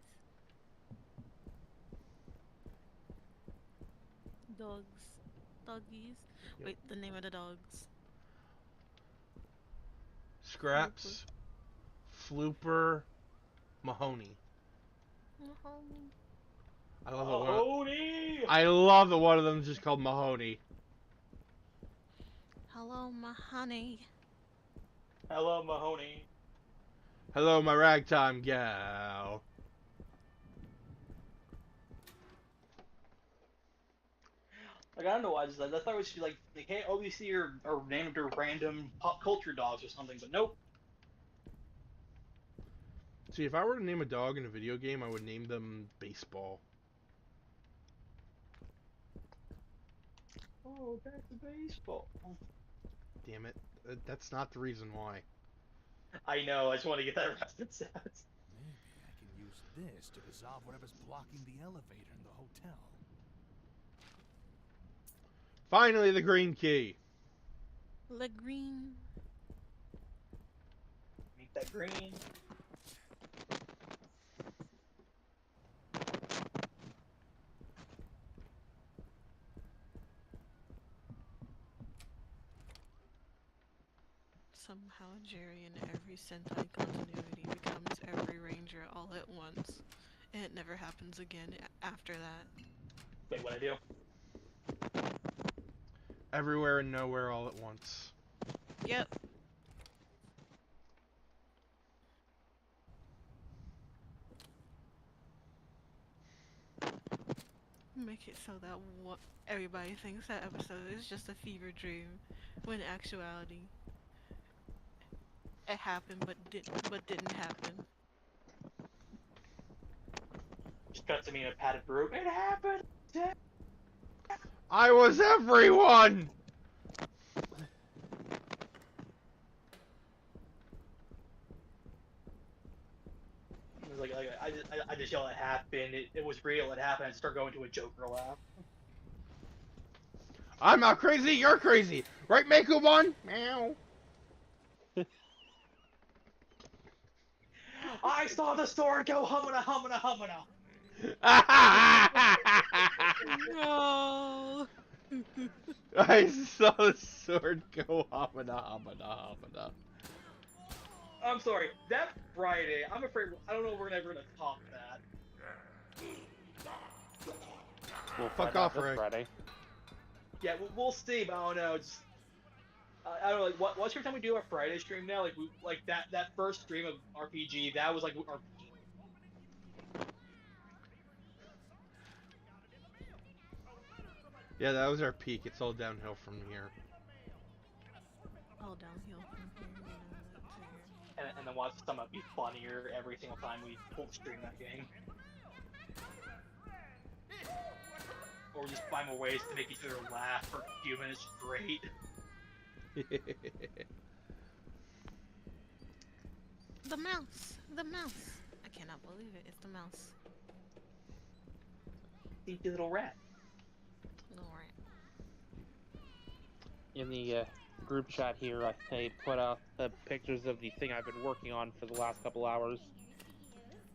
Dogs. Doggies. Yep. Wait, the name of the dogs. Scraps, Flooper, Mahoney. Mahoney. I love that one. Mahoney! I love that one of them is just called Mahoney. Hello, my honey. Hello, Mahoney. Hello, my ragtime gal. Like, I don't know why. I thought it was like they can't obviously or name their random pop culture dogs or something, but nope. See, if I were to name a dog in a video game, I would name them Baseball. Oh, back to baseball. Damn it. That's not the reason why. I know. I just want to get that reference out. Maybe I can use this to dissolve whatever's blocking the elevator in the hotel. Finally, the green key. Le green. Meet that green. Somehow Jerry in every Sentai continuity becomes every ranger all at once. And it never happens again after that. Wait, what I do? Everywhere and nowhere all at once. Yep. Make it so that everybody thinks that episode is just a fever dream, when in actuality, it happened but didn't happen. Just cut to me in a padded room. It happened. I was everyone! It was like I just yell it happened. It was real. It happened. I just start going to a Joker laugh. I'm not crazy, you're crazy! Right, Makubon? Meow. I saw the sword go humana humana humana. No. I saw the sword go hamana hamana hamana. I'm sorry. That Friday, I'm afraid I don't know if we're ever gonna top that. We'll Fuck find out off, this Ray. Friday. Yeah, we'll see, but I don't know. It's I don't know. Like, what's every time we do our Friday stream now? Like that first stream of RPG, that was like our peak. Yeah, that was our peak. It's all downhill from here. All downhill from here. And then watch some of it be funnier every single time we full stream that game. Or just find more ways to make each other laugh for a few minutes straight. The mouse. The mouse. I cannot believe it. It's the mouse. Sneaky little rat. Alright. In the group chat here, I put out the pictures of the thing I've been working on for the last couple hours.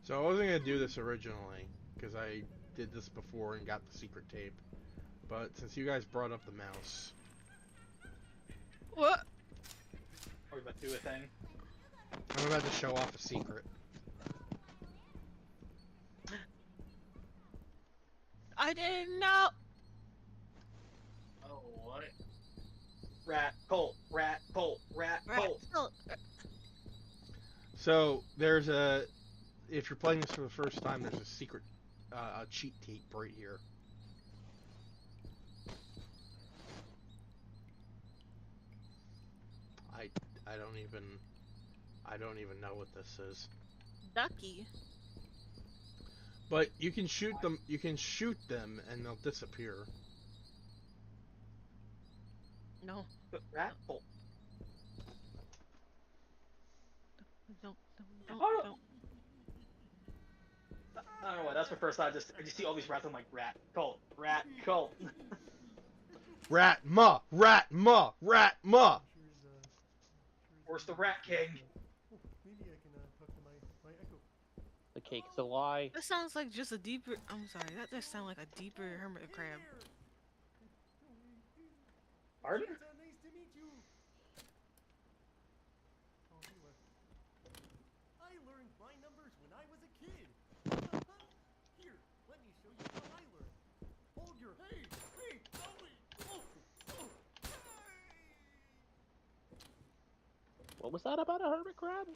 So I wasn't gonna do this originally, because I did this before and got the secret tape. But since you guys brought up the mouse, What? Are we about to do a thing? I'm about to show off a secret. I didn't know. Oh, what? Rat, Colt, rat, Colt, rat, Colt. So there's a, if you're playing this for the first time, there's a secret, a cheat tape right here. I don't even know what this is. Ducky. But you can shoot them. You can shoot them, and they'll disappear. No. Rat, Colt. Don't. Oh, no. I don't know why. That's my first time. I just see all these rats. I'm like, rat, Colt, rat, Colt. Rat ma, rat ma, rat ma. Where's the Rat King? Maybe I can talk to my echo. The cake's a lie. That sounds like just a deeper. I'm sorry. That just sounds like a deeper hermit crab. Pardon? Nice to meet you. Oh, he left. I learned my numbers when I was a kid. Here, let me show you how I learned. Hold your hey, oh, oh, oh. What was that about a hermit crab?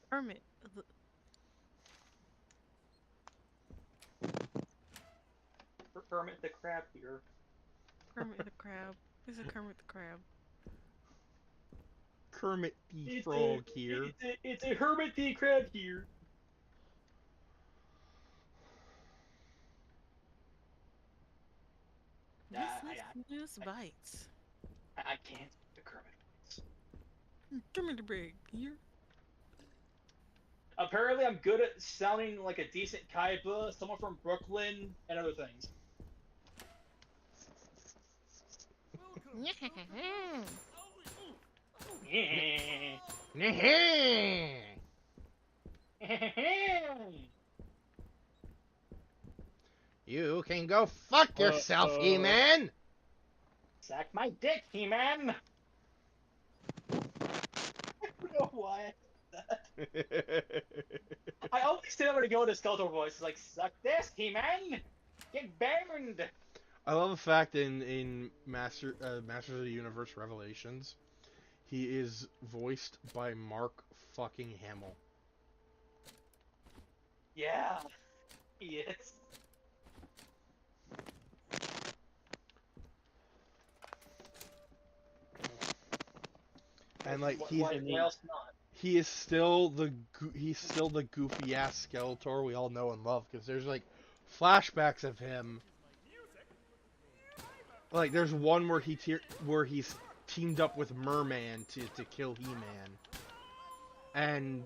Hermit. Kermit the Crab here. Kermit the Crab. Who's a Kermit the Crab? Kermit the Frog here. It's a Hermit the Crab here. This news bites. I can't do Kermit voice. Kermit the Brig here. Apparently, I'm good at sounding like a decent Kaiba, someone from Brooklyn, and other things. You can go fuck yourself, He-Man! Sack my dick, He-Man! I don't know why I did that. I always say I'm gonna go into Skeletor voice. It's like, suck this, He-Man! Get burned! I love the fact in Masters of the Universe Revelations, he is voiced by Mark fucking Hamill. Yeah, he is. And like Why else not? he is still the goofy ass Skeletor we all know and love, because there's like flashbacks of him. Like there's one where he's teamed up with Merman to kill He-Man, and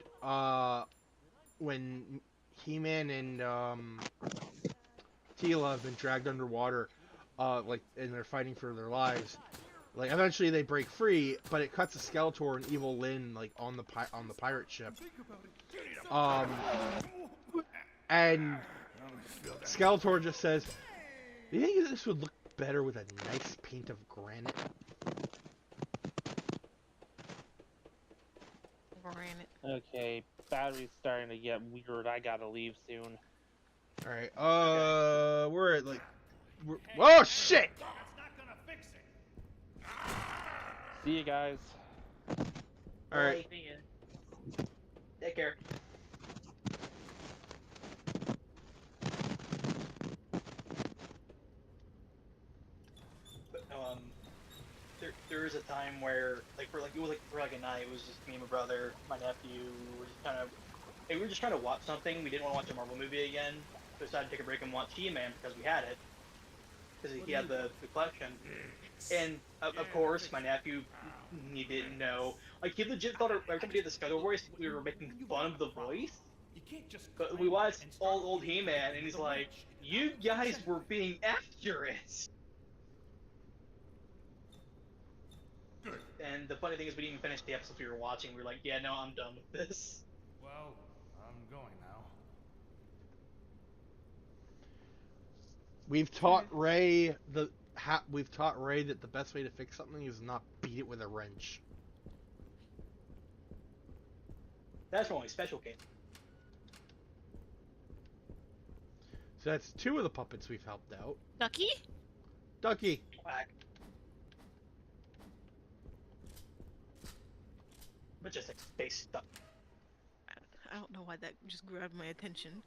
when He-Man and Teela have been dragged underwater, and they're fighting for their lives. Like eventually they break free, but it cuts to Skeletor and Evil Lyn like on the pirate ship. And Skeletor just says, "Do you think this would look better with a nice paint of granite?" Granite. Okay, battery's starting to get weird. I gotta leave soon. All right. We're at like, oh shit! See you guys. All right. Take care. But, there was a time where, for a night, it was just me and my brother, my nephew. We were just trying to watch something. We didn't want to watch a Marvel movie again. So we decided to take a break and watch He-Man because we had it. Because he had the collection. And of course, my nephew, he didn't know. Like, he legit thought every time we did the Skeletor voice, we were making fun of the voice. But we watched old He-Man, and he's like, "You guys were being accurate." And the funny thing is, we didn't even finish the episode we were watching. We were like, "Yeah, no, I'm done with this." Well, I'm going now. We've taught Ray that the best way to fix something is not beat it with a wrench. That's only special case. So that's 2 of the puppets we've helped out. Ducky? Ducky. Quack. But just like space stuff. I don't know why that just grabbed my attention.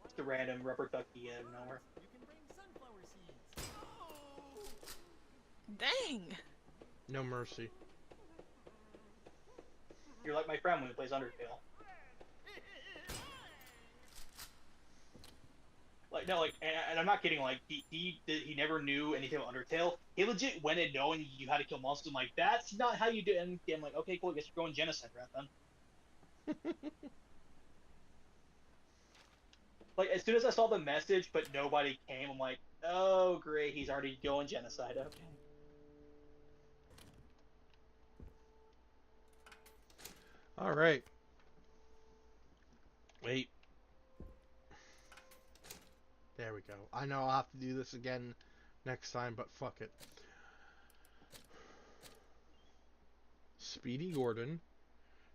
Just a random rubber ducky out of nowhere. You can bring sunflower seeds. Dang! No mercy. You're like my friend when he plays Undertale. Like, no, like, and I'm not kidding, like, he never knew anything about Undertale. He legit went in knowing you had to kill monsters. I'm like, that's not how you do it. And I'm like, okay, cool, I guess you're going genocide route then. Like, as soon as I saw the message, but nobody came, I'm like, oh, great, he's already going genocide, okay. Alright. Wait. There we go. I know I'll have to do this again next time, but fuck it. Speedy Gordon.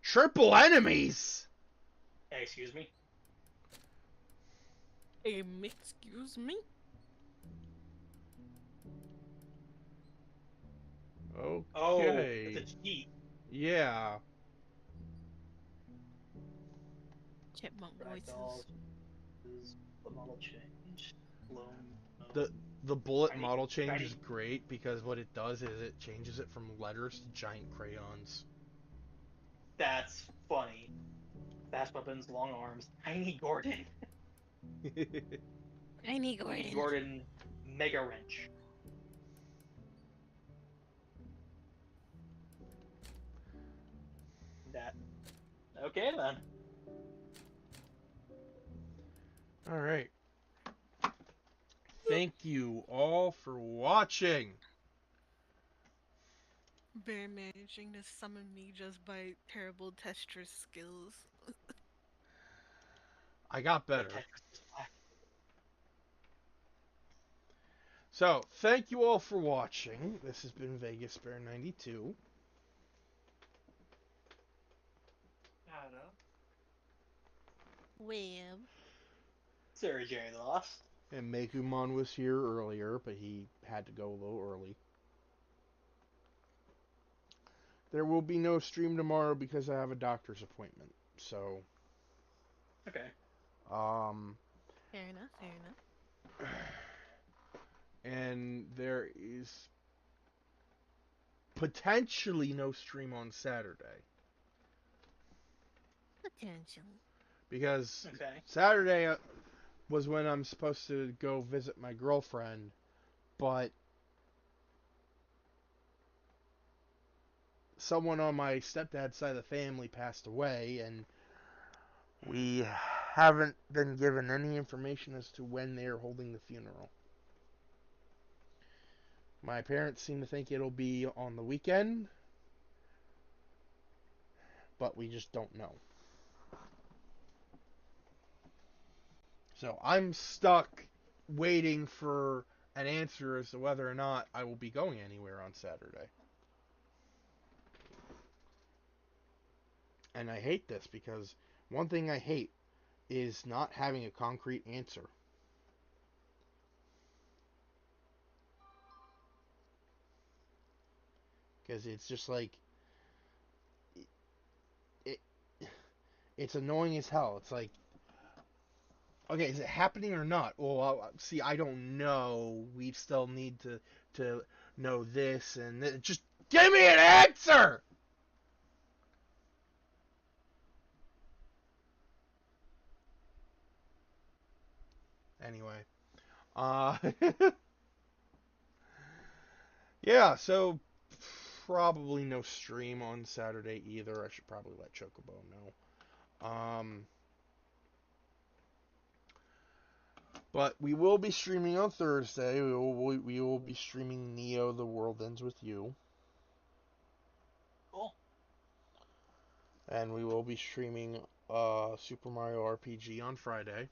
Triple enemies! Hey, excuse me? Excuse me? Oh, Okay. it's a cheat. Yeah. Chipmunk Ragdolls voices. is the model change. Bloom. The the bullet Tiny- model change tiny- is great because what it does is it changes it from letters to giant crayons. That's funny. Fast weapons, long arms. Tiny Gordon. Tiny Tiny Gordon. Gordon Mega Wrench. That. Okay then. All right. Thank you all for watching. Bear managing to summon me just by terrible Tetris skills. I got better. Tetris is black. So, thank you all for watching. This has been Vegas Bear 92. I don't know. Well, Sorry, Jerry the Lost. And Megumon was here earlier, but he had to go a little early. There will be no stream tomorrow because I have a doctor's appointment. So, Okay. fair enough, fair enough. and there is potentially no stream on Saturday Potential. because Okay. Saturday was when I'm supposed to go visit my girlfriend, but someone on my stepdad's side of the family passed away, and we haven't been given any information as to when they're holding the funeral. My parents seem to think it'll be on the weekend, but we just don't know. So I'm stuck waiting for an answer as to whether or not I will be going anywhere on Saturday. And I hate this because one thing I hate is not having a concrete answer. Because it's just like it, it's annoying as hell. It's like, okay, is it happening or not? Well, see, I don't know. We still need to know this and just give me an answer. Anyway, uh, yeah. So probably no stream on Saturday either. I should probably let Chocobo know. But we will be streaming on Thursday. We will be streaming Neo: The World Ends with You. Cool. And we will be streaming Super Mario RPG on Friday.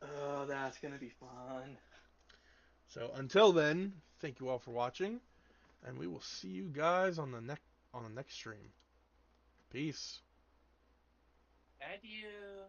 Oh, that's gonna be fun. So until then, thank you all for watching, and we will see you guys on the next stream. Peace. Adieu.